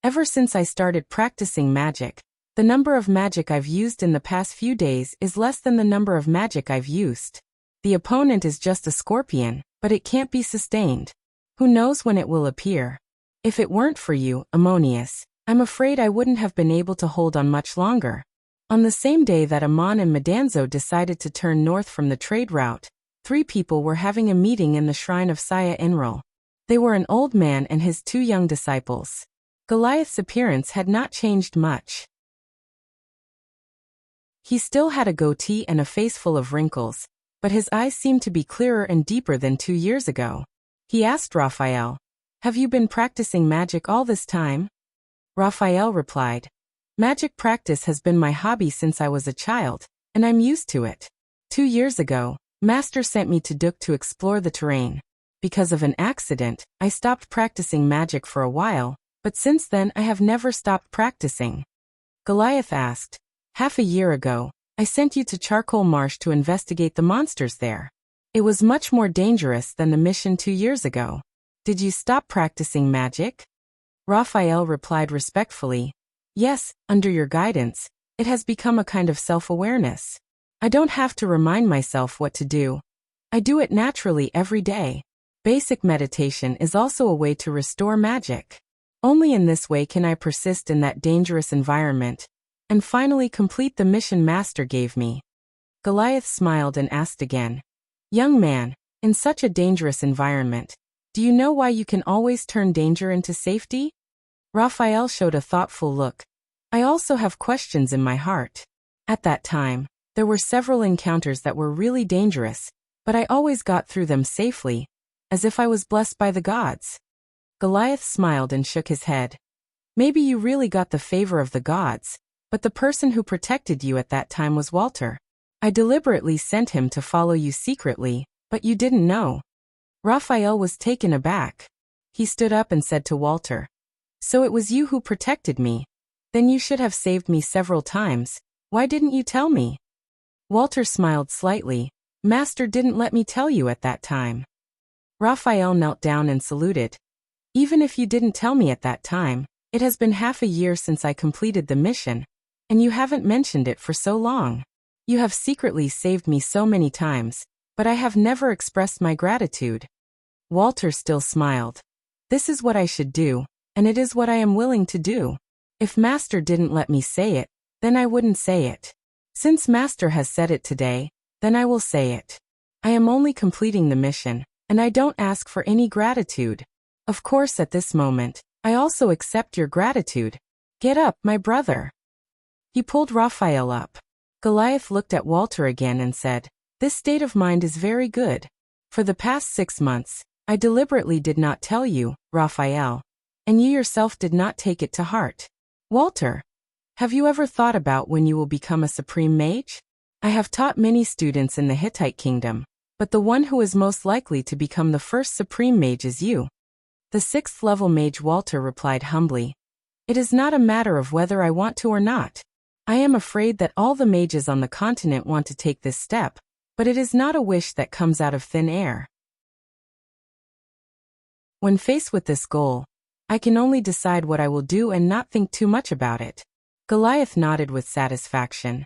"Ever since I started practicing magic, the number of magic I've used in the past few days is less than the number of magic I've used. The opponent is just a scorpion, but it can't be sustained. Who knows when it will appear? If it weren't for you, Ammonius, I'm afraid I wouldn't have been able to hold on much longer." On the same day that Amon and Madanzo decided to turn north from the trade route, 3 people were having a meeting in the shrine of Saya Inral. They were an old man and his 2 young disciples. Goliath's appearance had not changed much. He still had a goatee and a face full of wrinkles, but his eyes seemed to be clearer and deeper than 2 years ago. He asked Raphael, "Have you been practicing magic all this time?" Raphael replied, "Magic practice has been my hobby since I was a child, and I'm used to it. 2 years ago, Master sent me to Duk to explore the terrain. Because of an accident, I stopped practicing magic for a while, but since then I have never stopped practicing." Goliath asked, "Half a year ago, I sent you to Charcoal Marsh to investigate the monsters there. It was much more dangerous than the mission 2 years ago. Did you stop practicing magic?" Raphael replied respectfully, "Yes, under your guidance, it has become a kind of self-awareness. I don't have to remind myself what to do. I do it naturally every day. Basic meditation is also a way to restore magic. Only in this way can I persist in that dangerous environment and finally complete the mission Master gave me." Goliath smiled and asked again, "Young man, in such a dangerous environment, do you know why you can always turn danger into safety?" Raphael showed a thoughtful look. "I also have questions in my heart. At that time, there were several encounters that were really dangerous, but I always got through them safely, as if I was blessed by the gods." Goliath smiled and shook his head. "Maybe you really got the favor of the gods, but the person who protected you at that time was Walter. I deliberately sent him to follow you secretly, but you didn't know." Raphael was taken aback. He stood up and said to Walter, "So it was you who protected me? Then you should have saved me several times. Why didn't you tell me?" Walter smiled slightly. "Master didn't let me tell you at that time." Raphael knelt down and saluted. "Even if you didn't tell me at that time, it has been half a year since I completed the mission, and you haven't mentioned it for so long. You have secretly saved me so many times, but I have never expressed my gratitude." Walter still smiled. "This is what I should do, and it is what I am willing to do. If Master didn't let me say it, then I wouldn't say it. Since Master has said it today, then I will say it. I am only completing the mission, and I don't ask for any gratitude. Of course at this moment, I also accept your gratitude. Get up, my brother." He pulled Raphael up. Goliath looked at Walter again and said, "This state of mind is very good. For the past 6 months, I deliberately did not tell you, Raphael, and you yourself did not take it to heart. Walter, have you ever thought about when you will become a supreme mage? I have taught many students in the Hittite kingdom, but the one who is most likely to become the first supreme mage is you." The 6th level mage Walter replied humbly, "It is not a matter of whether I want to or not. I am afraid that all the mages on the continent want to take this step, but it is not a wish that comes out of thin air. When faced with this goal, I can only decide what I will do and not think too much about it." Goliath nodded with satisfaction.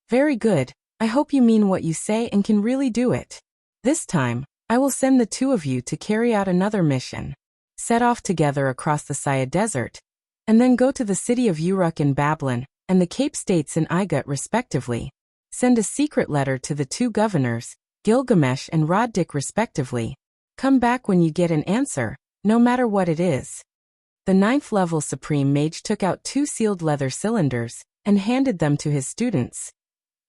"Very good, I hope you mean what you say and can really do it. This time, I will send the 2 of you to carry out another mission. Set off together across the Saya Desert, and then go to the city of Uruk in Babylon, and the Cape States in Igut respectively. Send a secret letter to the 2 governors, Gilgamesh and Roddik respectively. Come back when you get an answer, no matter what it is." The 9th level Supreme Mage took out 2 sealed leather cylinders and handed them to his students.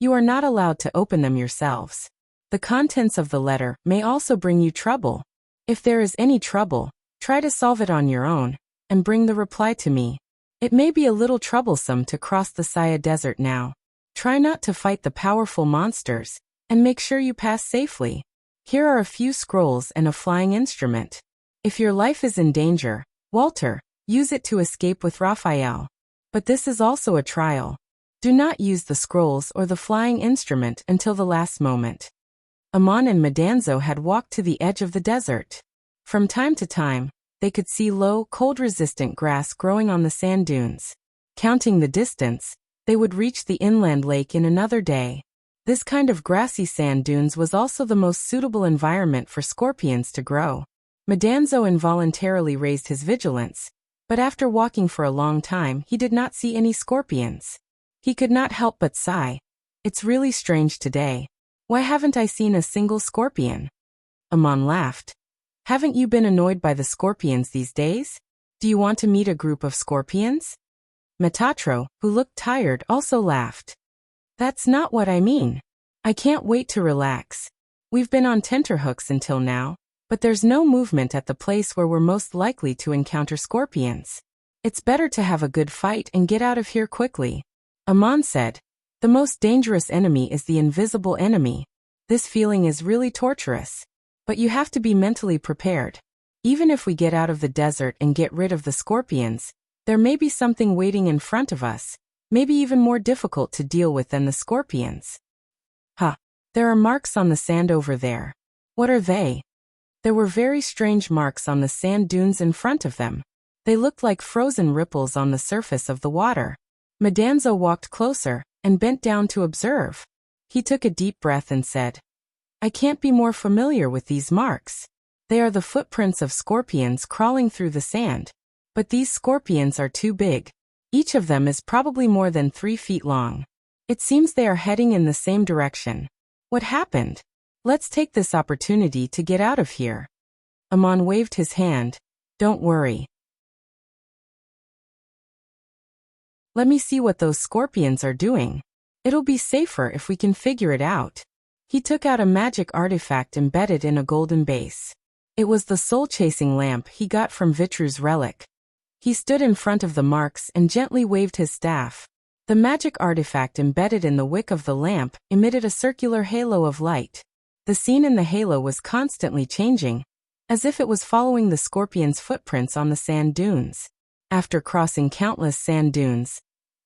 "You are not allowed to open them yourselves. The contents of the letter may also bring you trouble. If there is any trouble, try to solve it on your own, and bring the reply to me. It may be a little troublesome to cross the Saya Desert now. Try not to fight the powerful monsters, and make sure you pass safely. Here are a few scrolls and a flying instrument. If your life is in danger, Walter, use it to escape with Raphael. But this is also a trial. Do not use the scrolls or the flying instrument until the last moment." Amon and Madanzo had walked to the edge of the desert. From time to time, they could see low, cold-resistant grass growing on the sand dunes. Counting the distance, they would reach the inland lake in another day. This kind of grassy sand dunes was also the most suitable environment for scorpions to grow. Madanzo involuntarily raised his vigilance, but after walking for a long time he did not see any scorpions. He could not help but sigh. It's really strange today. Why haven't I seen a single scorpion? Amon laughed. Haven't you been annoyed by the scorpions these days? Do you want to meet a group of scorpions? Metatro, who looked tired, also laughed. That's not what I mean. I can't wait to relax. We've been on tenterhooks until now, but there's no movement at the place where we're most likely to encounter scorpions. It's better to have a good fight and get out of here quickly. Amon said, the most dangerous enemy is the invisible enemy. This feeling is really torturous. But you have to be mentally prepared. Even if we get out of the desert and get rid of the scorpions, there may be something waiting in front of us, maybe even more difficult to deal with than the scorpions. There are marks on the sand over there. What are they? There were very strange marks on the sand dunes in front of them. They looked like frozen ripples on the surface of the water. Medanzo walked closer and bent down to observe. He took a deep breath and said, I can't be more familiar with these marks. They are the footprints of scorpions crawling through the sand. But these scorpions are too big. Each of them is probably more than 3 feet long. It seems they are heading in the same direction. What happened? Let's take this opportunity to get out of here. Amon waved his hand. Don't worry. Let me see what those scorpions are doing. It'll be safer if we can figure it out. He took out a magic artifact embedded in a golden base. It was the soul-chasing lamp he got from Vitru's relic. He stood in front of the marks and gently waved his staff. The magic artifact embedded in the wick of the lamp emitted a circular halo of light. The scene in the halo was constantly changing, as if it was following the scorpion's footprints on the sand dunes. After crossing countless sand dunes,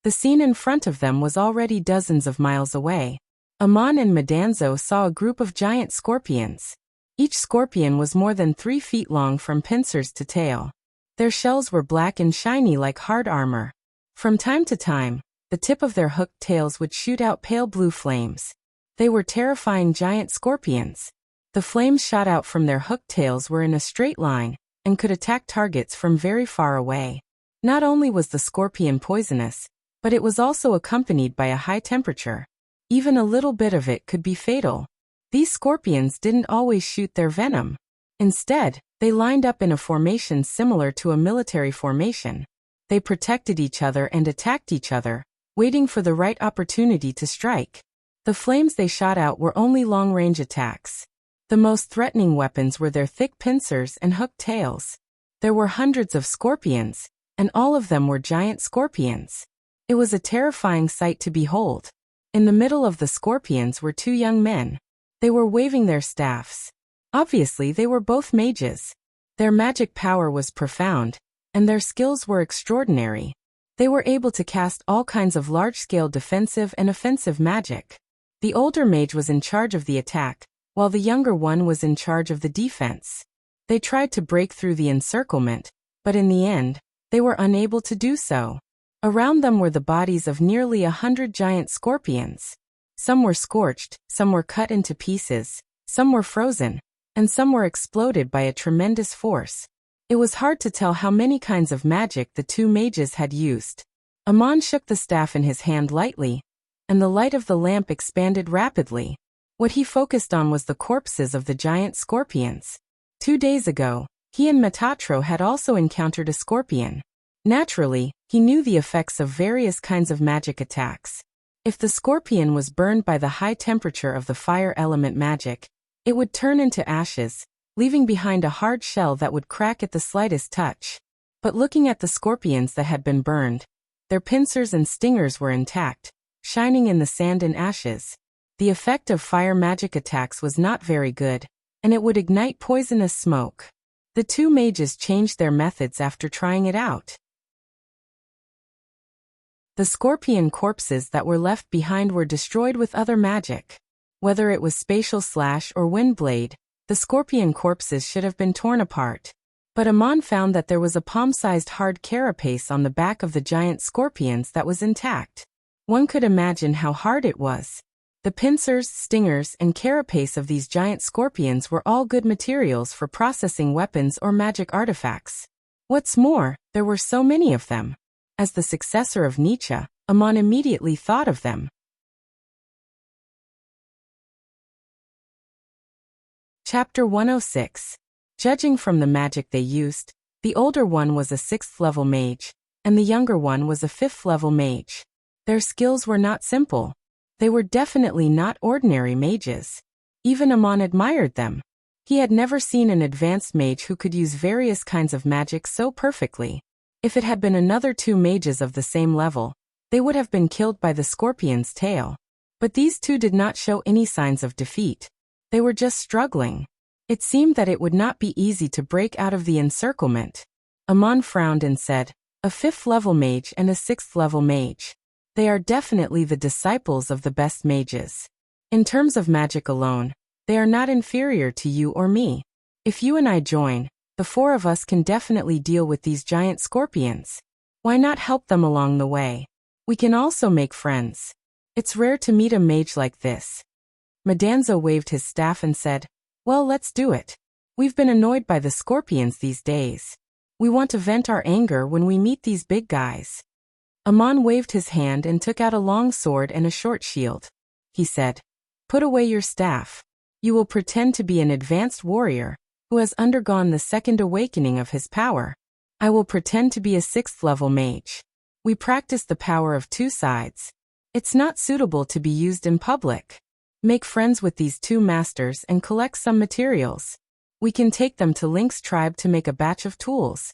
the scene in front of them was already dozens of miles away. Amon and Medanzo saw a group of giant scorpions. Each scorpion was more than 3 feet long from pincers to tail. Their shells were black and shiny like hard armor. From time to time, the tip of their hooked tails would shoot out pale blue flames. They were terrifying giant scorpions. The flames shot out from their hooked tails were in a straight line and could attack targets from very far away. Not only was the scorpion poisonous, but it was also accompanied by a high temperature. Even a little bit of it could be fatal. These scorpions didn't always shoot their venom. Instead, they lined up in a formation similar to a military formation. They protected each other and attacked each other, waiting for the right opportunity to strike. The flames they shot out were only long-range attacks. The most threatening weapons were their thick pincers and hooked tails. There were hundreds of scorpions, and all of them were giant scorpions. It was a terrifying sight to behold. In the middle of the scorpions were 2 young men. They were waving their staffs. Obviously, they were both mages. Their magic power was profound, and their skills were extraordinary. They were able to cast all kinds of large-scale defensive and offensive magic. The older mage was in charge of the attack, while the younger one was in charge of the defense. They tried to break through the encirclement, but in the end, they were unable to do so. Around them were the bodies of nearly 100 giant scorpions. Some were scorched, some were cut into pieces, some were frozen, and some were exploded by a tremendous force. It was hard to tell how many kinds of magic the 2 mages had used. Amon shook the staff in his hand lightly, and the light of the lamp expanded rapidly. What he focused on was the corpses of the giant scorpions. 2 days ago, he and Metatro had also encountered a scorpion. Naturally, he knew the effects of various kinds of magic attacks. If the scorpion was burned by the high temperature of the fire element magic, it would turn into ashes, leaving behind a hard shell that would crack at the slightest touch. But looking at the scorpions that had been burned, their pincers and stingers were intact, shining in the sand and ashes. The effect of fire magic attacks was not very good, and it would ignite poisonous smoke. The 2 mages changed their methods after trying it out. The scorpion corpses that were left behind were destroyed with other magic. Whether it was spatial slash or windblade, the scorpion corpses should have been torn apart. But Amon found that there was a palm-sized hard carapace on the back of the giant scorpions that was intact. One could imagine how hard it was. The pincers, stingers, and carapace of these giant scorpions were all good materials for processing weapons or magic artifacts. What's more, there were so many of them. As the successor of Nietzsche, Amon immediately thought of them. Chapter 106. Judging from the magic they used, the older one was a 6th level mage, and the younger one was a 5th level mage. Their skills were not simple. They were definitely not ordinary mages. Even Amon admired them. He had never seen an advanced mage who could use various kinds of magic so perfectly. If it had been another 2 mages of the same level, they would have been killed by the scorpion's tail. But these 2 did not show any signs of defeat. They were just struggling. It seemed that it would not be easy to break out of the encirclement. Amon frowned and said, "A 5th level mage and a 6th level mage. They are definitely the disciples of the best mages. In terms of magic alone, they are not inferior to you or me. If you and I join, the 4 of us can definitely deal with these giant scorpions. Why not help them along the way? We can also make friends. It's rare to meet a mage like this." Madanzo waved his staff and said, "Well, let's do it. We've been annoyed by the scorpions these days. We want to vent our anger when we meet these big guys." Amon waved his hand and took out a long sword and a short shield. He said, "Put away your staff. You will pretend to be an advanced warrior who has undergone the second awakening of his power. I will pretend to be a 6th level mage. We practice the power of 2 sides. It's not suitable to be used in public. Make friends with these 2 masters and collect some materials. We can take them to Link's tribe to make a batch of tools."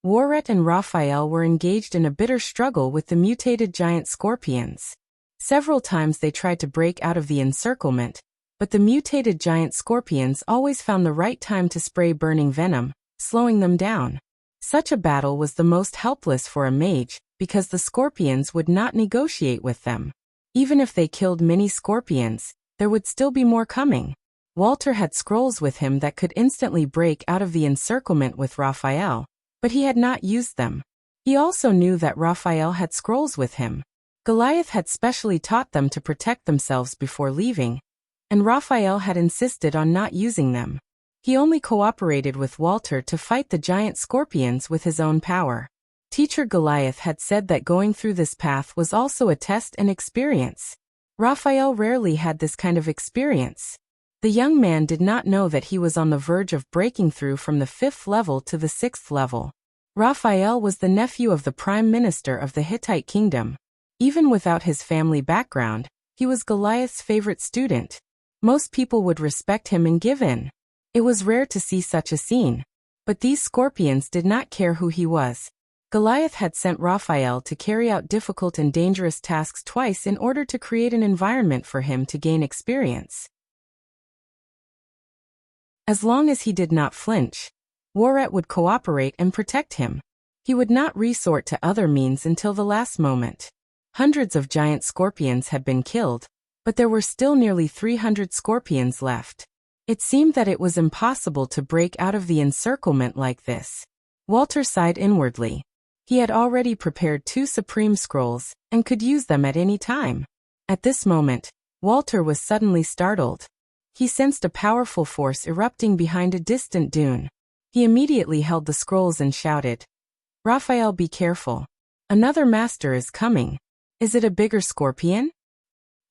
Warret and Raphael were engaged in a bitter struggle with the mutated giant scorpions. Several times they tried to break out of the encirclement, but the mutated giant scorpions always found the right time to spray burning venom, slowing them down. Such a battle was the most helpless for a mage, because the scorpions would not negotiate with them. Even if they killed many scorpions, there would still be more coming. Walter had scrolls with him that could instantly break out of the encirclement with Raphael, but he had not used them. He also knew that Raphael had scrolls with him. Goliath had specially taught them to protect themselves before leaving, and Raphael had insisted on not using them. He only cooperated with Walter to fight the giant scorpions with his own power. Teacher Goliath had said that going through this path was also a test and experience. Raphael rarely had this kind of experience. The young man did not know that he was on the verge of breaking through from the 5th level to the 6th level. Raphael was the nephew of the Prime Minister of the Hittite Kingdom. Even without his family background, he was Goliath's favorite student. Most people would respect him and give in. It was rare to see such a scene. But these scorpions did not care who he was. Goliath had sent Raphael to carry out difficult and dangerous tasks twice in order to create an environment for him to gain experience. As long as he did not flinch, Warret would cooperate and protect him. He would not resort to other means until the last moment. Hundreds of giant scorpions had been killed, but there were still nearly 300 scorpions left. It seemed that it was impossible to break out of the encirclement like this. Walter sighed inwardly. He had already prepared 2 supreme scrolls, and could use them at any time. At this moment, Walter was suddenly startled. He sensed a powerful force erupting behind a distant dune. He immediately held the scrolls and shouted, "Raphael, be careful. Another master is coming. Is it a bigger scorpion?"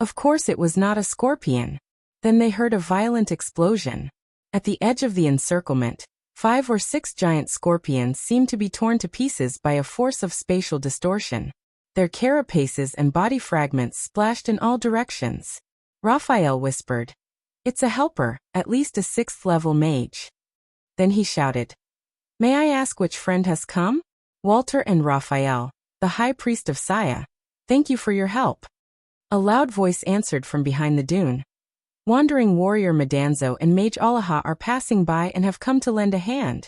Of course it was not a scorpion. Then they heard a violent explosion. At the edge of the encirclement, 5 or 6 giant scorpions seemed to be torn to pieces by a force of spatial distortion. Their carapaces and body fragments splashed in all directions. Raphael whispered, "It's a helper, at least a 6th level mage." Then he shouted, "May I ask which friend has come?" "Walter and Raphael, the high priest of Saya. Thank you for your help." A loud voice answered from behind the dune. "Wandering warrior Madanzo and Mage Allaha are passing by and have come to lend a hand."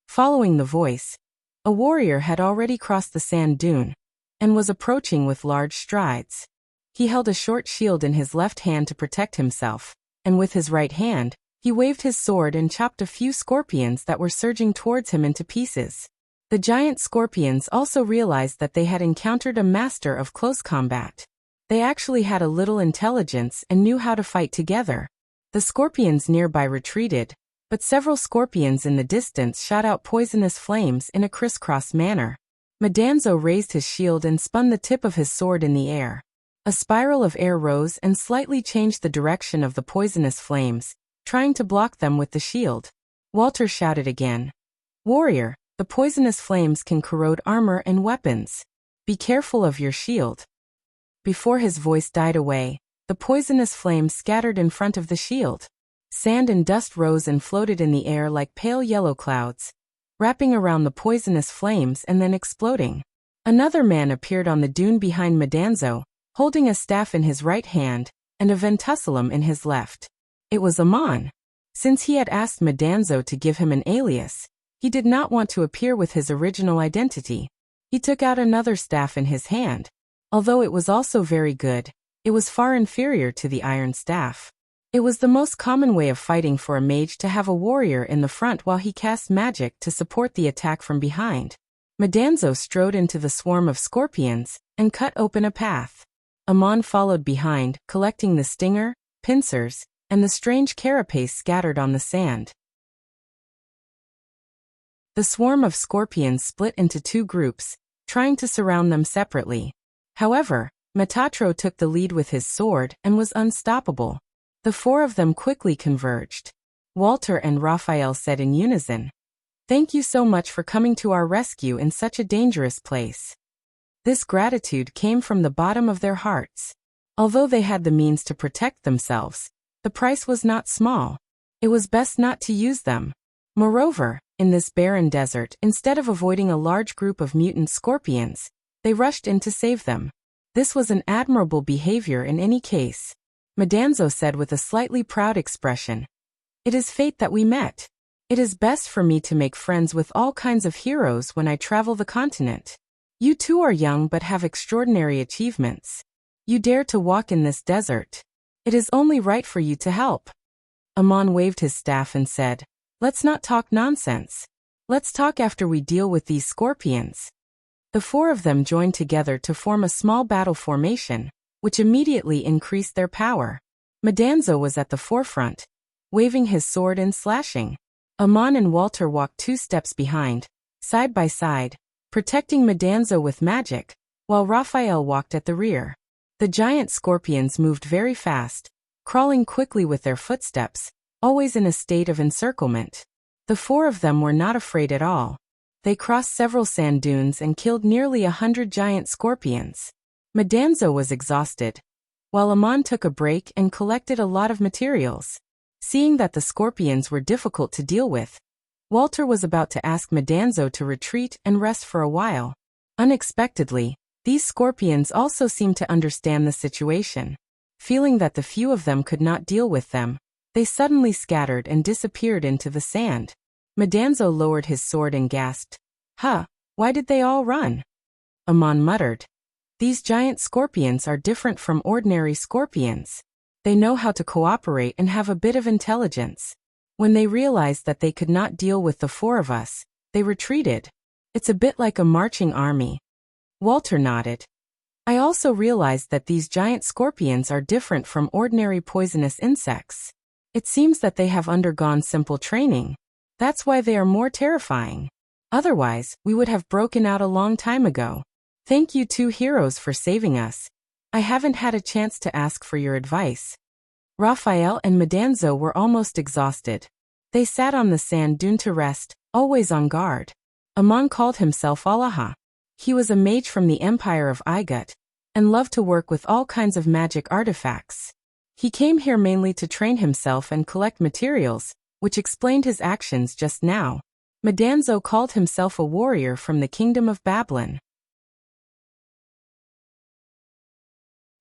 Following the voice, a warrior had already crossed the sand dune and was approaching with large strides. He held a short shield in his left hand to protect himself, and with his right hand, he waved his sword and chopped a few scorpions that were surging towards him into pieces. The giant scorpions also realized that they had encountered a master of close combat. They actually had a little intelligence and knew how to fight together. The scorpions nearby retreated, but several scorpions in the distance shot out poisonous flames in a crisscross manner. Madanzo raised his shield and spun the tip of his sword in the air. A spiral of air rose and slightly changed the direction of the poisonous flames, trying to block them with the shield. Walter shouted again. "Warrior, the poisonous flames can corrode armor and weapons. Be careful of your shield." Before his voice died away, the poisonous flames scattered in front of the shield. Sand and dust rose and floated in the air like pale yellow clouds, wrapping around the poisonous flames and then exploding. Another man appeared on the dune behind Madanzo, holding a staff in his right hand and a ventosculum in his left. It was Amon. Since he had asked Madanzo to give him an alias, he did not want to appear with his original identity. He took out another staff in his hand. Although it was also very good, it was far inferior to the iron staff. It was the most common way of fighting for a mage to have a warrior in the front while he cast magic to support the attack from behind. Madanzo strode into the swarm of scorpions and cut open a path. Amon followed behind, collecting the stinger, pincers, and the strange carapace scattered on the sand. The swarm of scorpions split into two groups, trying to surround them separately. However, Metatro took the lead with his sword and was unstoppable. The four of them quickly converged. Walter and Raphael said in unison, "Thank you so much for coming to our rescue in such a dangerous place." This gratitude came from the bottom of their hearts. Although they had the means to protect themselves, the price was not small. It was best not to use them. Moreover, in this barren desert, instead of avoiding a large group of mutant scorpions, they rushed in to save them. This was an admirable behavior in any case. Madanzo said with a slightly proud expression, "It is fate that we met. It is best for me to make friends with all kinds of heroes when I travel the continent. You two are young but have extraordinary achievements. You dare to walk in this desert. It is only right for you to help." Amon waved his staff and said, "Let's not talk nonsense. Let's talk after we deal with these scorpions." The four of them joined together to form a small battle formation, which immediately increased their power. Madanzo was at the forefront, waving his sword and slashing. Amon and Walter walked 2 steps behind, side by side, protecting Madanzo with magic, while Raphael walked at the rear. The giant scorpions moved very fast, crawling quickly with their footsteps, always in a state of encirclement. The four of them were not afraid at all. They crossed several sand dunes and killed nearly 100 giant scorpions. Madanzo was exhausted, while Amon took a break and collected a lot of materials. Seeing that the scorpions were difficult to deal with, Walter was about to ask Madanzo to retreat and rest for a while. Unexpectedly, these scorpions also seemed to understand the situation. Feeling that the few of them could not deal with them, they suddenly scattered and disappeared into the sand. Madanzo lowered his sword and gasped, "Huh, why did they all run?" Amon muttered, "These giant scorpions are different from ordinary scorpions. They know how to cooperate and have a bit of intelligence. When they realized that they could not deal with the four of us, they retreated. It's a bit like a marching army." Walter nodded. "I also realized that these giant scorpions are different from ordinary poisonous insects. It seems that they have undergone simple training. That's why they are more terrifying. Otherwise, we would have broken out a long time ago. Thank you two heroes for saving us. I haven't had a chance to ask for your advice." Raphael and Madanzo were almost exhausted. They sat on the sand dune to rest, always on guard. Amon called himself Allaha. He was a mage from the Empire of Igut, and loved to work with all kinds of magic artifacts. He came here mainly to train himself and collect materials, which explained his actions just now. Madanzo called himself a warrior from the Kingdom of Babylon.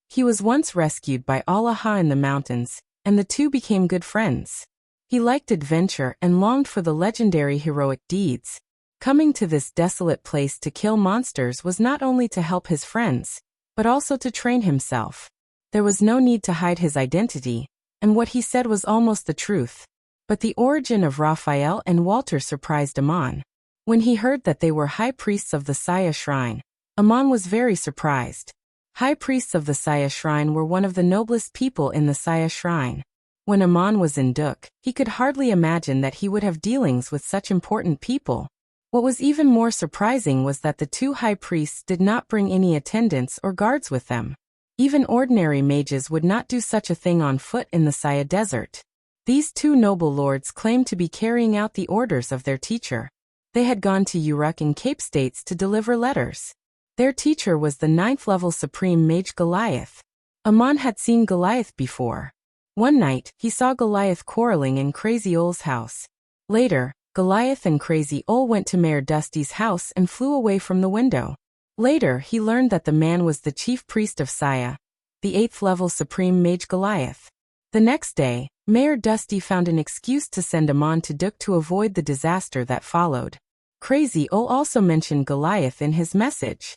He was once rescued by Allaha in the mountains, and the two became good friends. He liked adventure and longed for the legendary heroic deeds. Coming to this desolate place to kill monsters was not only to help his friends, but also to train himself. There was no need to hide his identity, and what he said was almost the truth. But the origin of Raphael and Walter surprised Amon. When he heard that they were high priests of the Saya Shrine, Amon was very surprised. High priests of the Saya Shrine were one of the noblest people in the Saya Shrine. When Amon was in Duk, he could hardly imagine that he would have dealings with such important people. What was even more surprising was that the two high priests did not bring any attendants or guards with them. Even ordinary mages would not do such a thing on foot in the Saya desert. These two noble lords claimed to be carrying out the orders of their teacher. They had gone to Uruk and Cape States to deliver letters. Their teacher was the 9th-level Supreme Mage Goliath. Amon had seen Goliath before. One night, he saw Goliath quarreling in Crazy Ole's house. Later, Goliath and Crazy Ole went to Mayor Dusty's house and flew away from the window. Later, he learned that the man was the chief priest of Saya, the 8th-level Supreme Mage Goliath. The next day, Mayor Dusty found an excuse to send Amon to Duk to avoid the disaster that followed. Crazy Ole also mentioned Goliath in his message.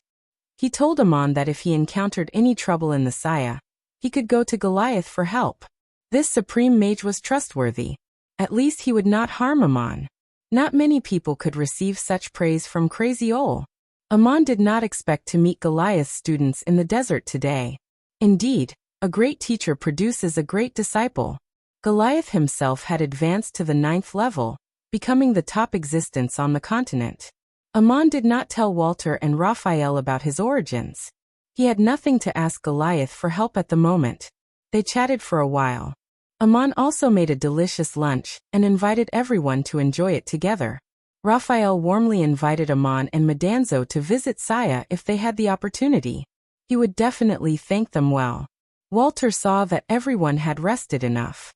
He told Amon that if he encountered any trouble in the Saya, he could go to Goliath for help. This Supreme Mage was trustworthy. At least he would not harm Amon. Not many people could receive such praise from Crazy Ole. Amon did not expect to meet Goliath's students in the desert today. Indeed, a great teacher produces a great disciple. Goliath himself had advanced to the 9th level, becoming the top existence on the continent. Amon did not tell Walter and Raphael about his origins. He had nothing to ask Goliath for help at the moment. They chatted for a while. Amon also made a delicious lunch and invited everyone to enjoy it together. Raphael warmly invited Amon and Madanzo to visit Saya if they had the opportunity. He would definitely thank them well. Walter saw that everyone had rested enough.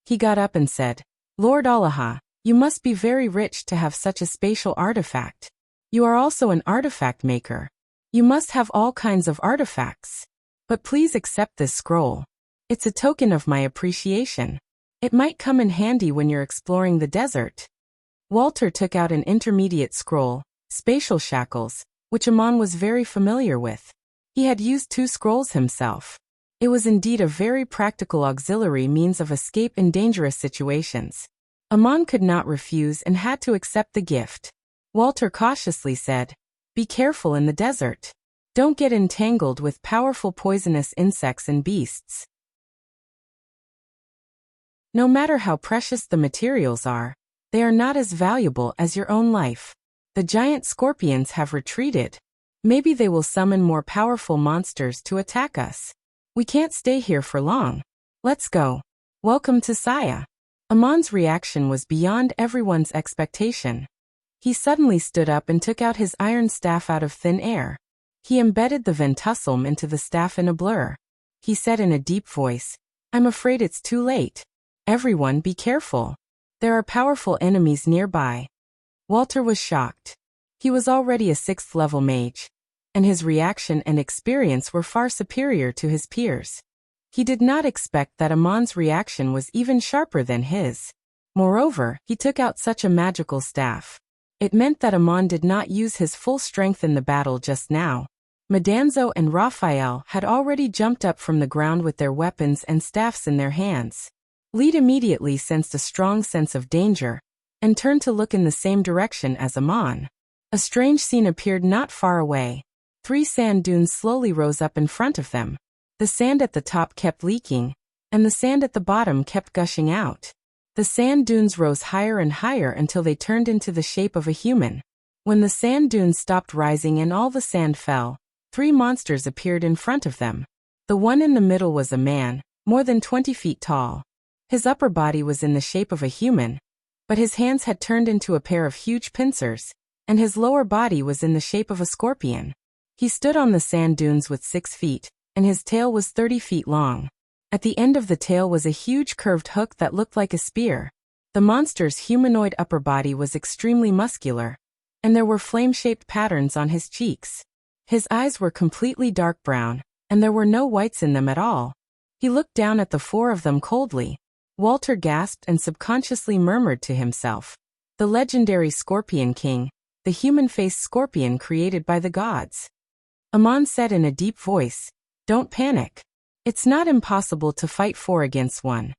He got up and said, "Lord Allaha, you must be very rich to have such a spatial artifact. You are also an artifact maker. You must have all kinds of artifacts. But please accept this scroll. It's a token of my appreciation. It might come in handy when you're exploring the desert." Walter took out an intermediate scroll, Spatial Shackles, which Amon was very familiar with. He had used 2 scrolls himself. It was indeed a very practical auxiliary means of escape in dangerous situations. Amon could not refuse and had to accept the gift. Walter cautiously said, "Be careful in the desert. Don't get entangled with powerful poisonous insects and beasts. No matter how precious the materials are, they are not as valuable as your own life. The giant scorpions have retreated. Maybe they will summon more powerful monsters to attack us. We can't stay here for long. Let's go. Welcome to Saya." Amon's reaction was beyond everyone's expectation. He suddenly stood up and took out his iron staff out of thin air. He embedded the ventusselm into the staff in a blur. He said in a deep voice, "I'm afraid it's too late. Everyone be careful. There are powerful enemies nearby." Walter was shocked. He was already a 6th-level mage, and his reaction and experience were far superior to his peers. He did not expect that Amon's reaction was even sharper than his. Moreover, he took out such a magical staff. It meant that Amon did not use his full strength in the battle just now. Madanzo and Raphael had already jumped up from the ground with their weapons and staffs in their hands. Lead immediately sensed a strong sense of danger, and turned to look in the same direction as Amon. A strange scene appeared not far away. 3 sand dunes slowly rose up in front of them. The sand at the top kept leaking, and the sand at the bottom kept gushing out. The sand dunes rose higher and higher until they turned into the shape of a human. When the sand dunes stopped rising and all the sand fell, 3 monsters appeared in front of them. The one in the middle was a man, more than 20 feet tall. His upper body was in the shape of a human, but his hands had turned into a pair of huge pincers, and his lower body was in the shape of a scorpion. He stood on the sand dunes with 6 feet, and his tail was 30 feet long. At the end of the tail was a huge curved hook that looked like a spear. The monster's humanoid upper body was extremely muscular, and there were flame-shaped patterns on his cheeks. His eyes were completely dark brown, and there were no whites in them at all. He looked down at the 4 of them coldly. Walter gasped and subconsciously murmured to himself, "The legendary Scorpion King, the human-faced scorpion created by the gods." Amon said in a deep voice, "Don't panic. It's not impossible to fight 4 against 1.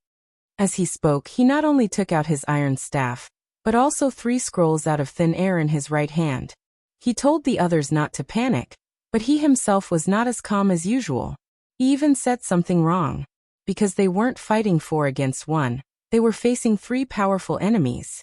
As he spoke, he not only took out his iron staff, but also 3 scrolls out of thin air in his right hand. He told the others not to panic, but he himself was not as calm as usual. He even said something wrong. Because they weren't fighting 4 against 1, they were facing 3 powerful enemies.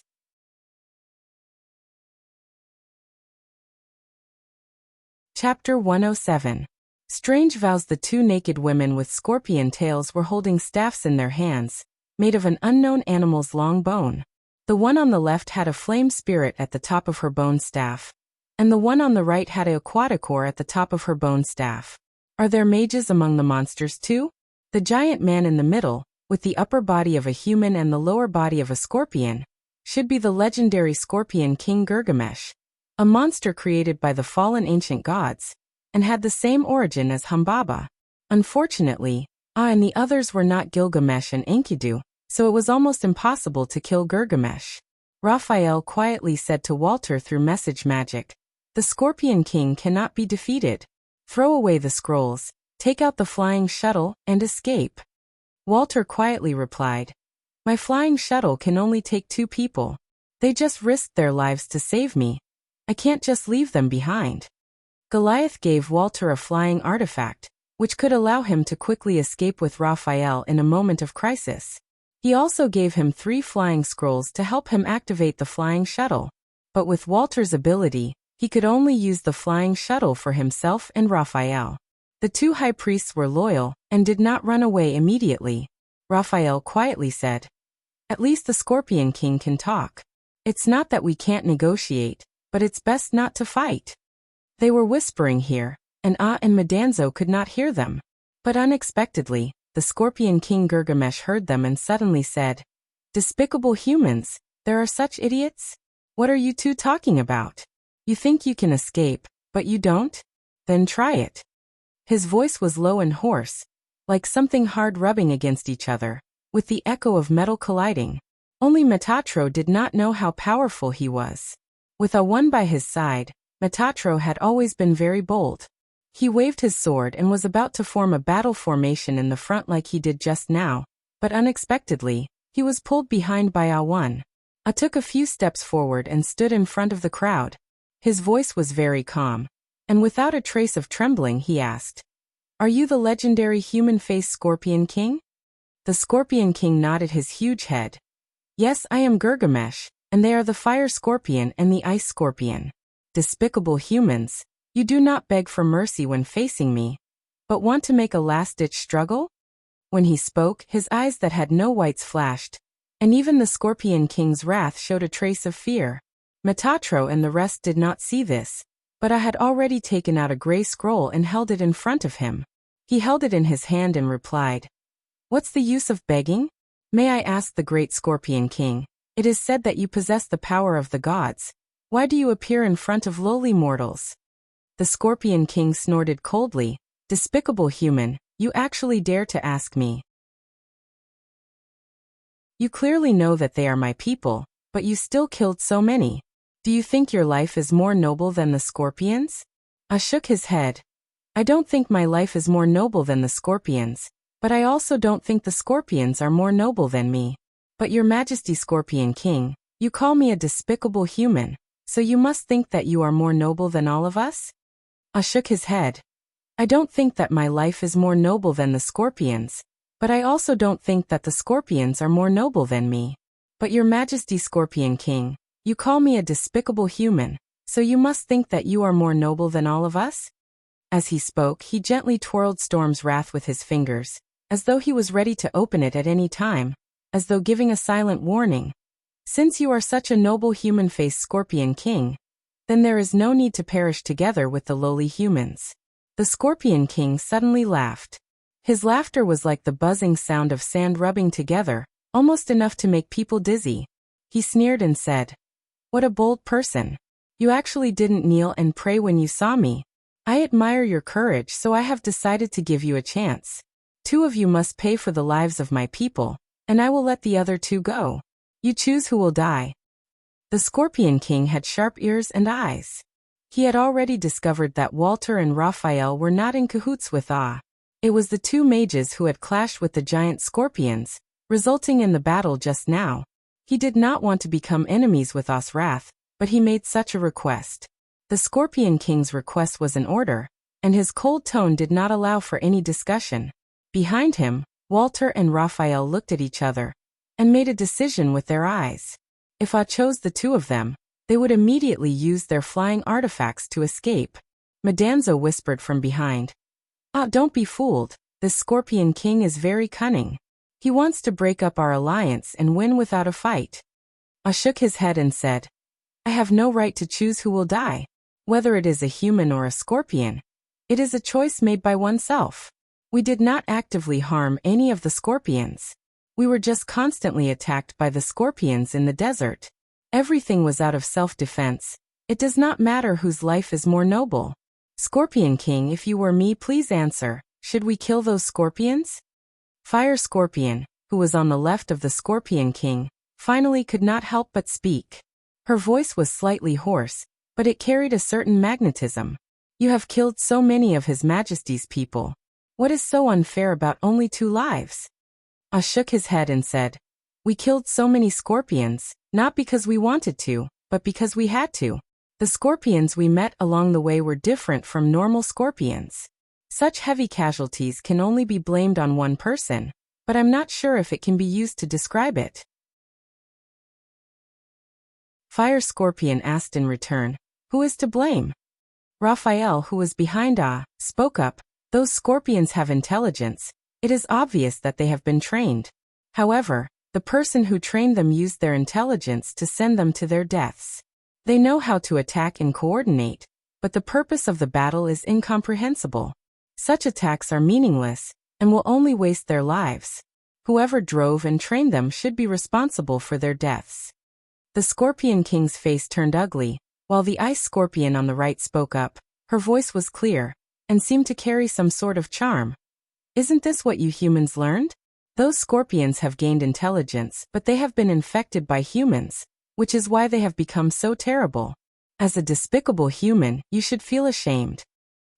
Chapter 107. Strange vows. The two naked women with scorpion tails were holding staffs in their hands, made of an unknown animal's long bone. The one on the left had a flame spirit at the top of her bone staff, and the one on the right had a quadricore at the top of her bone staff. Are there mages among the monsters too? The giant man in the middle, with the upper body of a human and the lower body of a scorpion, should be the legendary Scorpion King Gilgamesh, a monster created by the fallen ancient gods, and had the same origin as Humbaba. Unfortunately, and the others were not Gilgamesh and Enkidu, so it was almost impossible to kill Gilgamesh. Raphael quietly said to Walter through message magic, "The Scorpion King cannot be defeated. Throw away the scrolls, take out the flying shuttle, and escape." Walter quietly replied, "My flying shuttle can only take 2 people. They just risked their lives to save me. I can't just leave them behind." Goliath gave Walter a flying artifact, which could allow him to quickly escape with Raphael in a moment of crisis. He also gave him 3 flying scrolls to help him activate the flying shuttle. But with Walter's ability, he could only use the flying shuttle for himself and Raphael. The 2 high priests were loyal and did not run away immediately. Raphael quietly said, "At least the Scorpion King can talk. It's not that we can't negotiate, but it's best not to fight." They were whispering here, and Madanzo could not hear them. But unexpectedly, the Scorpion King Gilgamesh heard them and suddenly said, "Despicable humans, there are such idiots? What are you two talking about? You think you can escape, but you don't? Then try it." His voice was low and hoarse, like something hard rubbing against each other, with the echo of metal colliding. Only Metatro did not know how powerful he was. With a one by his side, Metatro had always been very bold. He waved his sword and was about to form a battle formation in the front like he did just now, but unexpectedly, he was pulled behind by A1. A took a few steps forward and stood in front of the crowd. His voice was very calm, and without a trace of trembling he asked, "Are you the legendary human-faced Scorpion King?" The Scorpion King nodded his huge head. "Yes, I am Gilgamesh, and they are the Fire Scorpion and the Ice Scorpion. Despicable humans, you do not beg for mercy when facing me, but want to make a last-ditch struggle?" When he spoke, his eyes that had no whites flashed, and even the Scorpion King's wrath showed a trace of fear. Metatro and the rest did not see this, but I had already taken out a gray scroll and held it in front of him. He held it in his hand and replied, "What's the use of begging? May I ask the great Scorpion King, it is said that you possess the power of the gods. Why do you appear in front of lowly mortals?" The Scorpion King snorted coldly, "Despicable human, you actually dare to ask me? You clearly know that they are my people, but you still killed so many. Do you think your life is more noble than the scorpions?" I shook his head. "I don't think my life is more noble than the scorpions, but I also don't think the scorpions are more noble than me. But your Majesty Scorpion King, you call me a despicable human, so you must think that you are more noble than all of us?" I shook his head. "I don't think that my life is more noble than the scorpions, but I also don't think that the scorpions are more noble than me. But your Majesty Scorpion King, you call me a despicable human, so you must think that you are more noble than all of us?" As he spoke, he gently twirled Storm's wrath with his fingers, as though he was ready to open it at any time, as though giving a silent warning. "Since you are such a noble human-faced Scorpion King, then there is no need to perish together with the lowly humans." The Scorpion King suddenly laughed. His laughter was like the buzzing sound of sand rubbing together, almost enough to make people dizzy. He sneered and said, "What a bold person. You actually didn't kneel and pray when you saw me. I admire your courage, so I have decided to give you a chance. 2 of you must pay for the lives of my people, and I will let the other 2 go. You choose who will die." The Scorpion King had sharp ears and eyes. He had already discovered that Walter and Raphael were not in cahoots with It was the 2 mages who had clashed with the giant scorpions, resulting in the battle just now. He did not want to become enemies with Wrath, but he made such a request. The Scorpion King's request was an order, and his cold tone did not allow for any discussion. Behind him, Walter and Raphael looked at each other, and made a decision with their eyes. If I chose the 2 of them, they would immediately use their flying artifacts to escape. Madanzo whispered from behind. Ah, don't be fooled. This Scorpion King is very cunning. He wants to break up our alliance and win without a fight. Ah shook his head and said, I have no right to choose who will die. Whether it is a human or a scorpion, it is a choice made by oneself. We did not actively harm any of the scorpions. We were just constantly attacked by the scorpions in the desert. Everything was out of self-defense. It does not matter whose life is more noble. Scorpion King, if you were me, please answer. Should we kill those scorpions? Fire Scorpion, who was on the left of the Scorpion King, finally could not help but speak. Her voice was slightly hoarse, but it carried a certain magnetism. You have killed so many of His Majesty's people. What is so unfair about only 2 lives? Ah shook his head and said, we killed so many scorpions, not because we wanted to, but because we had to. The scorpions we met along the way were different from normal scorpions. Such heavy casualties can only be blamed on one person, but I'm not sure if it can be used to describe it. Fire Scorpion asked in return, who is to blame? Raphael, who was behind spoke up, those scorpions have intelligence. It is obvious that they have been trained. However, the person who trained them used their intelligence to send them to their deaths. They know how to attack and coordinate, but the purpose of the battle is incomprehensible. Such attacks are meaningless, and will only waste their lives. Whoever drove and trained them should be responsible for their deaths. The Scorpion King's face turned ugly, while the Ice Scorpion on the right spoke up. Her voice was clear, and seemed to carry some sort of charm. Isn't this what you humans learned? Those scorpions have gained intelligence, but they have been infected by humans, which is why they have become so terrible. As a despicable human, you should feel ashamed.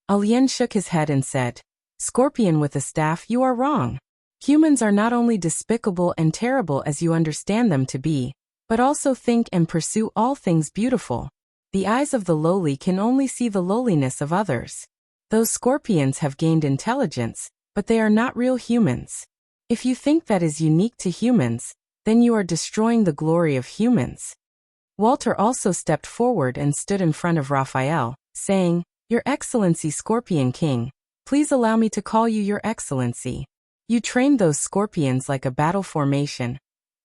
Alien shook his head and said, Scorpion with a staff, you are wrong. Humans are not only despicable and terrible as you understand them to be, but also think and pursue all things beautiful. The eyes of the lowly can only see the lowliness of others. Those scorpions have gained intelligence, but they are not real humans. If you think that is unique to humans, then you are destroying the glory of humans. Walter also stepped forward and stood in front of Raphael, saying, Your Excellency Scorpion King, please allow me to call you Your Excellency. You trained those scorpions like a battle formation,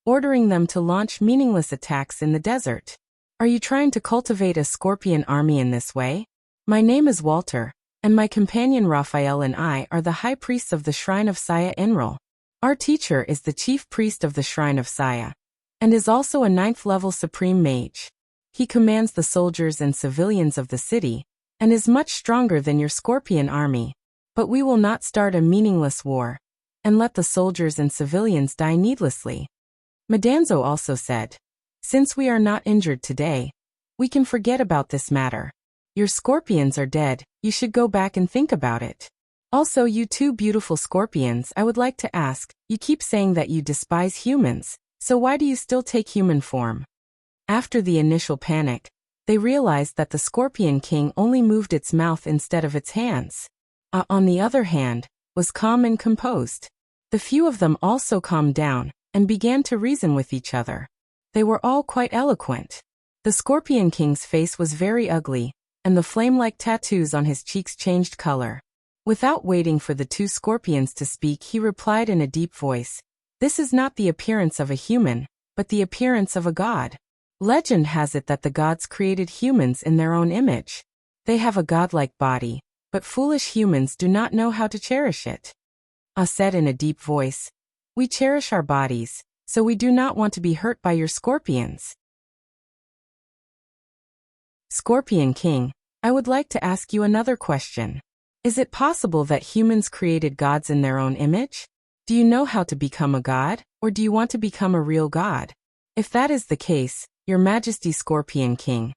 ordering them to launch meaningless attacks in the desert. Are you trying to cultivate a scorpion army in this way? My name is Walter, and my companion Raphael and I are the high priests of the Shrine of Saya Enril. Our teacher is the chief priest of the Shrine of Saya, and is also a 9th-level supreme mage. He commands the soldiers and civilians of the city, and is much stronger than your scorpion army. But we will not start a meaningless war, and let the soldiers and civilians die needlessly. Madanzo also said, Since we are not injured today, we can forget about this matter. Your scorpions are dead, you should go back and think about it. Also, you 2 beautiful scorpions, I would like to ask, you keep saying that you despise humans, so why do you still take human form? After the initial panic, they realized that the Scorpion King only moved its mouth instead of its hands. On the other hand, was calm and composed. The few of them also calmed down, and began to reason with each other. They were all quite eloquent. The Scorpion King's face was very ugly, and the flame-like tattoos on his cheeks changed color. Without waiting for the 2 scorpions to speak, he replied in a deep voice, This is not the appearance of a human, but the appearance of a god. Legend has it that the gods created humans in their own image. They have a godlike body, but foolish humans do not know how to cherish it. Ah said in a deep voice, We cherish our bodies, so we do not want to be hurt by your scorpions. Scorpion King, I would like to ask you another question. Is it possible that humans created gods in their own image? Do you know how to become a god, or do you want to become a real god? If that is the case, Your Majesty Scorpion King,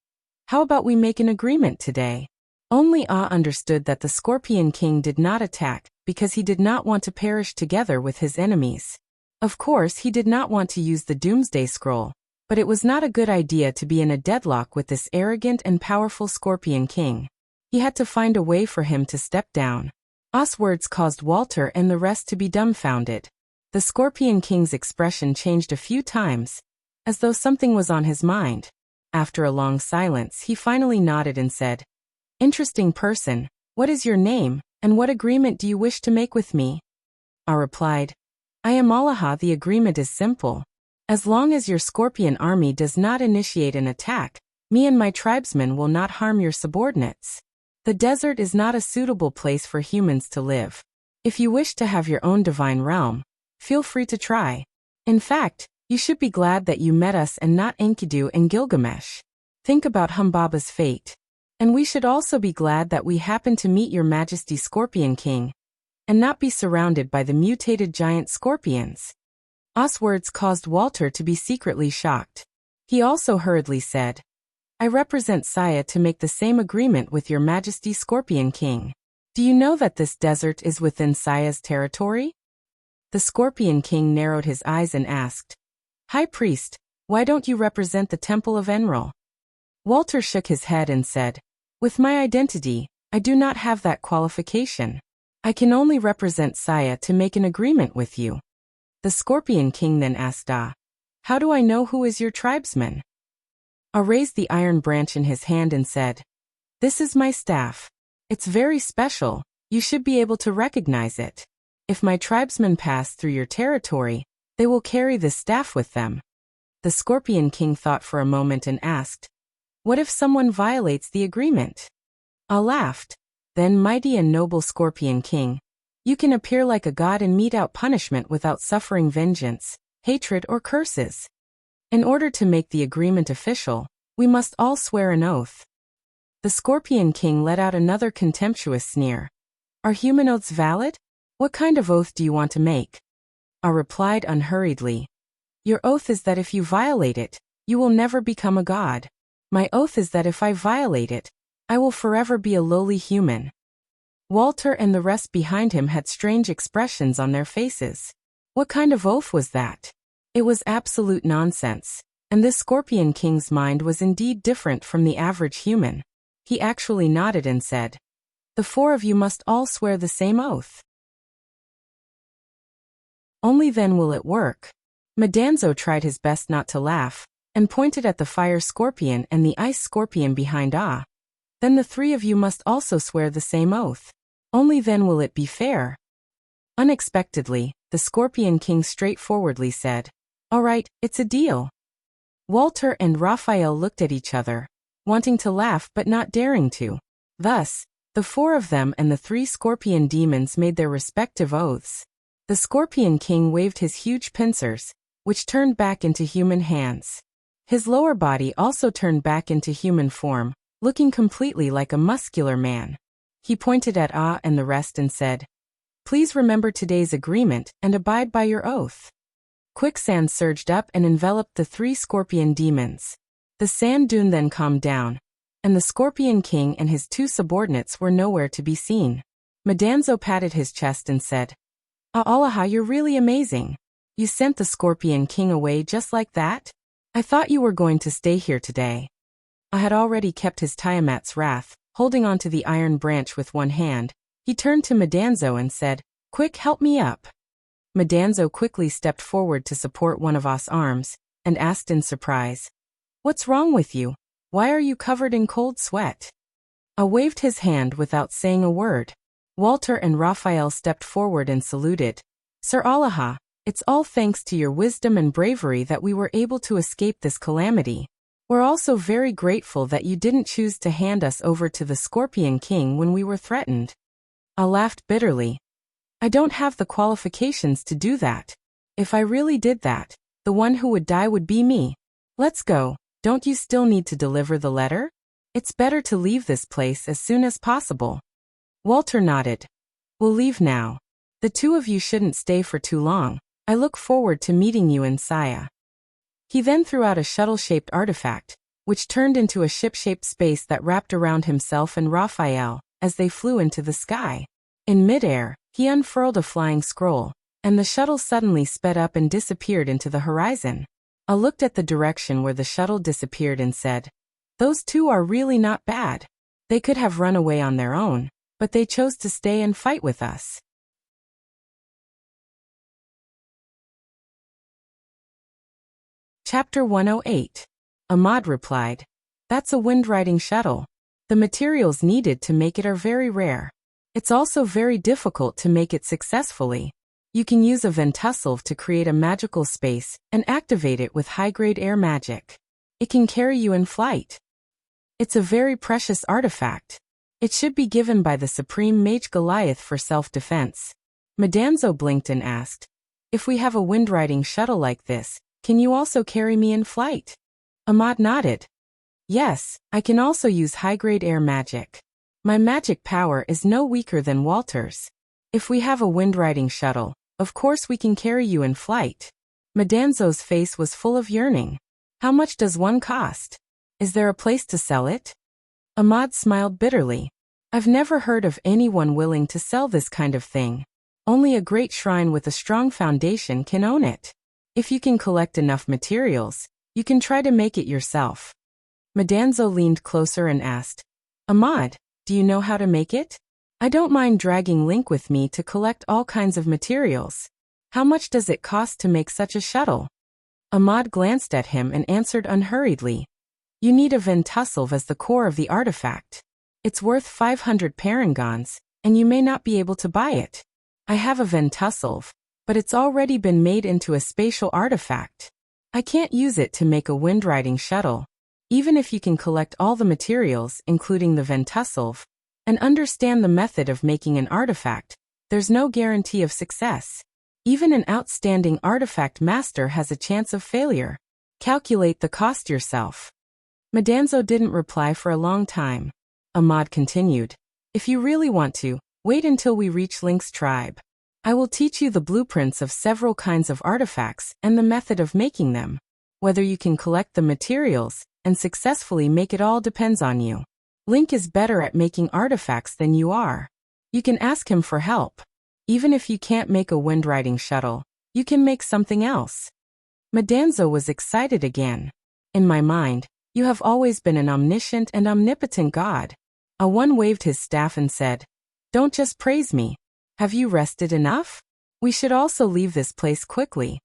how about we make an agreement today? Only understood that the Scorpion King did not attack, because he did not want to perish together with his enemies. Of course, he did not want to use the Doomsday Scroll, but it was not a good idea to be in a deadlock with this arrogant and powerful Scorpion King. He had to find a way for him to step down. Ah's words caused Walter and the rest to be dumbfounded. The Scorpion King's expression changed a few times, as though something was on his mind. After a long silence, he finally nodded and said, Interesting person, what is your name, and what agreement do you wish to make with me? I replied, I am Allah. The agreement is simple. As long as your scorpion army does not initiate an attack, me and my tribesmen will not harm your subordinates. The desert is not a suitable place for humans to live. If you wish to have your own divine realm, feel free to try. In fact, you should be glad that you met us and not Enkidu and Gilgamesh. Think about Humbaba's fate. And we should also be glad that we happened to meet your Majesty Scorpion King, and not be surrounded by the mutated giant scorpions. Us words caused Walter to be secretly shocked. He also hurriedly said, I represent Saya to make the same agreement with your Majesty Scorpion King. Do you know that this desert is within Saya's territory? The Scorpion King narrowed his eyes and asked, High Priest, why don't you represent the Temple of Enlil? Walter shook his head and said, With my identity, I do not have that qualification. I can only represent Saya to make an agreement with you. The Scorpion King then asked how do I know who is your tribesman? Raised the iron branch in his hand and said, This is my staff. It's very special, you should be able to recognize it. If my tribesmen pass through your territory, they will carry this staff with them. The Scorpion King thought for a moment and asked, What if someone violates the agreement? I laughed. Then, mighty and noble Scorpion King, you can appear like a god and mete out punishment without suffering vengeance, hatred, or curses. In order to make the agreement official, we must all swear an oath. The Scorpion King let out another contemptuous sneer. Are human oaths valid? What kind of oath do you want to make? I replied unhurriedly. Your oath is that if you violate it, you will never become a god. My oath is that if I violate it, I will forever be a lowly human. Walter and the rest behind him had strange expressions on their faces. What kind of oath was that? It was absolute nonsense, and this Scorpion King's mind was indeed different from the average human. He actually nodded and said, The four of you must all swear the same oath. Only then will it work. Madanzo tried his best not to laugh, and pointed at the fire scorpion and the ice scorpion behind Then the three of you must also swear the same oath. Only then will it be fair. Unexpectedly, the Scorpion King straightforwardly said, All right, it's a deal. Walter and Raphael looked at each other, wanting to laugh but not daring to. Thus, the four of them and the three scorpion demons made their respective oaths. The Scorpion King waved his huge pincers, which turned back into human hands. His lower body also turned back into human form, looking completely like a muscular man. He pointed at and the rest and said, Please remember today's agreement and abide by your oath. Quicksand surged up and enveloped the three scorpion demons. The sand dune then calmed down, and the Scorpion King and his two subordinates were nowhere to be seen. Madanzo patted his chest and said, Allah, you're really amazing. You sent the Scorpion King away just like that? I thought you were going to stay here today. I had already kept his Tiamat's wrath, holding onto the iron branch with one hand. He turned to Madanzo and said, Quick, help me up. Madanzo quickly stepped forward to support one of us arms, and asked in surprise, What's wrong with you? Why are you covered in cold sweat? I waved his hand without saying a word. Walter and Raphael stepped forward and saluted. Sir Allah, it's all thanks to your wisdom and bravery that we were able to escape this calamity. We're also very grateful that you didn't choose to hand us over to the Scorpion King when we were threatened. I laughed bitterly. I don't have the qualifications to do that. If I really did that, the one who would die would be me. Let's go. Don't you still need to deliver the letter? It's better to leave this place as soon as possible. Walter nodded. We'll leave now. The two of you shouldn't stay for too long. I look forward to meeting you in Saya. He then threw out a shuttle-shaped artifact, which turned into a ship-shaped space that wrapped around himself and Raphael, as they flew into the sky. In midair, he unfurled a flying scroll, and the shuttle suddenly sped up and disappeared into the horizon. I looked at the direction where the shuttle disappeared and said, Those two are really not bad. They could have run away on their own, but they chose to stay and fight with us. Chapter 108. Ahmad replied, That's a wind-riding shuttle. The materials needed to make it are very rare. It's also very difficult to make it successfully. You can use a ventussel to create a magical space and activate it with high-grade air magic. It can carry you in flight. It's a very precious artifact. It should be given by the supreme mage Goliath for self-defense. Madanzo blinked and asked, if we have a wind-riding shuttle like this, can you also carry me in flight? Ahmad nodded. Yes, I can also use high-grade air magic. My magic power is no weaker than Walter's. If we have a wind-riding shuttle, of course we can carry you in flight. Madanzo's face was full of yearning. How much does one cost? Is there a place to sell it? Ahmad smiled bitterly. I've never heard of anyone willing to sell this kind of thing. Only a great shrine with a strong foundation can own it. If you can collect enough materials, you can try to make it yourself. Madanzo leaned closer and asked, Ahmad, do you know how to make it? I don't mind dragging Link with me to collect all kinds of materials. How much does it cost to make such a shuttle? Ahmad glanced at him and answered unhurriedly. You need a ventussel as the core of the artifact. It's worth 500 parangons, and you may not be able to buy it. I have a ventussel, but it's already been made into a spatial artifact. I can't use it to make a wind-riding shuttle. Even if you can collect all the materials, including the ventussel, and understand the method of making an artifact, there's no guarantee of success. Even an outstanding artifact master has a chance of failure. Calculate the cost yourself. Madanzo didn't reply for a long time. Ahmad continued, if you really want to, wait until we reach Link's tribe. I will teach you the blueprints of several kinds of artifacts and the method of making them. Whether you can collect the materials and successfully make it all depends on you. Link is better at making artifacts than you are. You can ask him for help. Even if you can't make a wind-riding shuttle, you can make something else. Madanzo was excited again. In my mind, you have always been an omniscient and omnipotent god. One waved his staff and said, don't just praise me. Have you rested enough? We should also leave this place quickly.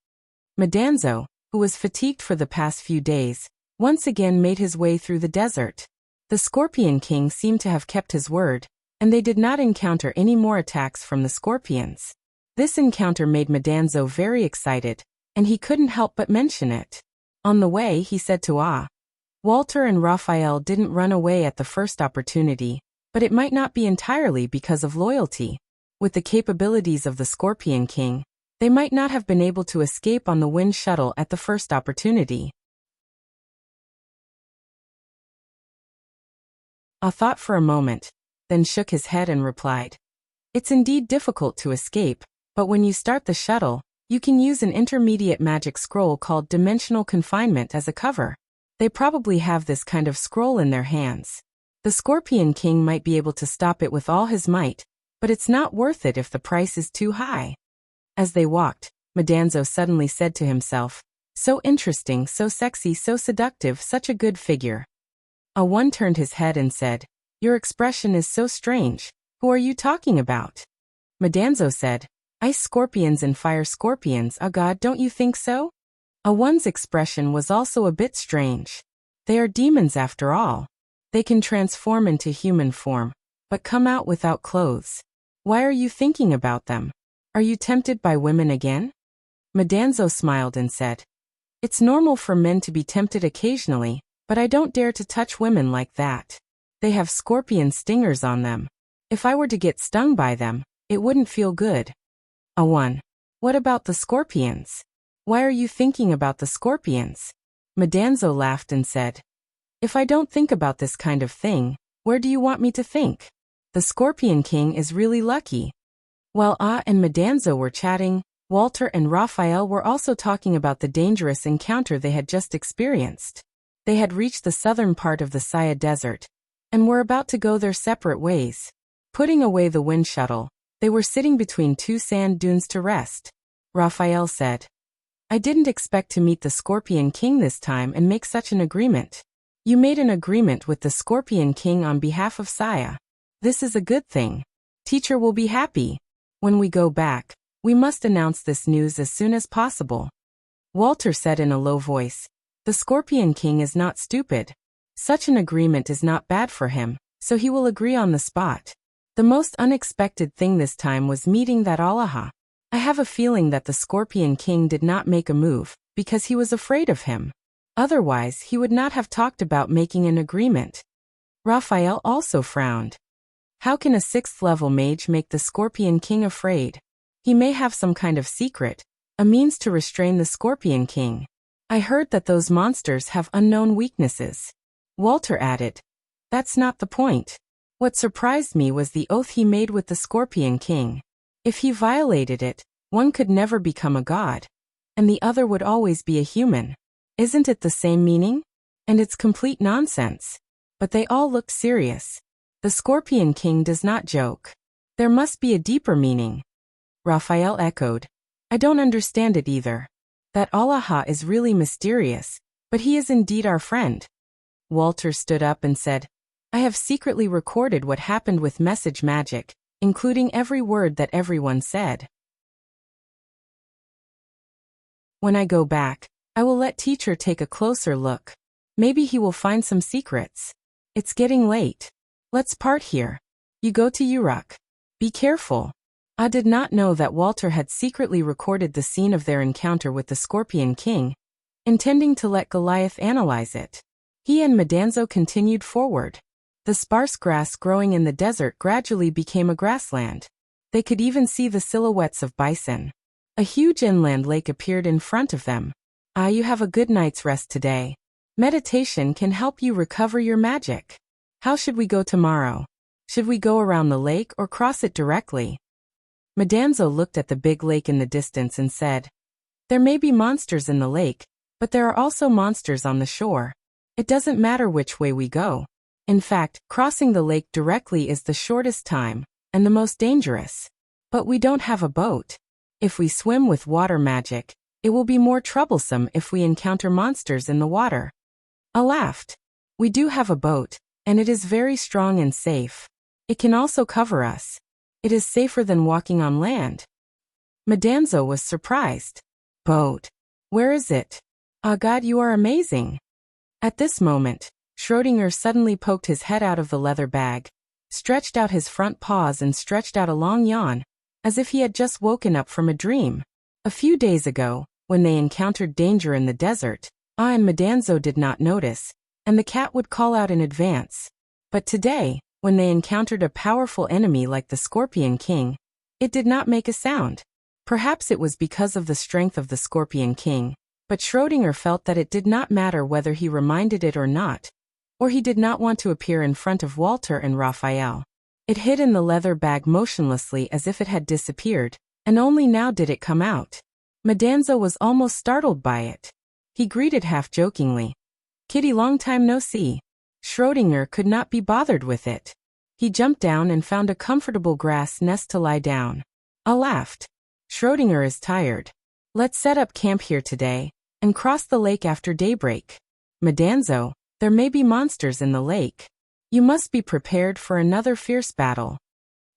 Madanzo, who was fatigued for the past few days, once again made his way through the desert. The Scorpion King seemed to have kept his word, and they did not encounter any more attacks from the scorpions. This encounter made Madanzo very excited, and he couldn't help but mention it. On the way, he said to Walter and Raphael didn't run away at the first opportunity, but it might not be entirely because of loyalty. With the capabilities of the Scorpion King, they might not have been able to escape on the wind shuttle at the first opportunity. Thought for a moment, then shook his head and replied, it's indeed difficult to escape, but when you start the shuttle, you can use an intermediate magic scroll called Dimensional Confinement as a cover. They probably have this kind of scroll in their hands. The Scorpion King might be able to stop it with all his might, but it's not worth it if the price is too high. As they walked, Madanzo suddenly said to himself, so interesting, so sexy, so seductive, such a good figure. One turned his head and said, your expression is so strange. Who are you talking about? Madanzo said, ice scorpions and fire scorpions. God, don't you think so? One's expression was also a bit strange. They are demons after all. They can transform into human form, but come out without clothes. Why are you thinking about them? Are you tempted by women again? Madanzo smiled and said, it's normal for men to be tempted occasionally, but I don't dare to touch women like that. They have scorpion stingers on them. If I were to get stung by them, it wouldn't feel good. What about the scorpions? Why are you thinking about the scorpions? Madanzo laughed and said, if I don't think about this kind of thing, where do you want me to think? The Scorpion King is really lucky. While and Madanzo were chatting, Walter and Raphael were also talking about the dangerous encounter they had just experienced. They had reached the southern part of the Saya Desert, and were about to go their separate ways. Putting away the wind shuttle, they were sitting between two sand dunes to rest. Raphael said, I didn't expect to meet the Scorpion King this time and make such an agreement. You made an agreement with the Scorpion King on behalf of Saya. This is a good thing. Teacher will be happy. When we go back, we must announce this news as soon as possible. Walter said in a low voice, the Scorpion King is not stupid. Such an agreement is not bad for him, so he will agree on the spot. The most unexpected thing this time was meeting that Allah. I have a feeling that the Scorpion King did not make a move, because he was afraid of him. Otherwise, he would not have talked about making an agreement. Raphael also frowned. How can a 6th-level mage make the Scorpion King afraid? He may have some kind of secret, a means to restrain the Scorpion King. I heard that those monsters have unknown weaknesses. Walter added. That's not the point. What surprised me was the oath he made with the Scorpion King. If he violated it, one could never become a god, and the other would always be a human. Isn't it the same meaning? And it's complete nonsense. But they all looked serious. The Scorpion King does not joke. There must be a deeper meaning. Raphael echoed. I don't understand it either. That Allah is really mysterious, but he is indeed our friend. Walter stood up and said, I have secretly recorded what happened with message magic, including every word that everyone said. When I go back, I will let teacher take a closer look. Maybe he will find some secrets. It's getting late. Let's part here. You go to Uruk. Be careful. I did not know that Walter had secretly recorded the scene of their encounter with the Scorpion King, intending to let Goliath analyze it. He and Madanzo continued forward. The sparse grass growing in the desert gradually became a grassland. They could even see the silhouettes of bison. A huge inland lake appeared in front of them. You have a good night's rest today. Meditation can help you recover your magic. How should we go tomorrow? Should we go around the lake or cross it directly? Madanzo looked at the big lake in the distance and said, There may be monsters in the lake, but there are also monsters on the shore. It doesn't matter which way we go. In fact, crossing the lake directly is the shortest time, and the most dangerous. But we don't have a boat. If we swim with water magic, it will be more troublesome if we encounter monsters in the water. I laughed. We do have a boat, and it is very strong and safe. It can also cover us. It is safer than walking on land. Madanzo was surprised. Boat. Where is it? God, you are amazing. At this moment, Schrödinger suddenly poked his head out of the leather bag, stretched out his front paws and stretched out a long yawn, as if he had just woken up from a dream. A few days ago, when they encountered danger in the desert, and Madanzo did not notice, and the cat would call out in advance. But today, when they encountered a powerful enemy like the Scorpion King, it did not make a sound. Perhaps it was because of the strength of the Scorpion King, but Schrödinger felt that it did not matter whether he reminded it or not, or he did not want to appear in front of Walter and Raphael. It hid in the leather bag motionlessly as if it had disappeared, and only now did it come out. Madanzo was almost startled by it. He greeted half-jokingly, Kitty, long time no see. Schrödinger could not be bothered with it. He jumped down and found a comfortable grass nest to lie down. I laughed. Schrödinger is tired. Let's set up camp here today, and cross the lake after daybreak. Madanzo, there may be monsters in the lake. You must be prepared for another fierce battle.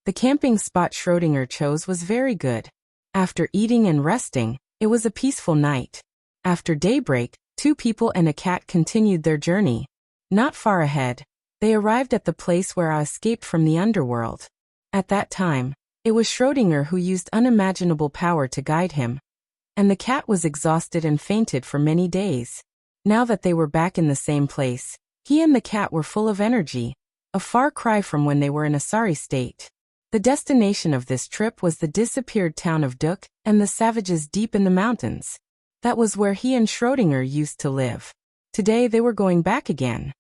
The camping spot Schrödinger chose was very good. After eating and resting, it was a peaceful night. After daybreak, 2 people and a cat continued their journey. Not far ahead, they arrived at the place where I escaped from the underworld. At that time, it was Schrödinger who used unimaginable power to guide him, and the cat was exhausted and fainted for many days. Now that they were back in the same place, he and the cat were full of energy, a far cry from when they were in a sorry state. The destination of this trip was the disappeared town of Duk and the savages deep in the mountains. That was where he and Schrödinger used to live. Today they were going back again.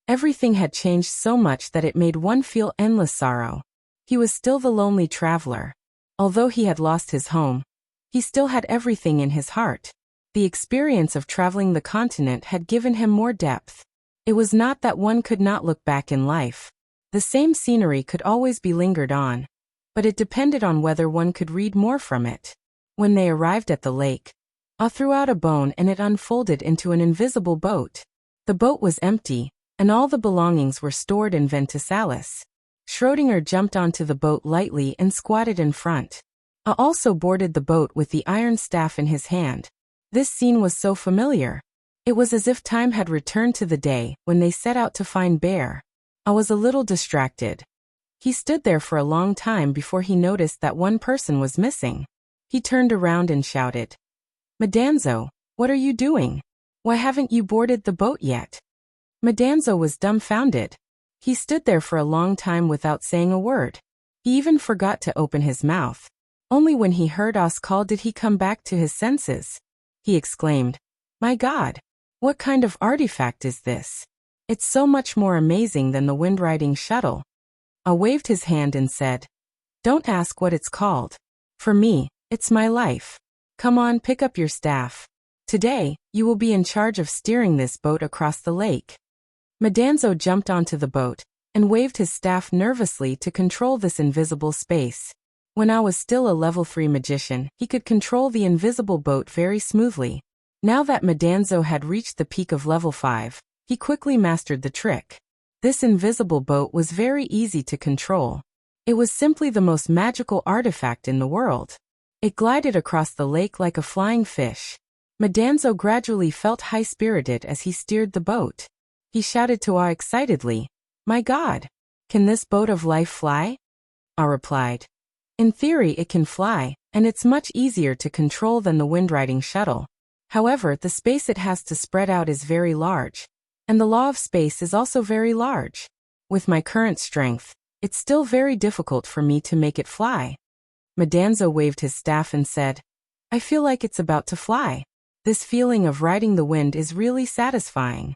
Everything had changed so much that it made one feel endless sorrow. He was still the lonely traveler. Although he had lost his home, he still had everything in his heart. The experience of traveling the continent had given him more depth. It was not that one could not look back in life. The same scenery could always be lingered on, but it depended on whether one could read more from it. When they arrived at the lake, I threw out a bone and it unfolded into an invisible boat. The boat was empty, and all the belongings were stored in Ventisalis. Schrödinger jumped onto the boat lightly and squatted in front. I also boarded the boat with the iron staff in his hand. This scene was so familiar. It was as if time had returned to the day when they set out to find Bear. I was a little distracted. He stood there for a long time before he noticed that one person was missing. He turned around and shouted, "Madanzo, what are you doing? Why haven't you boarded the boat yet?" Madanzo was dumbfounded. He stood there for a long time without saying a word. He even forgot to open his mouth. Only when he heard us call did he come back to his senses. He exclaimed, "My God! What kind of artifact is this? It's so much more amazing than the wind-riding shuttle." I waved his hand and said, "Don't ask what it's called. For me, it's my life. Come on, pick up your staff. Today, you will be in charge of steering this boat across the lake." Madanzo jumped onto the boat and waved his staff nervously to control this invisible space. When I was still a level 3 magician, he could control the invisible boat very smoothly. Now that Madanzo had reached the peak of level 5, he quickly mastered the trick. This invisible boat was very easy to control. It was simply the most magical artifact in the world. It glided across the lake like a flying fish. Madanzo gradually felt high-spirited as he steered the boat. He shouted to I excitedly, "My God! Can this boat of life fly?" I replied, "In theory it can fly, and it's much easier to control than the wind-riding shuttle. However, the space it has to spread out is very large. And the law of space is also very large. With my current strength, it's still very difficult for me to make it fly." Madanzo waved his staff and said, "I feel like it's about to fly. This feeling of riding the wind is really satisfying."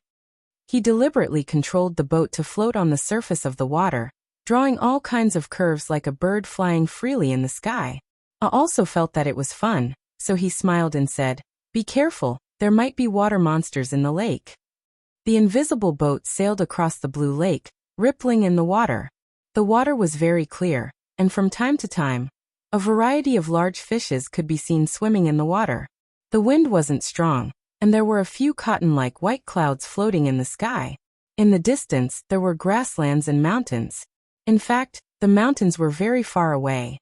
He deliberately controlled the boat to float on the surface of the water, drawing all kinds of curves like a bird flying freely in the sky. I also felt that it was fun, so he smiled and said, "Be careful, there might be water monsters in the lake." The invisible boat sailed across the blue lake, rippling in the water. The water was very clear, and from time to time, a variety of large fishes could be seen swimming in the water. The wind wasn't strong, and there were a few cotton-like white clouds floating in the sky. In the distance, there were grasslands and mountains. In fact, the mountains were very far away.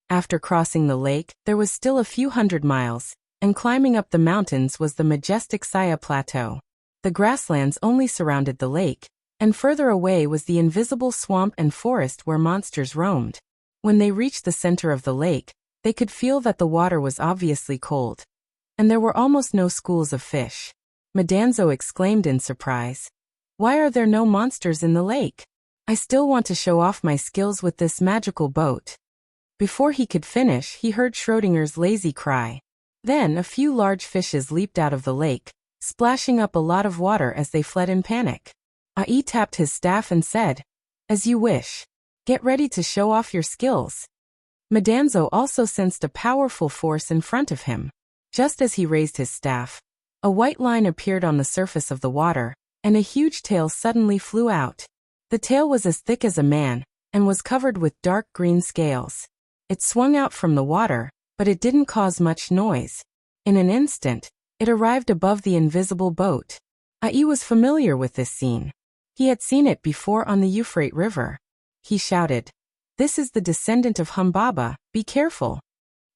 After crossing the lake, there was still a few hundred miles, and climbing up the mountains was the majestic Saya Plateau. The grasslands only surrounded the lake, and further away was the invisible swamp and forest where monsters roamed. When they reached the center of the lake, they could feel that the water was obviously cold, and there were almost no schools of fish. Madanzo exclaimed in surprise, "Why are there no monsters in the lake? I still want to show off my skills with this magical boat." Before he could finish, he heard Schrodinger's lazy cry. Then a few large fishes leaped out of the lake, splashing up a lot of water as they fled in panic. Ai tapped his staff and said, "As you wish. Get ready to show off your skills." Madanzo also sensed a powerful force in front of him. Just as he raised his staff, a white line appeared on the surface of the water, and a huge tail suddenly flew out. The tail was as thick as a man, and was covered with dark green scales. It swung out from the water, but it didn't cause much noise. In an instant, it arrived above the invisible boat. Ai was familiar with this scene. He had seen it before on the Euphrates River. He shouted, "This is the descendant of Humbaba, be careful."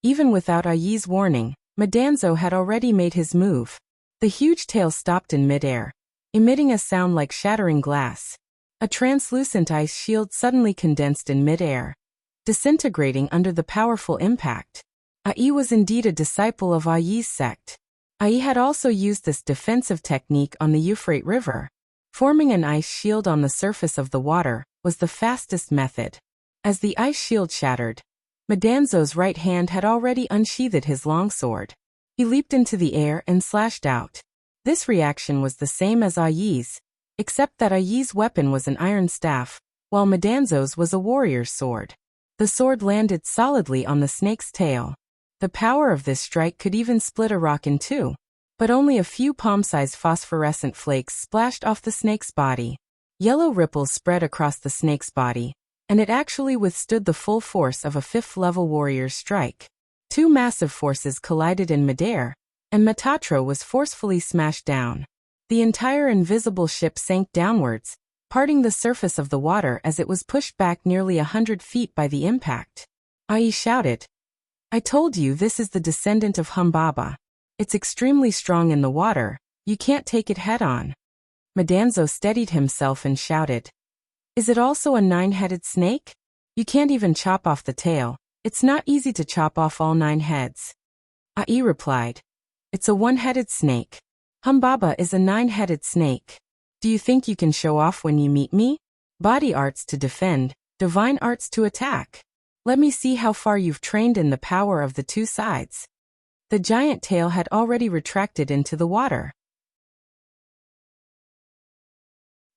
Even without Ai's warning, Madanzo had already made his move. The huge tail stopped in midair, emitting a sound like shattering glass. A translucent ice shield suddenly condensed in midair, disintegrating under the powerful impact. Ai was indeed a disciple of Ai's sect. Ai had also used this defensive technique on the Euphrates River. Forming an ice shield on the surface of the water was the fastest method. As the ice shield shattered, Madanzo's right hand had already unsheathed his longsword. He leaped into the air and slashed out. This reaction was the same as Ai's, except that Ai's weapon was an iron staff, while Madanzo's was a warrior's sword. The sword landed solidly on the snake's tail. The power of this strike could even split a rock in two, but only a few palm-sized phosphorescent flakes splashed off the snake's body. Yellow ripples spread across the snake's body, and it actually withstood the full force of a 5th-level warrior's strike. Two massive forces collided in midair, and Metatro was forcefully smashed down. The entire invisible ship sank downwards, parting the surface of the water as it was pushed back nearly 100 feet by the impact. Ai shouted, "I told you this is the descendant of Humbaba. It's extremely strong in the water. You can't take it head-on. Madanzo steadied himself and shouted. Is it also a 9-headed snake? You can't even chop off the tail. It's not easy to chop off all 9 heads. Ai replied. It's a 1-headed snake. Humbaba is a 9-headed snake. Do you think you can show off when you meet me? Body arts to defend, divine arts to attack. Let me see how far you've trained in the power of the 2 sides. The giant tail had already retracted into the water.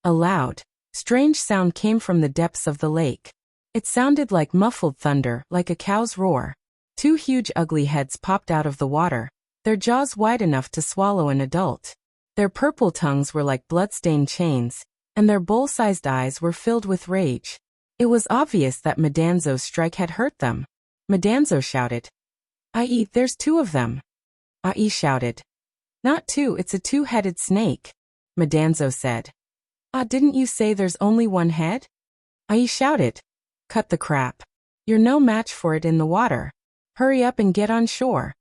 A loud, strange sound came from the depths of the lake. It sounded like muffled thunder, like a cow's roar. 2 huge ugly heads popped out of the water, their jaws wide enough to swallow an adult. Their purple tongues were like blood-stained chains, and their bowl-sized eyes were filled with rage. It was obvious that Madanzo's strike had hurt them. Madanzo shouted. Ai, there's 2 of them. Ai shouted. Not 2, it's a 2-headed snake. Madanzo said. Didn't you say there's only 1 head? Ai shouted. Cut the crap. You're no match for it in the water. Hurry up and get on shore.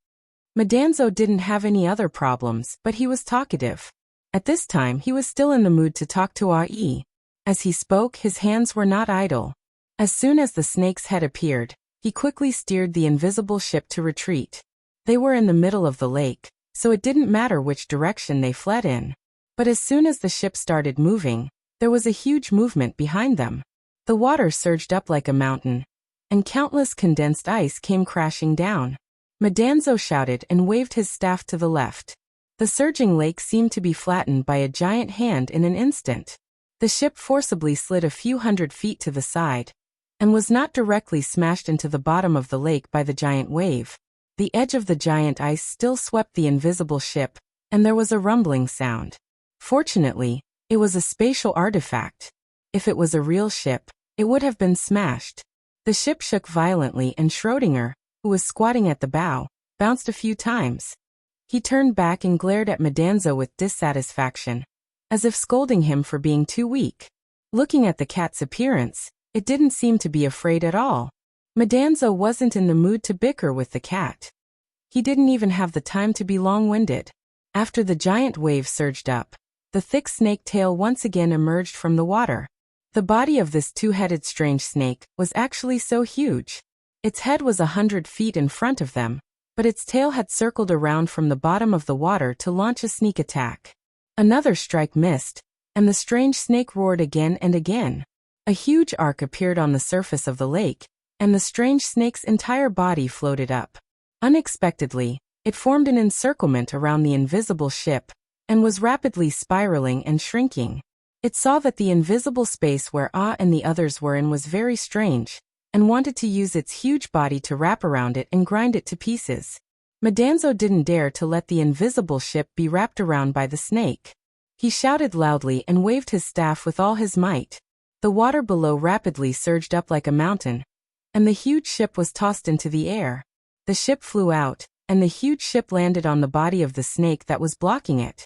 Madanzo didn't have any other problems, but he was talkative. At this time he was still in the mood to talk to Ai. As he spoke, his hands were not idle. As soon as the snake's head appeared, he quickly steered the invisible ship to retreat. They were in the middle of the lake, so it didn't matter which direction they fled in. But as soon as the ship started moving, there was a huge movement behind them. The water surged up like a mountain, and countless condensed ice came crashing down. Madanzo shouted and waved his staff to the left. The surging lake seemed to be flattened by a giant hand in an instant. The ship forcibly slid a few hundred feet to the side, and was not directly smashed into the bottom of the lake by the giant wave. The edge of the giant ice still swept the invisible ship, and there was a rumbling sound. Fortunately, it was a spatial artifact. If it was a real ship, it would have been smashed. The ship shook violently and Schrödinger, who was squatting at the bow, bounced a few times. He turned back and glared at Madanzo with dissatisfaction, as if scolding him for being too weak. Looking at the cat's appearance, it didn't seem to be afraid at all. Madanzo wasn't in the mood to bicker with the cat. He didn't even have the time to be long-winded. After the giant wave surged up, the thick snake tail once again emerged from the water. The body of this 2-headed strange snake was actually so huge. Its head was 100 feet in front of them, but its tail had circled around from the bottom of the water to launch a sneak attack. Another strike missed, and the strange snake roared again and again. A huge arc appeared on the surface of the lake, and the strange snake's entire body floated up. Unexpectedly, it formed an encirclement around the invisible ship, and was rapidly spiraling and shrinking. It saw that the invisible space where and the others were in was very strange, and wanted to use its huge body to wrap around it and grind it to pieces. Madanzo didn't dare to let the invisible ship be wrapped around by the snake. He shouted loudly and waved his staff with all his might. The water below rapidly surged up like a mountain, and the huge ship was tossed into the air. The ship flew out, and the huge ship landed on the body of the snake that was blocking it.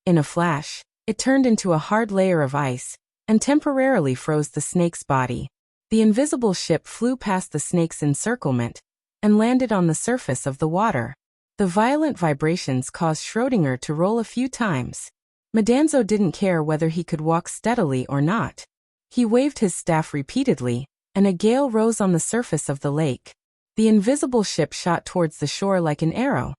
In a flash, it turned into a hard layer of ice, and temporarily froze the snake's body. The invisible ship flew past the snake's encirclement, and landed on the surface of the water. The violent vibrations caused Schrödinger to roll a few times. Madanzo didn't care whether he could walk steadily or not. He waved his staff repeatedly, and a gale rose on the surface of the lake. The invisible ship shot towards the shore like an arrow.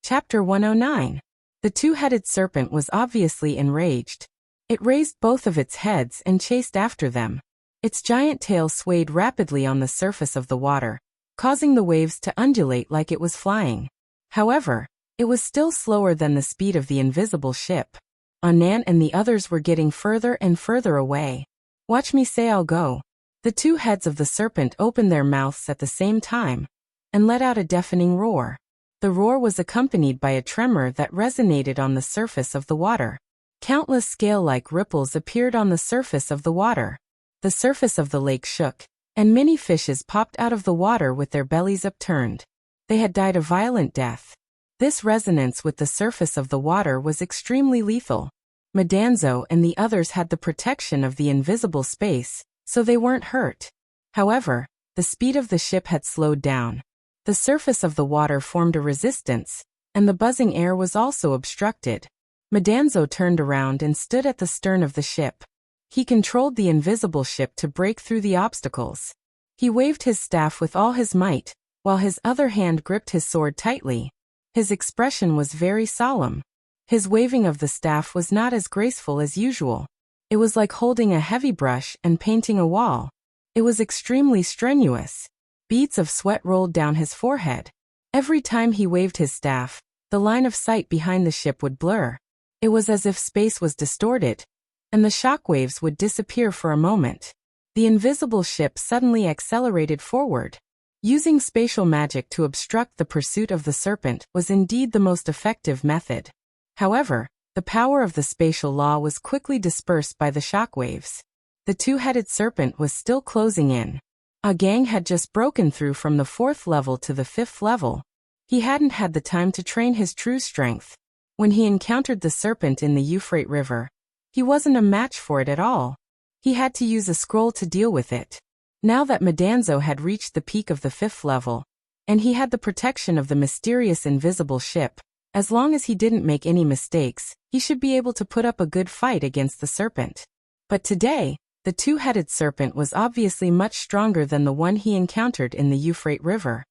Chapter 109. The 2-headed serpent was obviously enraged. It raised both of its heads and chased after them. Its giant tail swayed rapidly on the surface of the water, causing the waves to undulate like it was flying. However, it was still slower than the speed of the invisible ship. Anan and the others were getting further and further away. Watch me say I'll go. The 2 heads of the serpent opened their mouths at the same time, and let out a deafening roar. The roar was accompanied by a tremor that resonated on the surface of the water. Countless scale-like ripples appeared on the surface of the water. The surface of the lake shook, and many fishes popped out of the water with their bellies upturned. They had died a violent death. This resonance with the surface of the water was extremely lethal. Madanzo and the others had the protection of the invisible space, so they weren't hurt. However, the speed of the ship had slowed down. The surface of the water formed a resistance, and the buzzing air was also obstructed. Madanzo turned around and stood at the stern of the ship. He controlled the invisible ship to break through the obstacles. He waved his staff with all his might, while his other hand gripped his sword tightly. His expression was very solemn. His waving of the staff was not as graceful as usual. It was like holding a heavy brush and painting a wall. It was extremely strenuous. Beads of sweat rolled down his forehead. Every time he waved his staff, the line of sight behind the ship would blur. It was as if space was distorted, and the shockwaves would disappear for a moment. The invisible ship suddenly accelerated forward. Using spatial magic to obstruct the pursuit of the serpent was indeed the most effective method. However, the power of the spatial law was quickly dispersed by the shockwaves. The two-headed serpent was still closing in. A gang had just broken through from the 4th level to the 5th level. He hadn't had the time to train his true strength. When he encountered the serpent in the Euphrates River, he wasn't a match for it at all. He had to use a scroll to deal with it. Now that Madanzo had reached the peak of the 5th level, and he had the protection of the mysterious invisible ship, as long as he didn't make any mistakes, he should be able to put up a good fight against the serpent. But today, the two-headed serpent was obviously much stronger than the one he encountered in the Euphrates River.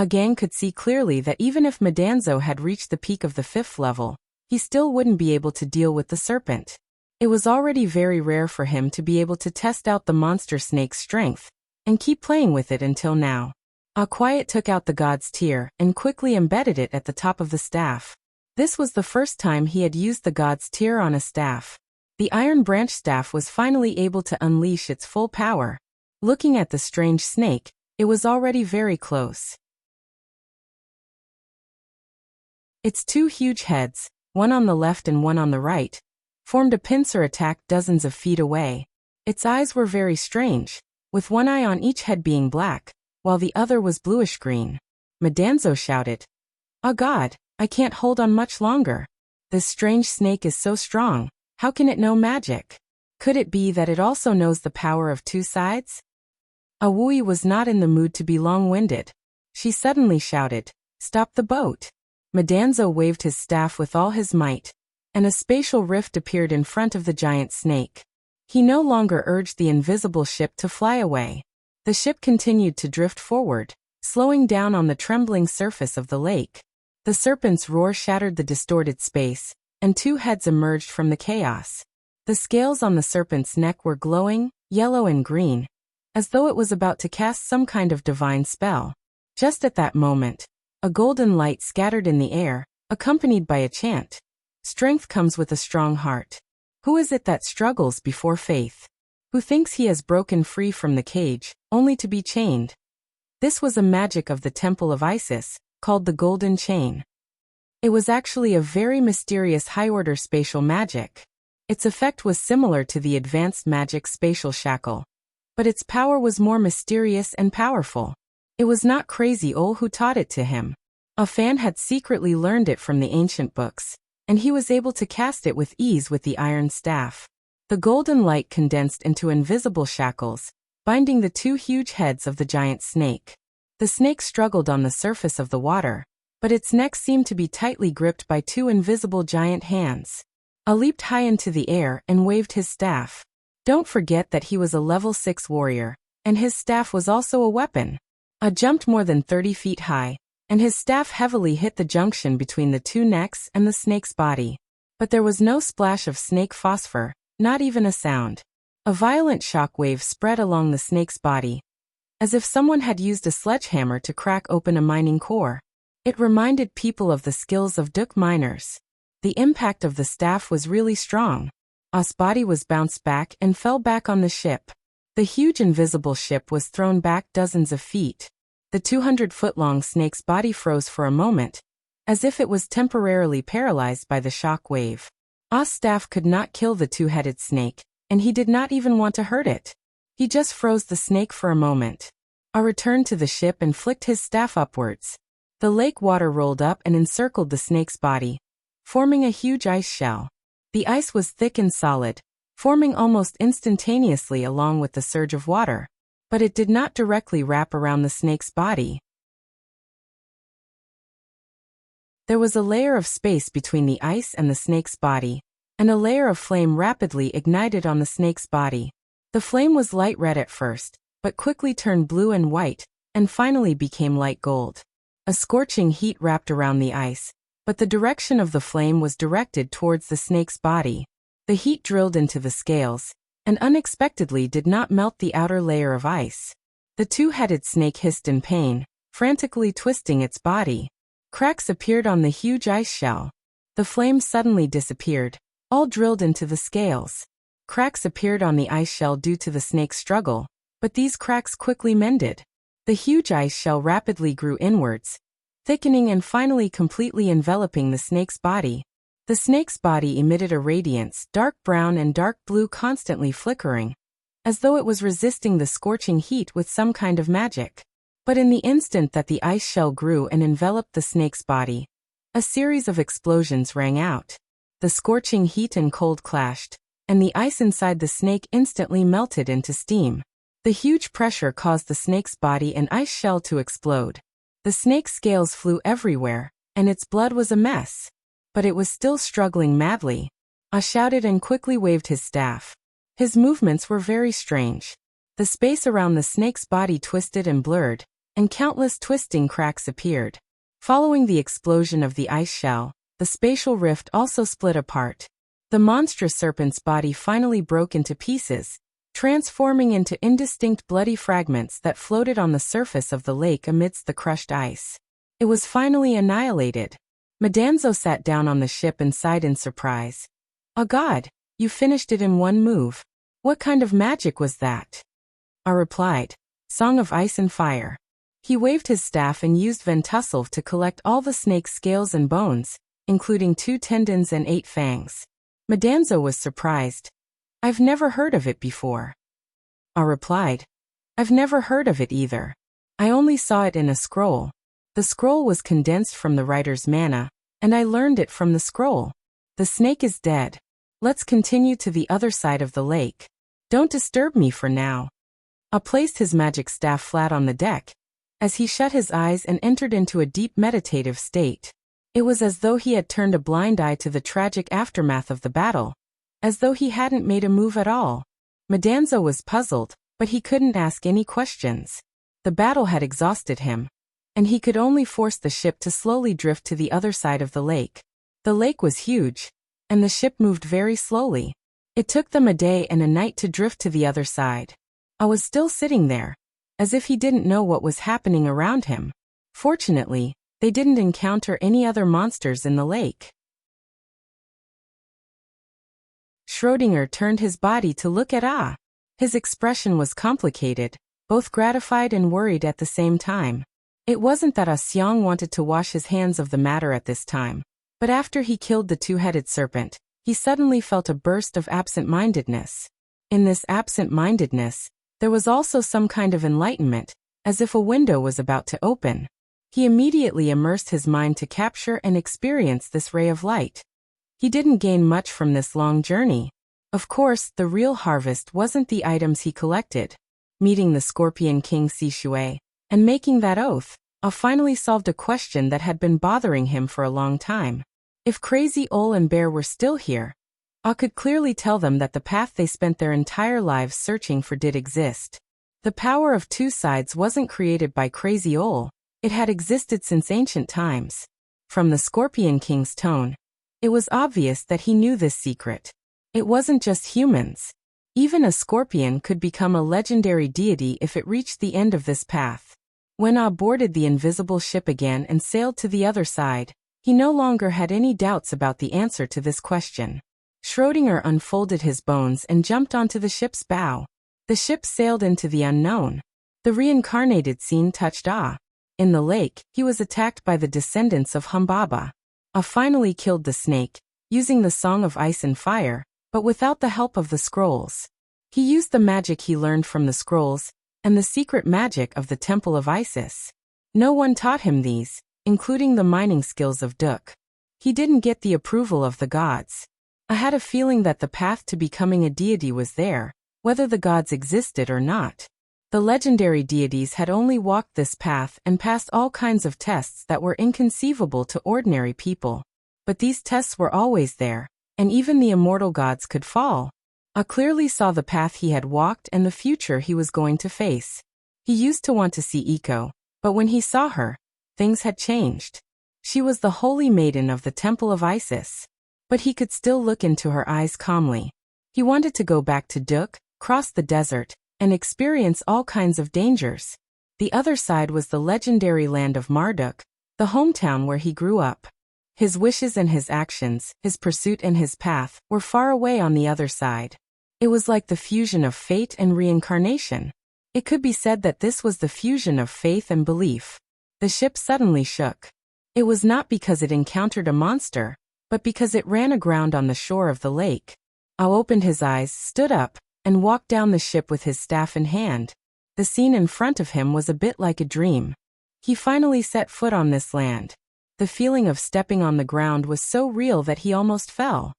Gang could see clearly that even if Madanzo had reached the peak of the 5th level, he still wouldn't be able to deal with the serpent. It was already very rare for him to be able to test out the monster snake's strength, and keep playing with it until now. Quiet took out the god's tear and quickly embedded it at the top of the staff. This was the first time he had used the god's tear on a staff. The iron branch staff was finally able to unleash its full power. Looking at the strange snake, it was already very close. Its two huge heads, one on the left and one on the right, formed a pincer attack dozens of feet away. Its eyes were very strange, with one eye on each head being black, while the other was bluish-green. Madanzo shouted, "Ah God, I can't hold on much longer. This strange snake is so strong, how can it know magic? Could it be that it also knows the power of two sides?" Awui was not in the mood to be long-winded. She suddenly shouted, "Stop the boat." Madanzo waved his staff with all his might, and a spatial rift appeared in front of the giant snake. He no longer urged the invisible ship to fly away. The ship continued to drift forward, slowing down on the trembling surface of the lake. The serpent's roar shattered the distorted space, and two heads emerged from the chaos. The scales on the serpent's neck were glowing, yellow and green, as though it was about to cast some kind of divine spell. Just at that moment, a golden light scattered in the air, accompanied by a chant. Strength comes with a strong heart. Who is it that struggles before faith? Who thinks he has broken free from the cage, only to be chained? This was a magic of the Temple of Isis, called the Golden Chain. It was actually a very mysterious high-order spatial magic. Its effect was similar to the advanced magic spatial shackle, but its power was more mysterious and powerful. It was not Crazy Ol who taught it to him. A fan had secretly learned it from the ancient books, and he was able to cast it with ease with the iron staff. The golden light condensed into invisible shackles, binding the two huge heads of the giant snake. The snake struggled on the surface of the water, but its neck seemed to be tightly gripped by two invisible giant hands. Leaped high into the air and waved his staff. Don't forget that he was a level 6 warrior, and his staff was also a weapon. Jumped more than 30 feet high, and his staff heavily hit the junction between the two necks and the snake's body. But there was no splash of snake phosphor, not even a sound. A violent shock wave spread along the snake's body, as if someone had used a sledgehammer to crack open a mining core. It reminded people of the skills of Duk miners. The impact of the staff was really strong. O's body was bounced back and fell back on the ship. The huge invisible ship was thrown back dozens of feet. The 200-foot-long snake's body froze for a moment, as if it was temporarily paralyzed by the shock wave. O's staff could not kill the two-headed snake, and he did not even want to hurt it. He just froze the snake for a moment. A returned to the ship and flicked his staff upwards. The lake water rolled up and encircled the snake's body, forming a huge ice shell. The ice was thick and solid, forming almost instantaneously along with the surge of water. But it did not directly wrap around the snake's body. There was a layer of space between the ice and the snake's body, and a layer of flame rapidly ignited on the snake's body. The flame was light red at first, but quickly turned blue and white, and finally became light gold. A scorching heat wrapped around the ice, but the direction of the flame was directed towards the snake's body. The heat drilled into the scales, and unexpectedly did not melt the outer layer of ice. The two-headed snake hissed in pain, frantically twisting its body. Cracks appeared on the huge ice shell. The flame suddenly disappeared, all drilled into the scales. Cracks appeared on the ice shell due to the snake's struggle, but these cracks quickly mended. The huge ice shell rapidly grew inwards, thickening and finally completely enveloping the snake's body. The snake's body emitted a radiance, dark brown and dark blue, constantly flickering, as though it was resisting the scorching heat with some kind of magic. But in the instant that the ice shell grew and enveloped the snake's body, a series of explosions rang out. The scorching heat and cold clashed, and the ice inside the snake instantly melted into steam. The huge pressure caused the snake's body and ice shell to explode. The snake's scales flew everywhere, and its blood was a mess. But it was still struggling madly. Ah shouted and quickly waved his staff. His movements were very strange. The space around the snake's body twisted and blurred, and countless twisting cracks appeared. Following the explosion of the ice shell, the spatial rift also split apart. The monstrous serpent's body finally broke into pieces, transforming into indistinct bloody fragments that floated on the surface of the lake amidst the crushed ice. It was finally annihilated. Madanzo sat down on the ship and sighed in surprise. "Oh God, you finished it in one move. What kind of magic was that?" I replied, "Song of Ice and Fire." He waved his staff and used Ventussel to collect all the snake's scales and bones, including 2 tendons and 8 fangs. Madanzo was surprised. "I've never heard of it before." I replied, "I've never heard of it either. I only saw it in a scroll. The scroll was condensed from the writer's mana, and I learned it from the scroll. The snake is dead. Let's continue to the other side of the lake. Don't disturb me for now." I placed his magic staff flat on the deck, as he shut his eyes and entered into a deep meditative state. It was as though he had turned a blind eye to the tragic aftermath of the battle, as though he hadn't made a move at all. Madanzo was puzzled, but he couldn't ask any questions. The battle had exhausted him, and he could only force the ship to slowly drift to the other side of the lake. The lake was huge, and the ship moved very slowly. It took them a day and a night to drift to the other side. I was still sitting there, as if he didn't know what was happening around him. Fortunately, they didn't encounter any other monsters in the lake. Schrödinger turned his body to look at Ah. His expression was complicated, both gratified and worried at the same time. It wasn't that Ah Xiang wanted to wash his hands of the matter at this time, but after he killed the two-headed serpent, he suddenly felt a burst of absent-mindedness. In this absent-mindedness, there was also some kind of enlightenment, as if a window was about to open. He immediately immersed his mind to capture and experience this ray of light. He didn't gain much from this long journey. Of course, the real harvest wasn't the items he collected. Meeting the Scorpion King Sishui, and making that oath, Ah finally solved a question that had been bothering him for a long time. If Crazy Owl and Bear were still here, Ah could clearly tell them that the path they spent their entire lives searching for did exist. The power of two sides wasn't created by Crazy Owl, it had existed since ancient times. From the Scorpion King's tone, it was obvious that he knew this secret. It wasn't just humans. Even a scorpion could become a legendary deity if it reached the end of this path. When Ah boarded the invisible ship again and sailed to the other side, he no longer had any doubts about the answer to this question. Schrödinger unfolded his bones and jumped onto the ship's bow. The ship sailed into the unknown. The reincarnated scene touched Ah. In the lake, he was attacked by the descendants of Humbaba. Ah finally killed the snake, using the Song of Ice and Fire, but without the help of the scrolls. He used the magic he learned from the scrolls, and the secret magic of the Temple of Isis. No one taught him these, including the mining skills of Duk. He didn't get the approval of the gods. I had a feeling that the path to becoming a deity was there, whether the gods existed or not. The legendary deities had only walked this path and passed all kinds of tests that were inconceivable to ordinary people. But these tests were always there, and even the immortal gods could fall. I clearly saw the path he had walked and the future he was going to face. He used to want to see Iko, but when he saw her, things had changed. She was the holy maiden of the temple of Isis. But he could still look into her eyes calmly. He wanted to go back to Duk, cross the desert, and experience all kinds of dangers. The other side was the legendary land of Marduk, the hometown where he grew up. His wishes and his actions, his pursuit and his path, were far away on the other side. It was like the fusion of fate and reincarnation. It could be said that this was the fusion of faith and belief. The ship suddenly shook. It was not because it encountered a monster, but because it ran aground on the shore of the lake. Ao opened his eyes, stood up, and walked down the ship with his staff in hand. The scene in front of him was a bit like a dream. He finally set foot on this land. The feeling of stepping on the ground was so real that he almost fell.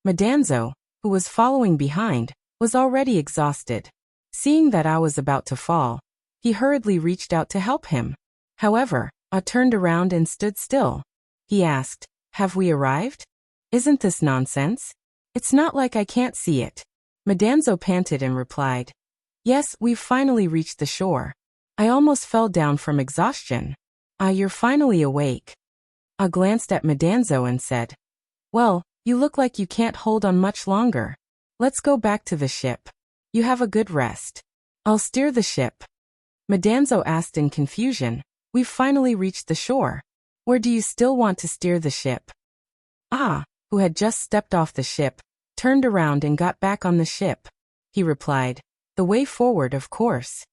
Madanzo, who was following behind, was already exhausted. Seeing that Ao was about to fall, he hurriedly reached out to help him. However, Ao turned around and stood still. He asked, "Have we arrived? Isn't this nonsense? It's not like I can't see it." Madanzo panted and replied, "Yes, we've finally reached the shore. I almost fell down from exhaustion." "Ah, you're finally awake." I glanced at Madanzo and said, "Well, you look like you can't hold on much longer. Let's go back to the ship. You have a good rest. I'll steer the ship." Madanzo asked in confusion, "We've finally reached the shore. Where do you still want to steer the ship?" "Ah," who had just stepped off the ship, turned around and got back on the ship. He replied, "The way forward, of course."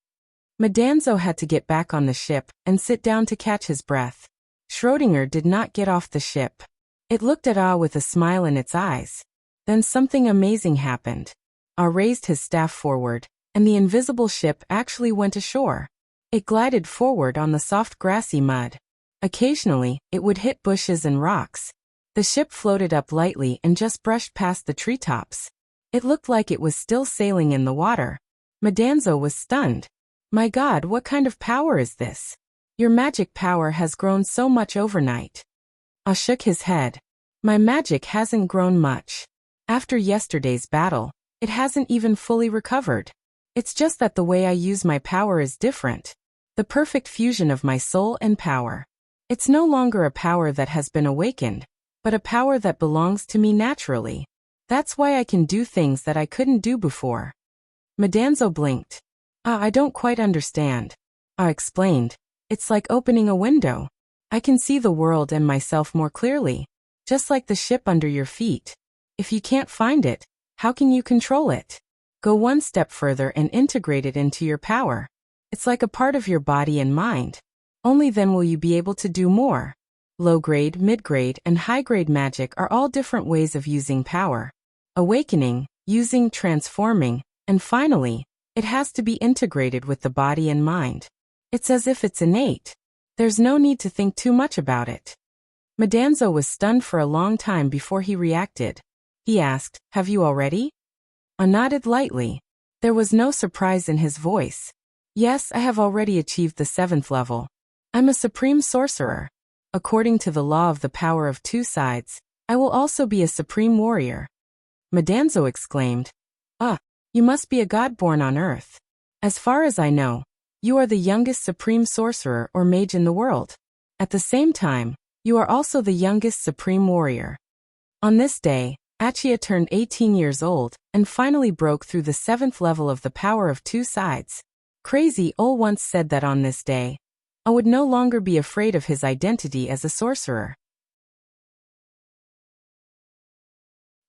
Madanzo had to get back on the ship and sit down to catch his breath. Schrödinger did not get off the ship. It looked at Ao with a smile in its eyes. Then something amazing happened. Ao raised his staff forward, and the invisible ship actually went ashore. It glided forward on the soft grassy mud. Occasionally, it would hit bushes and rocks. The ship floated up lightly and just brushed past the treetops. It looked like it was still sailing in the water. Madanzo was stunned. "My God, what kind of power is this? Your magic power has grown so much overnight." Ao shook his head. "My magic hasn't grown much. After yesterday's battle, it hasn't even fully recovered. It's just that the way I use my power is different. The perfect fusion of my soul and power. It's no longer a power that has been awakened, but a power that belongs to me naturally. That's why I can do things that I couldn't do before." Madanzo blinked. I don't quite understand." I explained. "It's like opening a window. I can see the world and myself more clearly, just like the ship under your feet. If you can't find it, how can you control it? Go one step further and integrate it into your power. It's like a part of your body and mind. Only then will you be able to do more. Low-grade, mid-grade, and high-grade magic are all different ways of using power. Awakening, using, transforming, and finally, it has to be integrated with the body and mind. It's as if it's innate. There's no need to think too much about it." Madanzo was stunned for a long time before he reacted. He asked, "Have you already?" I nodded lightly. There was no surprise in his voice. "Yes, I have already achieved the 7th level. I'm a supreme sorcerer. According to the law of the power of two sides, I will also be a supreme warrior." Madanzo exclaimed, "Ah, you must be a god born on earth. As far as I know, you are the youngest supreme sorcerer or mage in the world. At the same time, you are also the youngest supreme warrior." On this day, Achia turned 18 years old and finally broke through the 7th level of the power of two sides. Crazy Ol once said that on this day, I would no longer be afraid of his identity as a sorcerer.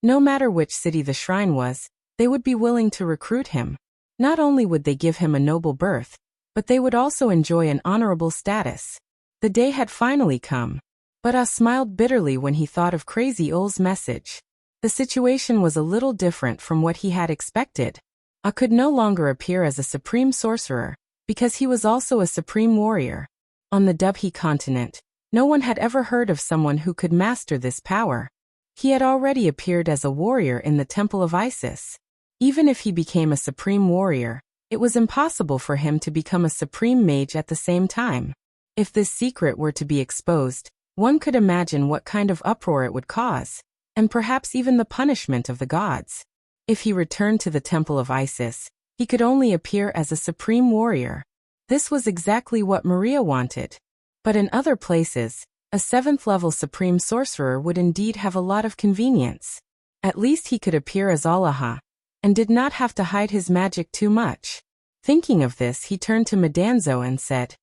No matter which city the shrine was, they would be willing to recruit him. Not only would they give him a noble birth, but they would also enjoy an honorable status. The day had finally come. But Ah smiled bitterly when he thought of Crazy Ol's message. The situation was a little different from what he had expected. Ah could no longer appear as a supreme sorcerer, because he was also a supreme warrior. On the Dubhe continent, No one had ever heard of someone who could master this power. He had already appeared as a warrior in the Temple of Isis. Even if he became a supreme warrior, it was impossible for him to become a supreme mage at the same time. If this secret were to be exposed, one could imagine what kind of uproar it would cause, and perhaps even the punishment of the gods. If he returned to the Temple of Isis, he could only appear as a supreme warrior. This was exactly what Maria wanted. But in other places, a 7th-level supreme sorcerer would indeed have a lot of convenience. At least he could appear as Allah, and did not have to hide his magic too much. Thinking of this, he turned to Madanzo and said,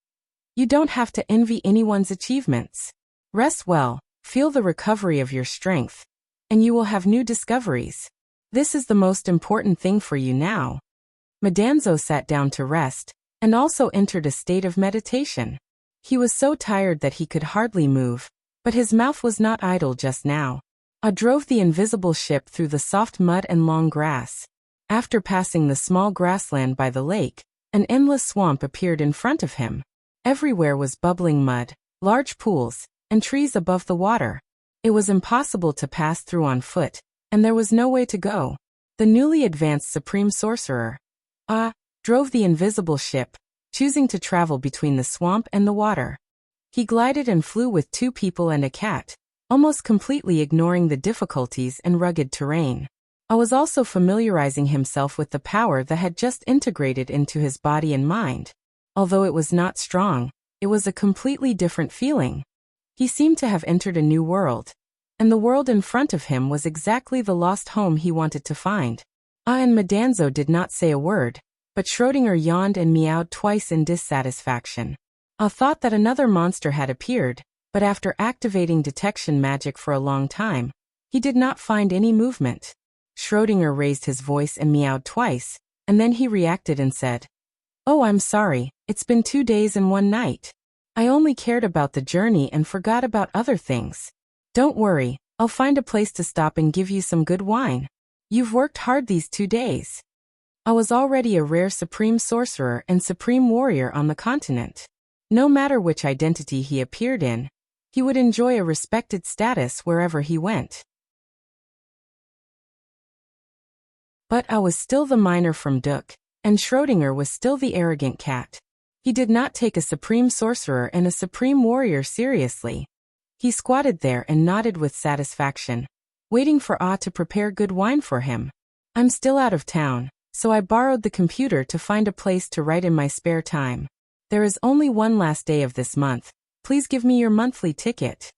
"You don't have to envy anyone's achievements. Rest well, feel the recovery of your strength, and you will have new discoveries. This is the most important thing for you now." Madanzo sat down to rest, and also entered a state of meditation. He was so tired that he could hardly move, but his mouth was not idle just now. I drove the invisible ship through the soft mud and long grass. After passing the small grassland by the lake, an endless swamp appeared in front of him. Everywhere was bubbling mud, large pools, and trees above the water. It was impossible to pass through on foot, and there was no way to go. The newly advanced supreme sorcerer, drove the invisible ship, choosing to travel between the swamp and the water. He glided and flew with 2 people and a cat, almost completely ignoring the difficulties and rugged terrain. I was also familiarizing himself with the power that had just integrated into his body and mind. Although it was not strong, it was a completely different feeling. He seemed to have entered a new world, and the world in front of him was exactly the lost home he wanted to find. And Madanzo did not say a word, but Schrödinger yawned and meowed twice in dissatisfaction. I thought that another monster had appeared, but after activating detection magic for a long time, he did not find any movement. Schrödinger raised his voice and meowed twice, and then he reacted and said, "Oh, I'm sorry, it's been 2 days and 1 night. I only cared about the journey and forgot about other things. Don't worry, I'll find a place to stop and give you some good wine. You've worked hard these 2 days." I was already a rare supreme sorcerer and supreme warrior on the continent. No matter which identity he appeared in, he would enjoy a respected status wherever he went. But I was still the miner from Duk, and Schrödinger was still the arrogant cat. He did not take a supreme sorcerer and a supreme warrior seriously. He squatted there and nodded with satisfaction, waiting for to prepare good wine for him. I'm still out of town, so I borrowed the computer to find a place to write in my spare time. There is only one last day of this month. Please give me your monthly ticket.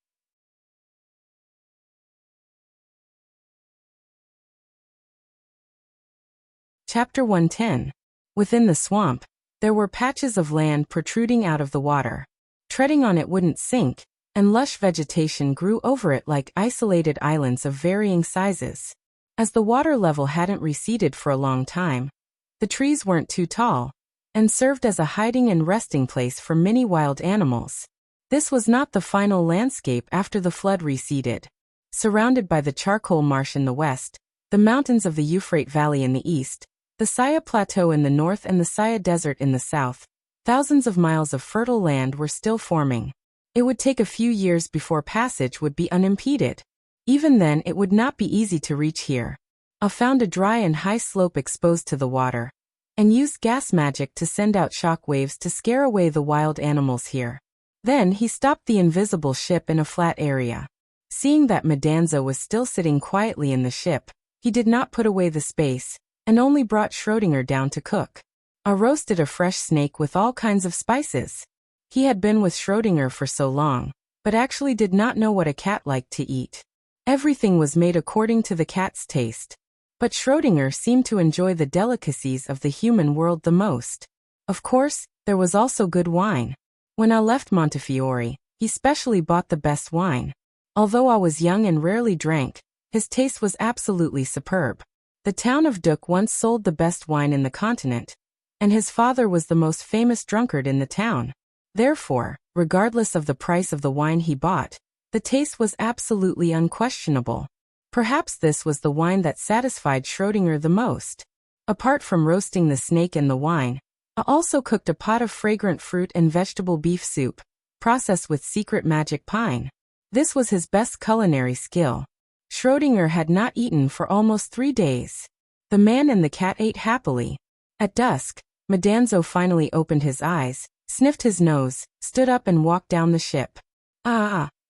Chapter 110. Within the swamp, there were patches of land protruding out of the water. Treading on it wouldn't sink, and lush vegetation grew over it like isolated islands of varying sizes. As the water level hadn't receded for a long time, the trees weren't too tall, and served as a hiding and resting place for many wild animals. This was not the final landscape after the flood receded. Surrounded by the charcoal marsh in the west, the mountains of the Euphrates Valley in the east, the Saya Plateau in the north and the Saya Desert in the south, thousands of miles of fertile land were still forming. It would take a few years before passage would be unimpeded. Even then it would not be easy to reach here. I found a dry and high slope exposed to the water, and used gas magic to send out shock waves to scare away the wild animals here. Then he stopped the invisible ship in a flat area. Seeing that Madanzo was still sitting quietly in the ship, he did not put away the space, and only brought Schrödinger down to cook. I roasted a fresh snake with all kinds of spices. He had been with Schrödinger for so long, but actually did not know what a cat liked to eat. Everything was made according to the cat's taste. But Schrödinger seemed to enjoy the delicacies of the human world the most. Of course, there was also good wine. When I left Montefiore, he specially bought the best wine. Although I was young and rarely drank, his taste was absolutely superb. The town of Duk once sold the best wine in the continent, and his father was the most famous drunkard in the town. Therefore, regardless of the price of the wine he bought, the taste was absolutely unquestionable. Perhaps this was the wine that satisfied Schrödinger the most. Apart from roasting the snake and the wine, I also cooked a pot of fragrant fruit and vegetable beef soup, processed with secret magic pine. This was his best culinary skill. Schrödinger had not eaten for almost 3 days. The man and the cat ate happily. At dusk, Madanzo finally opened his eyes, sniffed his nose, stood up and walked down the ship.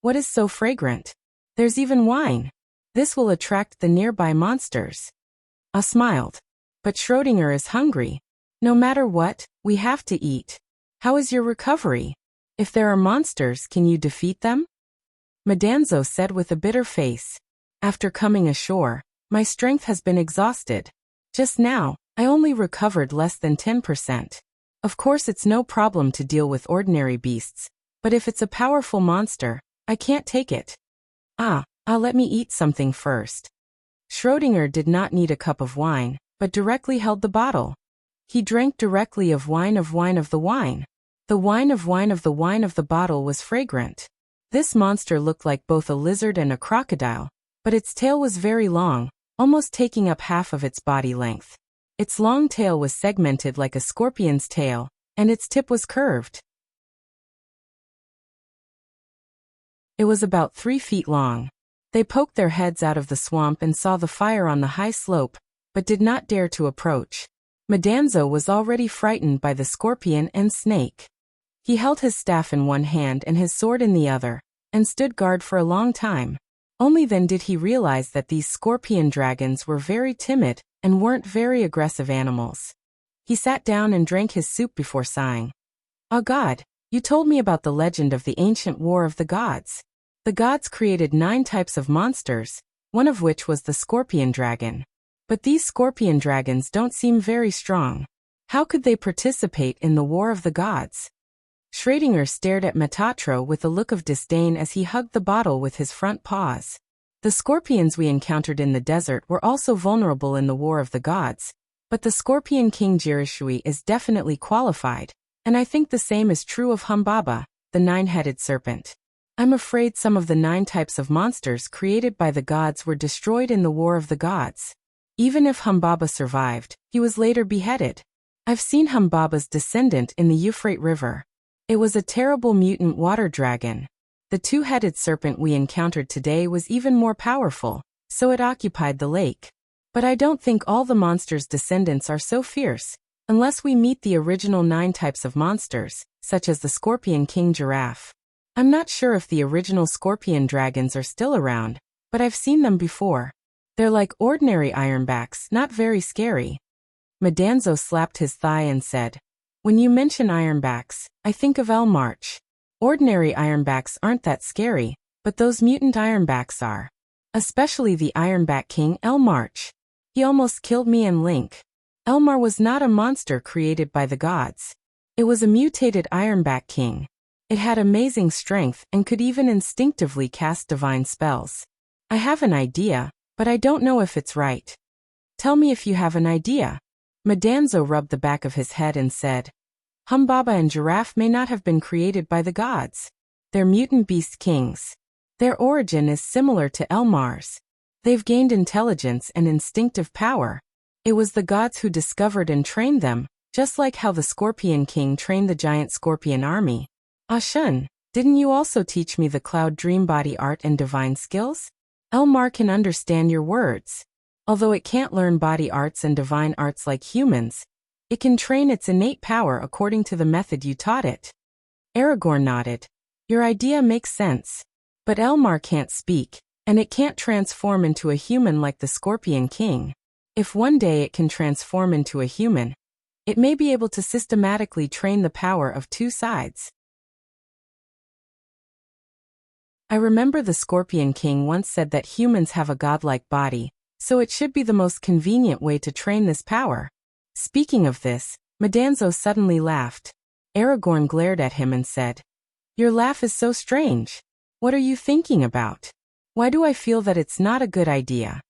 What is so fragrant? There's even wine. This will attract the nearby monsters. I smiled. But Schrödinger is hungry. No matter what, we have to eat. How is your recovery? If there are monsters, can you defeat them? Madanzo said with a bitter face. After coming ashore, my strength has been exhausted. Just now, I only recovered less than 10%. Of course it's no problem to deal with ordinary beasts, but if it's a powerful monster, I can't take it. Let me eat something first. Schrödinger did not need a cup of wine, but directly held the bottle. He drank directly of wine of the wine. The wine of the bottle was fragrant. This monster looked like both a lizard and a crocodile, but its tail was very long, almost taking up half of its body length. Its long tail was segmented like a scorpion's tail, and its tip was curved. It was about 3 feet long. They poked their heads out of the swamp and saw the fire on the high slope, but did not dare to approach. Madanzo was already frightened by the scorpion and snake. He held his staff in one hand and his sword in the other, and stood guard for a long time. Only then did he realize that these scorpion dragons were very timid and weren't very aggressive animals. He sat down and drank his soup before sighing. "Oh God, you told me about the legend of the ancient war of the gods. The gods created 9 types of monsters, one of which was the scorpion dragon. But these scorpion dragons don't seem very strong. How could they participate in the war of the gods?" Schrödinger stared at Metatro with a look of disdain as he hugged the bottle with his front paws. The scorpions we encountered in the desert were also vulnerable in the war of the gods, but the scorpion king Jirishui is definitely qualified, and I think the same is true of Humbaba, the 9-headed serpent. I'm afraid some of the 9 types of monsters created by the gods were destroyed in the war of the gods. Even if Humbaba survived, he was later beheaded. I've seen Humbaba's descendant in the Euphrates River. It was a terrible mutant water dragon. The 2-headed serpent we encountered today was even more powerful, so it occupied the lake. But I don't think all the monsters' descendants are so fierce, unless we meet the original 9 types of monsters, such as the Scorpion King Giraffe. I'm not sure if the original scorpion dragons are still around, but I've seen them before. They're like ordinary ironbacks, not very scary. Madanzo slapped his thigh and said, "When you mention ironbacks, I think of Elmarch. Ordinary ironbacks aren't that scary, but those mutant ironbacks are. Especially the Ironback King Elmarch. He almost killed me and Link. Elmar was not a monster created by the gods. It was a mutated Ironback King. It had amazing strength and could even instinctively cast divine spells. I have an idea, but I don't know if it's right." "Tell me if you have an idea." Madanzo rubbed the back of his head and said, "Humbaba and Giraffe may not have been created by the gods. They're mutant beast kings. Their origin is similar to Elmar's. They've gained intelligence and instinctive power. It was the gods who discovered and trained them, just like how the Scorpion King trained the giant scorpion army. Shun, didn't you also teach me the Cloud Dream Body art and divine skills? Elmar can understand your words. Although it can't learn body arts and divine arts like humans, it can train its innate power according to the method you taught it." Aragorn nodded. "Your idea makes sense. But Elmar can't speak, and it can't transform into a human like the Scorpion King. If one day it can transform into a human, it may be able to systematically train the power of 2 sides." I remember the Scorpion King once said that humans have a godlike body, so it should be the most convenient way to train this power. Speaking of this, Madanzo suddenly laughed. Aragorn glared at him and said, "Your laugh is so strange. What are you thinking about? Why do I feel that it's not a good idea?"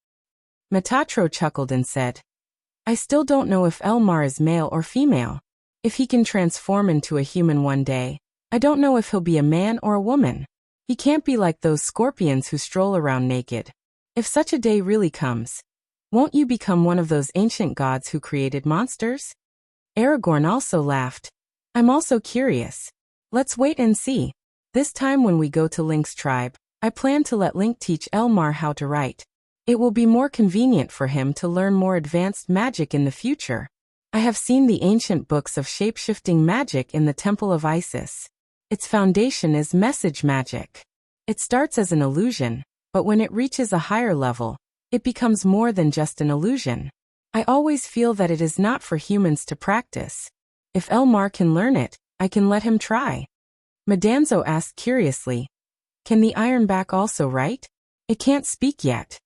Metatro chuckled and said, "I still don't know if Elmar is male or female. If he can transform into a human one day, I don't know if he'll be a man or a woman. He can't be like those scorpions who stroll around naked. If such a day really comes, won't you become one of those ancient gods who created monsters?" Aragorn also laughed. "I'm also curious. Let's wait and see." This time when we go to Link's tribe, I plan to let Link teach Elmar how to write. It will be more convenient for him to learn more advanced magic in the future. I have seen the ancient books of shape-shifting magic in the Temple of Isis. Its foundation is message magic. It starts as an illusion, but when it reaches a higher level, it becomes more than just an illusion. I always feel that it is not for humans to practice. If Elmar can learn it, I can let him try. Madanzo asked curiously, "Can the Ironback also write?" "It can't speak yet."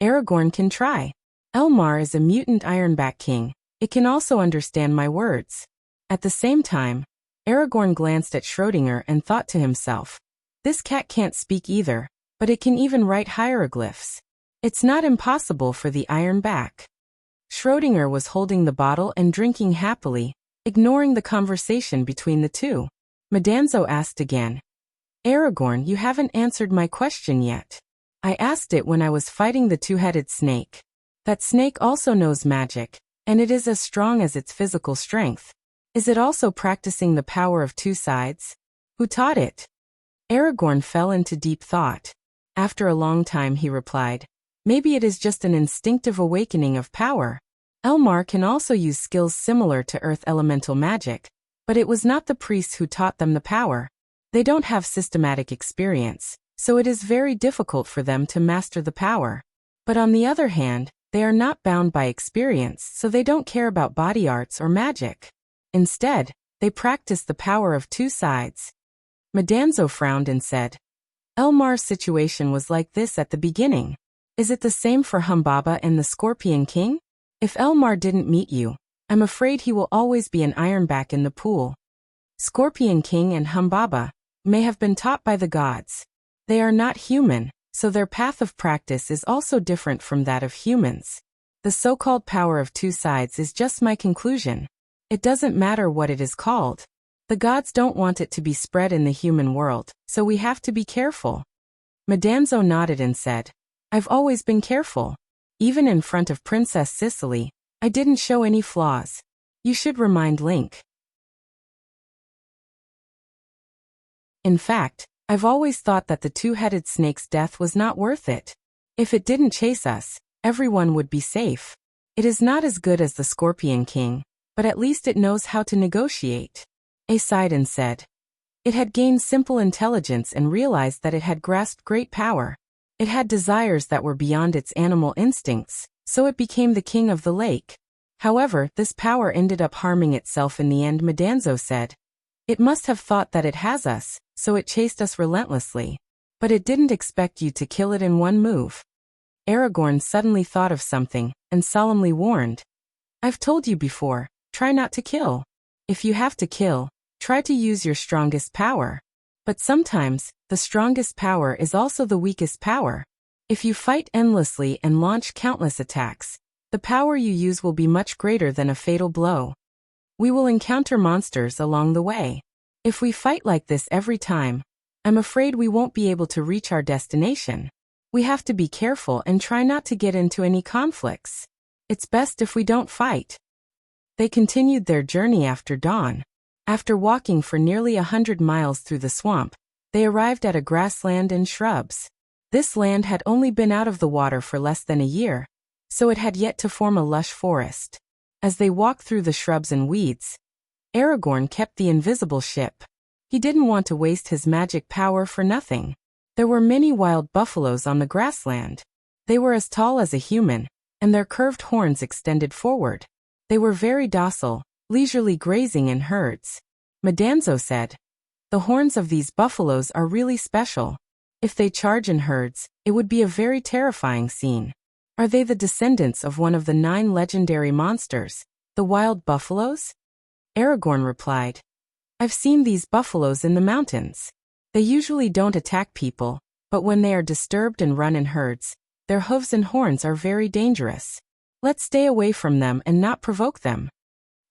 "Aragorn can try. Elmar is a mutant Ironback king. It can also understand my words." At the same time, Aragorn glanced at Schrödinger and thought to himself, "This cat can't speak either, but it can even write hieroglyphs. It's not impossible for the Ironback." Schrödinger was holding the bottle and drinking happily, ignoring the conversation between the two. Madanzo asked again, "Aragorn, you haven't answered my question yet." "I asked it when I was fighting the two-headed snake. That snake also knows magic, and it is as strong as its physical strength. Is it also practicing the power of two sides? Who taught it?" Aragorn fell into deep thought. After a long time he replied, "Maybe it is just an instinctive awakening of power. Elmar can also use skills similar to earth elemental magic, but it was not the priests who taught them the power. They don't have systematic experience, so it is very difficult for them to master the power. But on the other hand, they are not bound by experience, so they don't care about body arts or magic. Instead, they practice the power of two sides." Madanzo frowned and said, "Elmar's situation was like this at the beginning. Is it the same for Humbaba and the Scorpion King? If Elmar didn't meet you, I'm afraid he will always be an Ironback in the pool." Scorpion King and Humbaba may have been taught by the gods. They are not human, so their path of practice is also different from that of humans. The so-called power of two sides is just my conclusion. It doesn't matter what it is called. The gods don't want it to be spread in the human world, so we have to be careful. Madanzo nodded and said, "I've always been careful. Even in front of Princess Cicely, I didn't show any flaws. You should remind Link." In fact, I've always thought that the two-headed snake's death was not worth it. If it didn't chase us, everyone would be safe. It is not as good as the Scorpion King, but at least it knows how to negotiate. A sighed and said, "It had gained simple intelligence and realized that it had grasped great power. It had desires that were beyond its animal instincts, so it became the king of the lake. However, this power ended up harming itself in the end," Madanzo said. "It must have thought that it has us, so it chased us relentlessly. But it didn't expect you to kill it in one move." Aragorn suddenly thought of something, and solemnly warned, "I've told you before, try not to kill. If you have to kill, try to use your strongest power. But sometimes, the strongest power is also the weakest power. If you fight endlessly and launch countless attacks, the power you use will be much greater than a fatal blow. We will encounter monsters along the way. If we fight like this every time, I'm afraid we won't be able to reach our destination. We have to be careful and try not to get into any conflicts. It's best if we don't fight." They continued their journey after dawn. After walking for nearly 100 miles through the swamp, they arrived at a grassland and shrubs. This land had only been out of the water for less than a year, so it had yet to form a lush forest. As they walked through the shrubs and weeds, Aragorn kept the invisible ship. He didn't want to waste his magic power for nothing. There were many wild buffaloes on the grassland. They were as tall as a human, and their curved horns extended forward. They were very docile, leisurely grazing in herds. Madanzo said, "The horns of these buffaloes are really special. If they charge in herds, it would be a very terrifying scene." "Are they the descendants of one of the 9 legendary monsters, the wild buffaloes?" Aragorn replied, "I've seen these buffaloes in the mountains. They usually don't attack people, but when they are disturbed and run in herds, their hooves and horns are very dangerous. Let's stay away from them and not provoke them."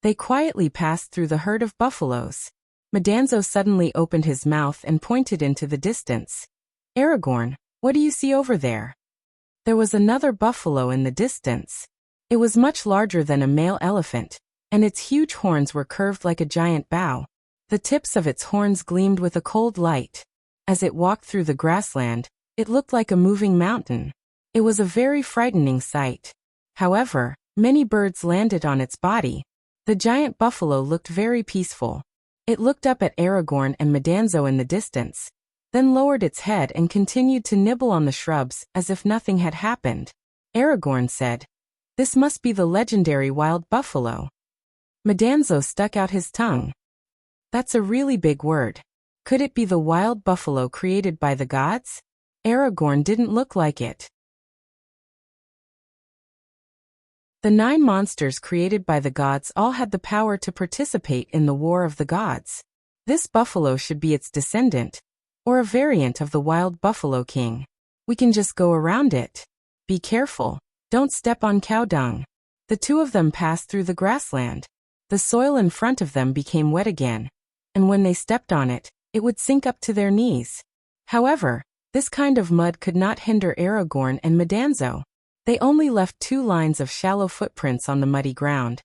They quietly passed through the herd of buffaloes. Madanzo suddenly opened his mouth and pointed into the distance. "Aragorn, what do you see over there?" There was another buffalo in the distance. It was much larger than a male elephant, and its huge horns were curved like a giant bow. The tips of its horns gleamed with a cold light. As it walked through the grassland, it looked like a moving mountain. It was a very frightening sight. However, many birds landed on its body. The giant buffalo looked very peaceful. It looked up at Aragorn and Medanzo in the distance, then lowered its head and continued to nibble on the shrubs as if nothing had happened. Aragorn said, "This must be the legendary wild buffalo." Medanzo stuck out his tongue. "That's a really big word. Could it be the wild buffalo created by the gods?" Aragorn didn't look like it. The 9 monsters created by the gods all had the power to participate in the War of the Gods. This buffalo should be its descendant, or a variant of the wild buffalo king. We can just go around it. Be careful, don't step on cow dung. The 2 of them passed through the grassland. The soil in front of them became wet again, and when they stepped on it, it would sink up to their knees. However, this kind of mud could not hinder Aragorn and Medanzo. They only left 2 lines of shallow footprints on the muddy ground,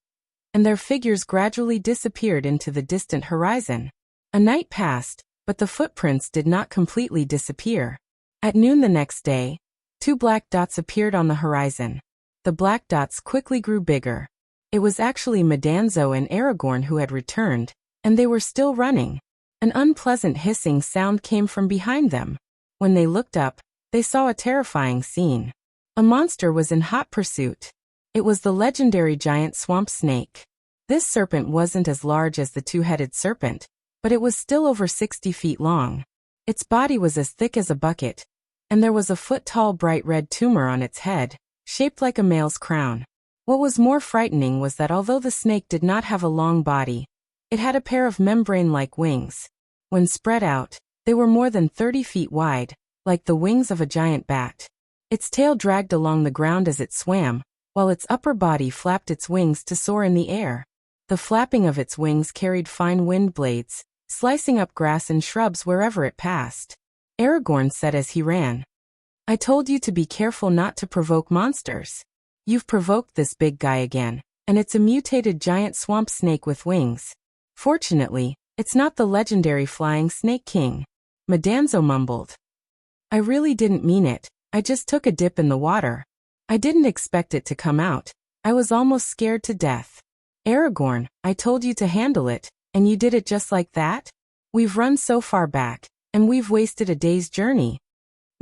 and their figures gradually disappeared into the distant horizon. A night passed, but the footprints did not completely disappear. At noon the next day, 2 black dots appeared on the horizon. The black dots quickly grew bigger. It was actually Medanzo and Aragorn who had returned, and they were still running. An unpleasant hissing sound came from behind them. When they looked up, they saw a terrifying scene. A monster was in hot pursuit. It was the legendary giant swamp snake. This serpent wasn't as large as the 2-headed serpent, but it was still over 60 feet long. Its body was as thick as a bucket, and there was a foot-tall bright red tumor on its head, shaped like a male's crown. What was more frightening was that although the snake did not have a long body, it had a pair of membrane-like wings. When spread out, they were more than 30 feet wide, like the wings of a giant bat. Its tail dragged along the ground as it swam, while its upper body flapped its wings to soar in the air. The flapping of its wings carried fine wind blades, slicing up grass and shrubs wherever it passed. Aragorn said as he ran, "I told you to be careful not to provoke monsters. You've provoked this big guy again, and it's a mutated giant swamp snake with wings. Fortunately, it's not the legendary flying snake king." Medanzo mumbled, "I really didn't mean it. I just took a dip in the water. I didn't expect it to come out. I was almost scared to death." Aragorn, "I told you to handle it, and you did it just like that? We've run so far back, and we've wasted a day's journey."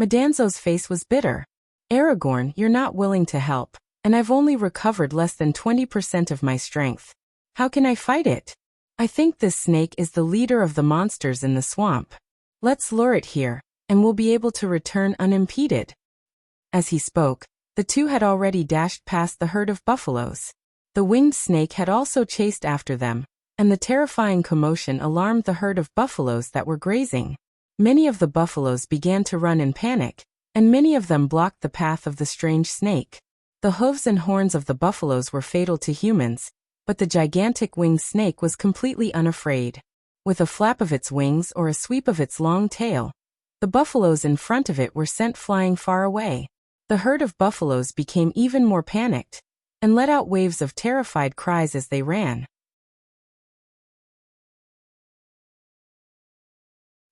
Medanzo's face was bitter. "Aragorn, you're not willing to help, and I've only recovered less than 20% of my strength. How can I fight it? I think this snake is the leader of the monsters in the swamp. Let's lure it here, and we'll be able to return unimpeded." As he spoke, the 2 had already dashed past the herd of buffaloes. The winged snake had also chased after them, and the terrifying commotion alarmed the herd of buffaloes that were grazing. Many of the buffaloes began to run in panic, and many of them blocked the path of the strange snake. The hooves and horns of the buffaloes were fatal to humans, but the gigantic winged snake was completely unafraid. With a flap of its wings or a sweep of its long tail, the buffaloes in front of it were sent flying far away. The herd of buffaloes became even more panicked, and let out waves of terrified cries as they ran.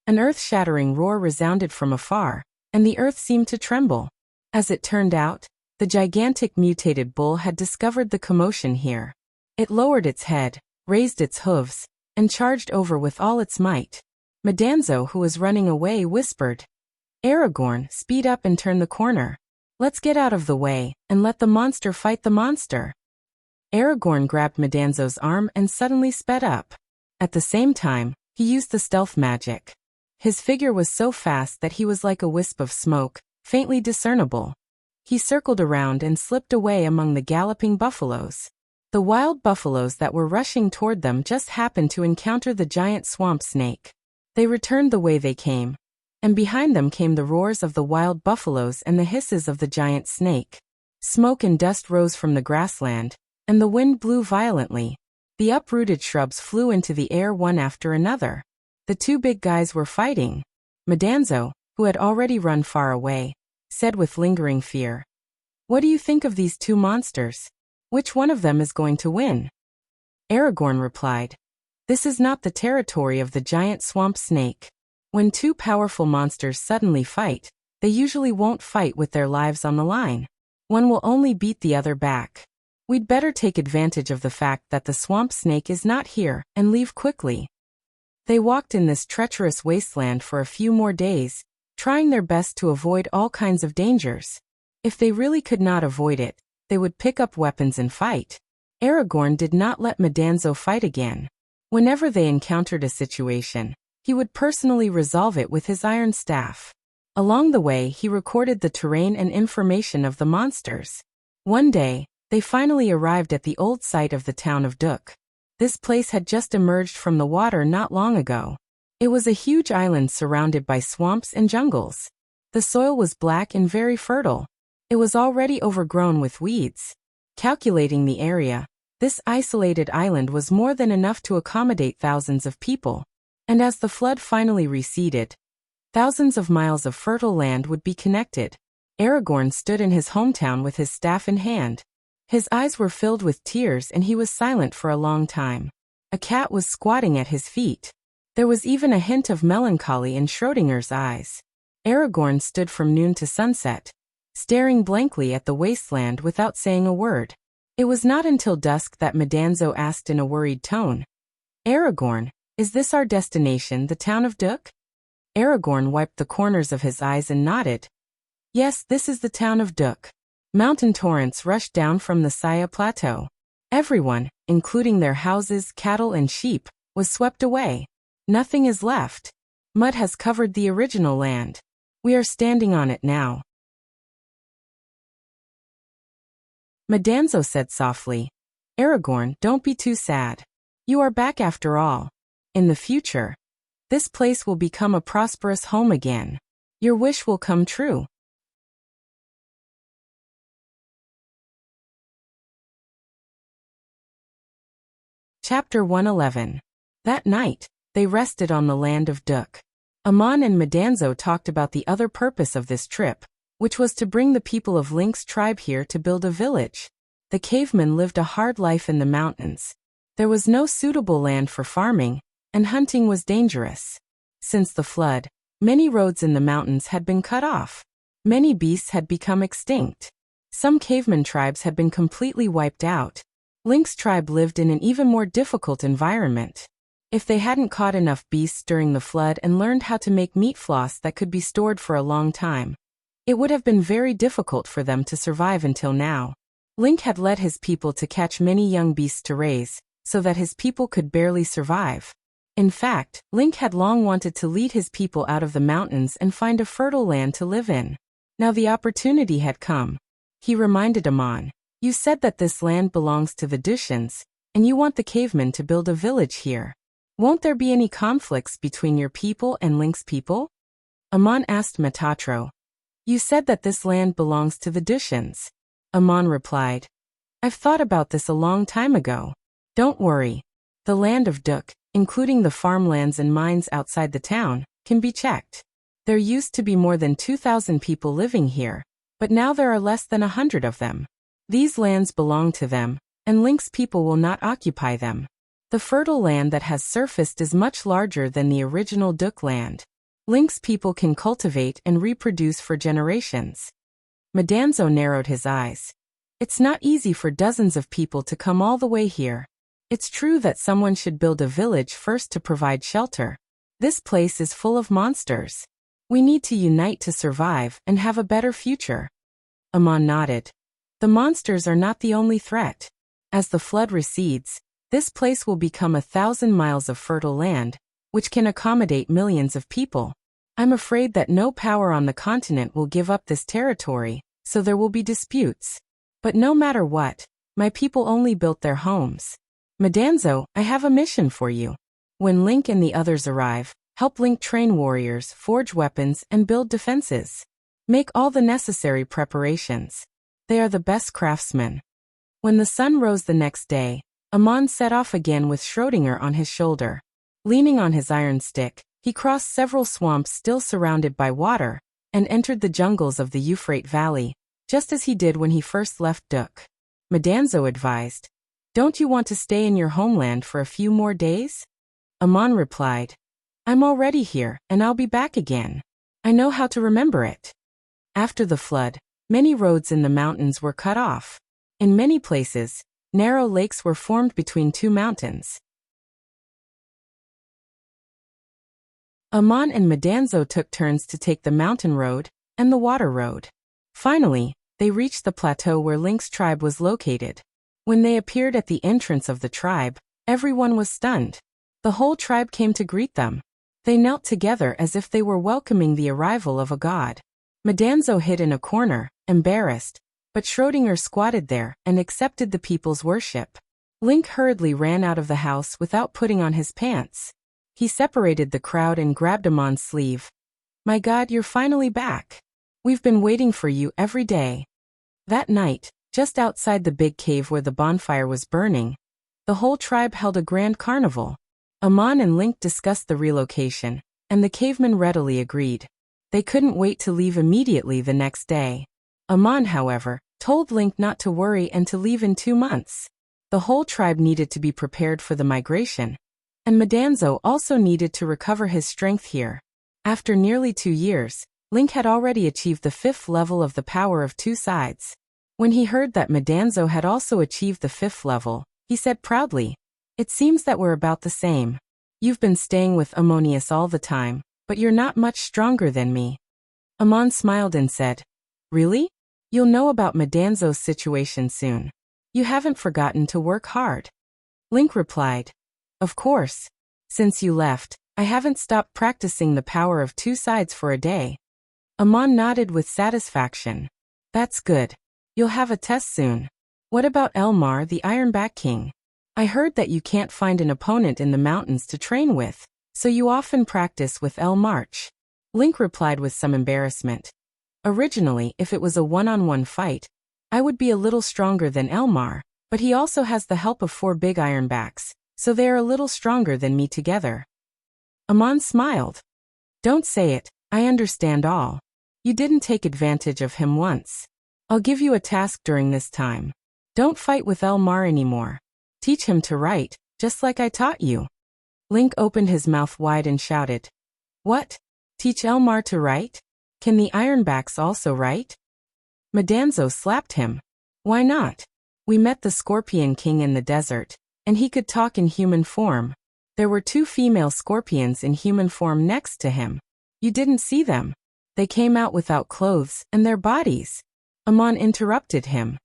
An earth-shattering roar resounded from afar, and the earth seemed to tremble. As it turned out, the gigantic mutated bull had discovered the commotion here. It lowered its head, raised its hooves, and charged over with all its might. Medanzo, who was running away, whispered, "Aragorn, speed up and turn the corner. Let's get out of the way, and let the monster fight the monster." Aragorn grabbed Medanzo's arm and suddenly sped up. At the same time, he used the stealth magic. His figure was so fast that he was like a wisp of smoke, faintly discernible. He circled around and slipped away among the galloping buffaloes. The wild buffaloes that were rushing toward them just happened to encounter the giant swamp snake. They returned the way they came, and behind them came the roars of the wild buffaloes and the hisses of the giant snake. Smoke and dust rose from the grassland, and the wind blew violently. The uprooted shrubs flew into the air one after another. The 2 big guys were fighting. Medanzo, who had already run far away, said with lingering fear, "What do you think of these 2 monsters? Which one of them is going to win?" Aragorn replied, "This is not the territory of the giant swamp snake. When two powerful monsters suddenly fight, they usually won't fight with their lives on the line. One will only beat the other back. We'd better take advantage of the fact that the swamp snake is not here and leave quickly. They walked in this treacherous wasteland for a few more days, trying their best to avoid all kinds of dangers. If they really could not avoid it, they would pick up weapons and fight. Aragorn did not let Madanzo fight again. Whenever they encountered a situation, he would personally resolve it with his iron staff. Along the way, he recorded the terrain and information of the monsters. One day, they finally arrived at the old site of the town of Duk. This place had just emerged from the water not long ago. It was a huge island surrounded by swamps and jungles. The soil was black and very fertile. It was already overgrown with weeds. Calculating the area, this isolated island was more than enough to accommodate thousands of people. And as the flood finally receded, thousands of miles of fertile land would be connected. Aragorn stood in his hometown with his staff in hand. His eyes were filled with tears and he was silent for a long time. A cat was squatting at his feet. There was even a hint of melancholy in Schrodinger's eyes. Aragorn stood from noon to sunset, staring blankly at the wasteland without saying a word. It was not until dusk that Madanzo asked in a worried tone, "Aragorn, is this our destination, the town of Duk?" Aragorn wiped the corners of his eyes and nodded. "Yes, this is the town of Duk." Mountain torrents rushed down from the Saya Plateau. Everyone, including their houses, cattle and sheep, was swept away. Nothing is left. Mud has covered the original land. We are standing on it now. Madanzo said softly, "Aragorn, don't be too sad. You are back after all. In the future, this place will become a prosperous home again. Your wish will come true." Chapter 111. That night, they rested on the land of Duk. Amon and Madanzo talked about the other purpose of this trip, which was to bring the people of Link's tribe here to build a village. The cavemen lived a hard life in the mountains. There was no suitable land for farming, and hunting was dangerous. Since the flood, many roads in the mountains had been cut off. Many beasts had become extinct. Some caveman tribes had been completely wiped out. Link's tribe lived in an even more difficult environment. If they hadn't caught enough beasts during the flood and learned how to make meat floss that could be stored for a long time, it would have been very difficult for them to survive until now. Link had led his people to catch many young beasts to raise, so that his people could barely survive. In fact, Link had long wanted to lead his people out of the mountains and find a fertile land to live in. Now the opportunity had come. He reminded Amon, "You said that this land belongs to the Dushans, and you want the cavemen to build a village here. Won't there be any conflicts between your people and Link's people?" Amon asked Metatro. "You said that this land belongs to the Dushans." Amon replied, "I've thought about this a long time ago. Don't worry. The land of Duk, including the farmlands and mines outside the town, can be checked. There used to be more than 2,000 people living here, but now there are less than 100 of them. These lands belong to them, and Link's people will not occupy them. The fertile land that has surfaced is much larger than the original Duk land. Link's people can cultivate and reproduce for generations." Madanzo narrowed his eyes. "It's not easy for dozens of people to come all the way here. It's true that someone should build a village first to provide shelter. This place is full of monsters. We need to unite to survive and have a better future." Amon nodded. "The monsters are not the only threat. As the flood recedes, this place will become 1,000 miles of fertile land, which can accommodate millions of people. I'm afraid that no power on the continent will give up this territory, so there will be disputes. But no matter what, my people only built their homes. Madanzo, I have a mission for you. When Link and the others arrive, help Link train warriors, forge weapons, and build defenses. Make all the necessary preparations. They are the best craftsmen." When the sun rose the next day, Amon set off again with Schrödinger on his shoulder. Leaning on his iron stick, he crossed several swamps still surrounded by water, and entered the jungles of the Euphrates Valley, just as he did when he first left Duk. Madanzo advised, "Don't you want to stay in your homeland for a few more days?" Amon replied, I'm already here, and I'll be back again. I know how to remember it. After the flood, many roads in the mountains were cut off. In many places, narrow lakes were formed between two mountains. Amon and Madanzo took turns to take the mountain road and the water road. Finally, they reached the plateau where Link's tribe was located. When they appeared at the entrance of the tribe, everyone was stunned. The whole tribe came to greet them. They knelt together as if they were welcoming the arrival of a god. Madanzo hid in a corner, embarrassed, but Schrödinger squatted there and accepted the people's worship. Link hurriedly ran out of the house without putting on his pants. He separated the crowd and grabbed Amon's sleeve. My God, you're finally back. We've been waiting for you every day. That night, just outside the big cave where the bonfire was burning, the whole tribe held a grand carnival. Amon and Link discussed the relocation, and the cavemen readily agreed. They couldn't wait to leave immediately the next day. Amon, however, told Link not to worry and to leave in 2 months. The whole tribe needed to be prepared for the migration, and Madanzo also needed to recover his strength here. After nearly 2 years, Link had already achieved the 5th level of the power of 2 sides. When he heard that Madanzo had also achieved the 5th level, he said proudly, "It seems that we're about the same. You've been staying with Ammonius all the time, but you're not much stronger than me." Amon smiled and said, "Really? You'll know about Madanzo's situation soon. You haven't forgotten to work hard." Link replied, "Of course. Since you left, I haven't stopped practicing the power of 2 sides for a day." Amon nodded with satisfaction. "That's good. You'll have a test soon. What about Elmar, the Ironback King? I heard that you can't find an opponent in the mountains to train with, so you often practice with Elmarch." Link replied with some embarrassment. "Originally, if it was a one-on-one fight, I would be a little stronger than Elmar, but he also has the help of 4 big Ironbacks, so they are a little stronger than me together." Amon smiled. "Don't say it, I understand all. You didn't take advantage of him once. I'll give you a task during this time. Don't fight with Elmar anymore. Teach him to write, just like I taught you." Link opened his mouth wide and shouted, "What? Teach Elmar to write? Can the Ironbacks also write?" Madanzo slapped him. "Why not? We met the Scorpion King in the desert, and he could talk in human form. There were 2 female scorpions in human form next to him. You didn't see them. They came out without clothes and their bodies." Amon interrupted him.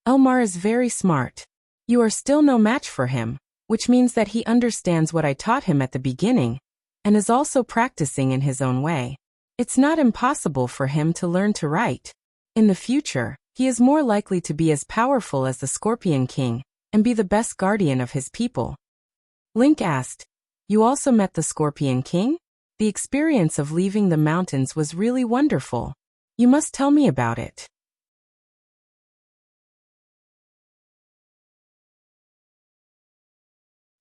"Elmar is very smart. You are still no match for him, which means that he understands what I taught him at the beginning, and is also practicing in his own way. It's not impossible for him to learn to write. In the future, he is more likely to be as powerful as the Scorpion King, and be the best guardian of his people." Link asked, "You also met the Scorpion King? The experience of leaving the mountains was really wonderful. You must tell me about it."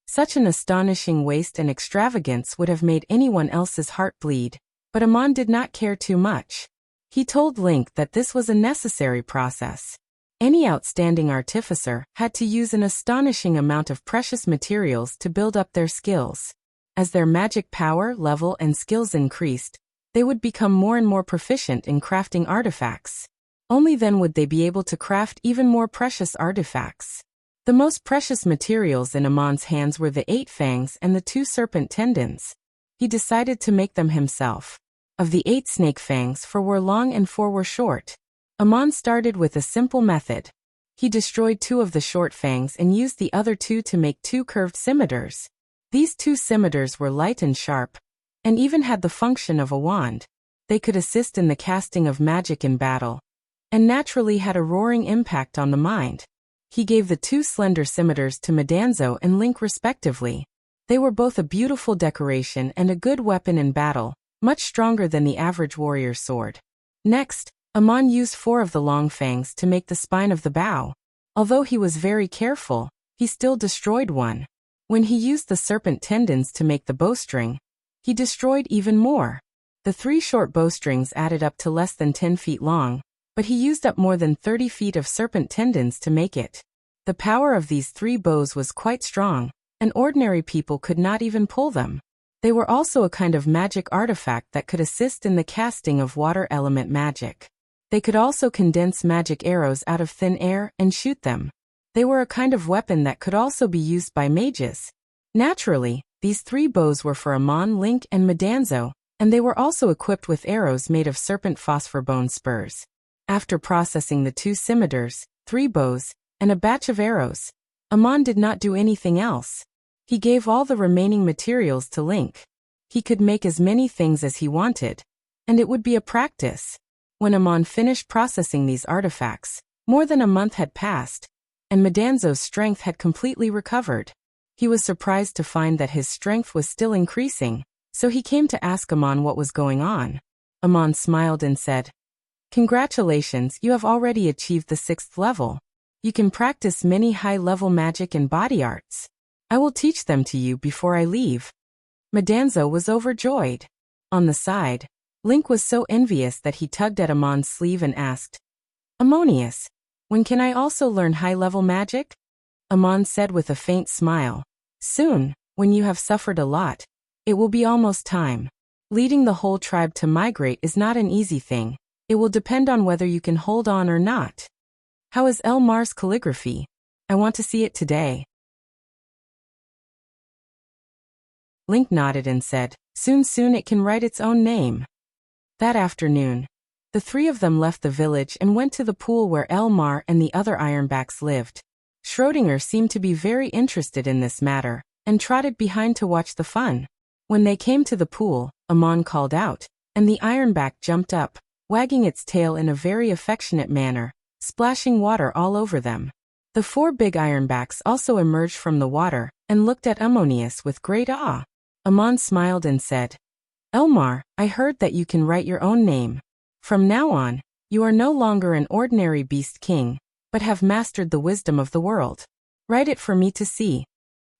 Such an astonishing waste and extravagance would have made anyone else's heart bleed, but Amon did not care too much. He told Link that this was a necessary process. Any outstanding artificer had to use an astonishing amount of precious materials to build up their skills. As their magic power, level, and skills increased, they would become more and more proficient in crafting artifacts. Only then would they be able to craft even more precious artifacts. The most precious materials in Amon's hands were the 8 fangs and the 2 serpent tendons. He decided to make them himself. Of the 8 snake fangs, 4 were long and 4 were short. Amon started with a simple method. He destroyed 2 of the short fangs and used the other 2 to make 2 curved scimitars. These 2 scimitars were light and sharp, and even had the function of a wand. They could assist in the casting of magic in battle, and naturally had a roaring impact on the mind. He gave the 2 slender scimitars to Madanzo and Link respectively. They were both a beautiful decoration and a good weapon in battle, much stronger than the average warrior's sword. Next, Amon used 4 of the long fangs to make the spine of the bow. Although he was very careful, he still destroyed one. When he used the serpent tendons to make the bowstring, he destroyed even more. The 3 short bowstrings added up to less than 10 feet long, but he used up more than 30 feet of serpent tendons to make it. The power of these 3 bows was quite strong, and ordinary people could not even pull them. They were also a kind of magic artifact that could assist in the casting of water element magic. They could also condense magic arrows out of thin air and shoot them. They were a kind of weapon that could also be used by mages. Naturally, these 3 bows were for Amon, Link, and Medanzo, and they were also equipped with arrows made of serpent phosphor bone spurs. After processing the 2 scimitars, 3 bows, and a batch of arrows, Amon did not do anything else. He gave all the remaining materials to Link. He could make as many things as he wanted, and it would be a practice. When Amon finished processing these artifacts, more than a month had passed, and Medanzo's strength had completely recovered. He was surprised to find that his strength was still increasing, so he came to ask Amon what was going on. Amon smiled and said, "Congratulations, you have already achieved the 6th level. You can practice many high-level magic and body arts. I will teach them to you before I leave." Medanzo was overjoyed. On the side, Link was so envious that he tugged at Amon's sleeve and asked, "Ammonius, when can I also learn high-level magic?" Amon said with a faint smile, "Soon, when you have suffered a lot. It will be almost time. Leading the whole tribe to migrate is not an easy thing. It will depend on whether you can hold on or not. How is Elmar's calligraphy? I want to see it today." Link nodded and said, Soon it can write its own name." That afternoon, the 3 of them left the village and went to the pool where Elmar and the other Ironbacks lived. Schrödinger seemed to be very interested in this matter, and trotted behind to watch the fun. When they came to the pool, Amon called out, and the Ironback jumped up, wagging its tail in a very affectionate manner, splashing water all over them. The 4 big Ironbacks also emerged from the water, and looked at Ammonius with great awe. Amon smiled and said, "Elmar, I heard that you can write your own name. From now on, you are no longer an ordinary beast king, but have mastered the wisdom of the world. Write it for me to see."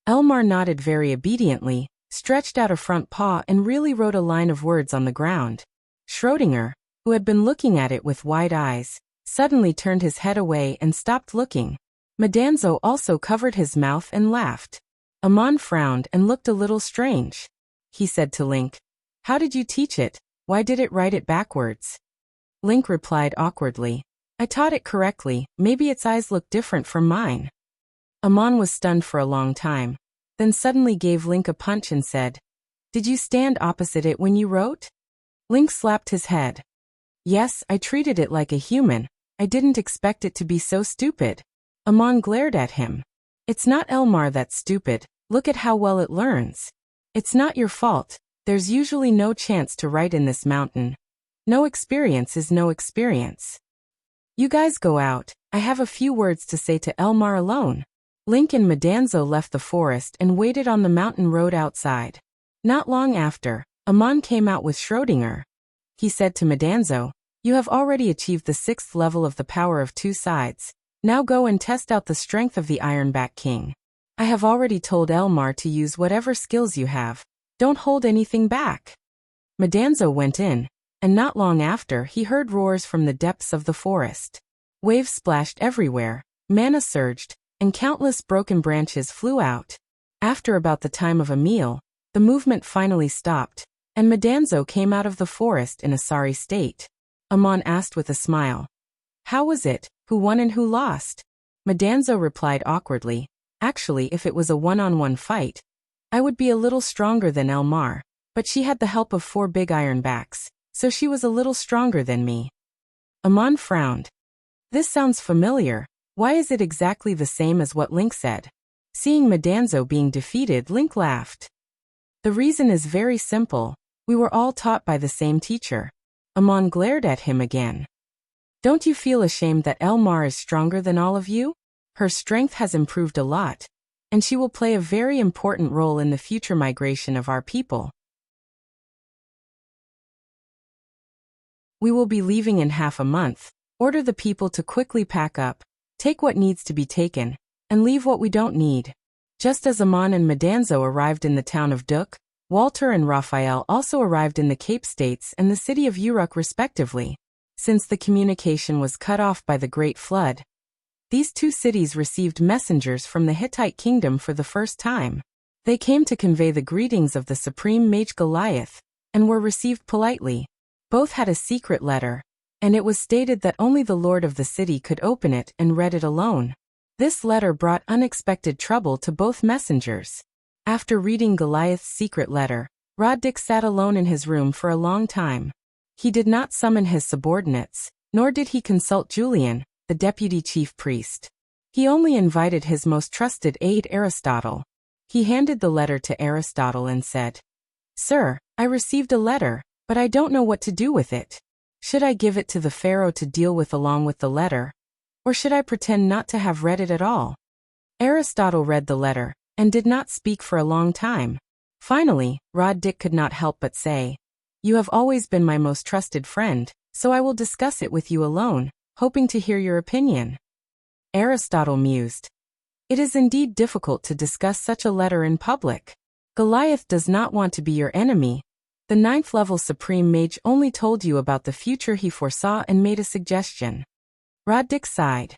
Elmar nodded very obediently, stretched out a front paw and really wrote a line of words on the ground. Schrödinger, who had been looking at it with wide eyes, suddenly turned his head away and stopped looking. Medanzo also covered his mouth and laughed. Amon frowned and looked a little strange. He said to Link, "How did you teach it? Why did it write it backwards?" Link replied awkwardly, "I taught it correctly, maybe its eyes look different from mine." Amon was stunned for a long time, then suddenly gave Link a punch and said, "Did you stand opposite it when you wrote?" Link slapped his head. "Yes, I treated it like a human. I didn't expect it to be so stupid." Amon glared at him. "It's not Elmar that's stupid, look at how well it learns. It's not your fault, there's usually no chance to write in this mountain. No experience is no experience. You guys go out, I have a few words to say to Elmar alone." Link and Medanzo left the forest and waited on the mountain road outside. Not long after, Amon came out with Schrödinger. He said to Medanzo, "You have already achieved the 6th level of the power of 2 sides. Now go and test out the strength of the Ironback King. I have already told Elmar to use whatever skills you have. Don't hold anything back." Medanzo went in, and not long after he heard roars from the depths of the forest. Waves splashed everywhere, mana surged, and countless broken branches flew out. After about the time of a meal, the movement finally stopped, and Medanzo came out of the forest in a sorry state. Amon asked with a smile, "How was it? Who won and who lost?" Medanzo replied awkwardly, "Actually, if it was a one-on-one fight, I would be a little stronger than Elmar, but she had the help of 4 big Ironbacks, so she was a little stronger than me." Amon frowned. "This sounds familiar. Why is it exactly the same as what Link said?" Seeing Medanzo being defeated, Link laughed. "The reason is very simple. We were all taught by the same teacher." Amon glared at him again. "Don't you feel ashamed that Elmar is stronger than all of you? Her strength has improved a lot, and she will play a very important role in the future migration of our people. We will be leaving in half a month. Order the people to quickly pack up, take what needs to be taken, and leave what we don't need." Just as Amon and Medanzo arrived in the town of Duk, Walter and Raphael also arrived in the Cape States and the city of Uruk respectively. Since the communication was cut off by the Great Flood, these 2 cities received messengers from the Hittite kingdom for the first time. They came to convey the greetings of the supreme mage Goliath, and were received politely. Both had a secret letter, and it was stated that only the lord of the city could open it and read it alone. This letter brought unexpected trouble to both messengers. After reading Goliath's secret letter, Roddick sat alone in his room for a long time. He did not summon his subordinates, nor did he consult Julian, the deputy chief priest. He only invited his most trusted aide Aristotle. He handed the letter to Aristotle and said, "Sir, I received a letter, but I don't know what to do with it. Should I give it to the pharaoh to deal with along with the letter? Or should I pretend not to have read it at all?" Aristotle read the letter, and did not speak for a long time. Finally, Roddick could not help but say, "You have always been my most trusted friend, so I will discuss it with you alone, hoping to hear your opinion." Aristotle mused. It is indeed difficult to discuss such a letter in public. Goliath does not want to be your enemy. The 9th level Supreme Mage only told you about the future he foresaw and made a suggestion. Roddick sighed.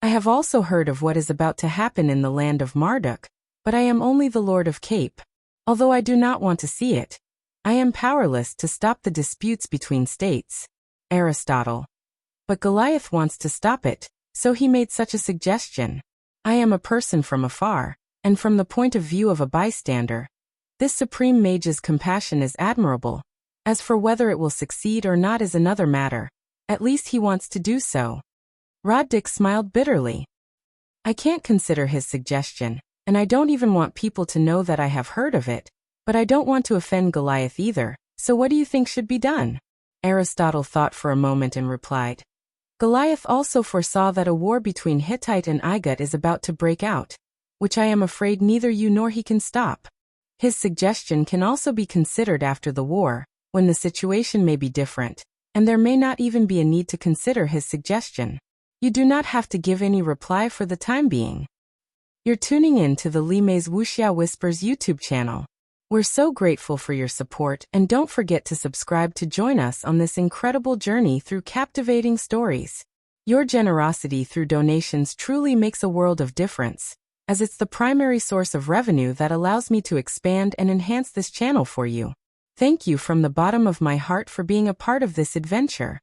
I have also heard of what is about to happen in the land of Marduk, but I am only the Lord of Cape. Although I do not want to see it, I am powerless to stop the disputes between states. Aristotle. But Goliath wants to stop it, so he made such a suggestion. I am a person from afar, and from the point of view of a bystander, this Supreme Mage's compassion is admirable. As for whether it will succeed or not is another matter. At least he wants to do so. Roddick smiled bitterly. I can't consider his suggestion, and I don't even want people to know that I have heard of it, but I don't want to offend Goliath either, so what do you think should be done? Aristotle thought for a moment and replied. Goliath also foresaw that a war between Hittite and Igut is about to break out, which I am afraid neither you nor he can stop. His suggestion can also be considered after the war, when the situation may be different, and there may not even be a need to consider his suggestion. You do not have to give any reply for the time being. You're tuning in to the Lime's Wuxia Whispers YouTube channel. We're so grateful for your support, and don't forget to subscribe to join us on this incredible journey through captivating stories. Your generosity through donations truly makes a world of difference, as it's the primary source of revenue that allows me to expand and enhance this channel for you. Thank you from the bottom of my heart for being a part of this adventure.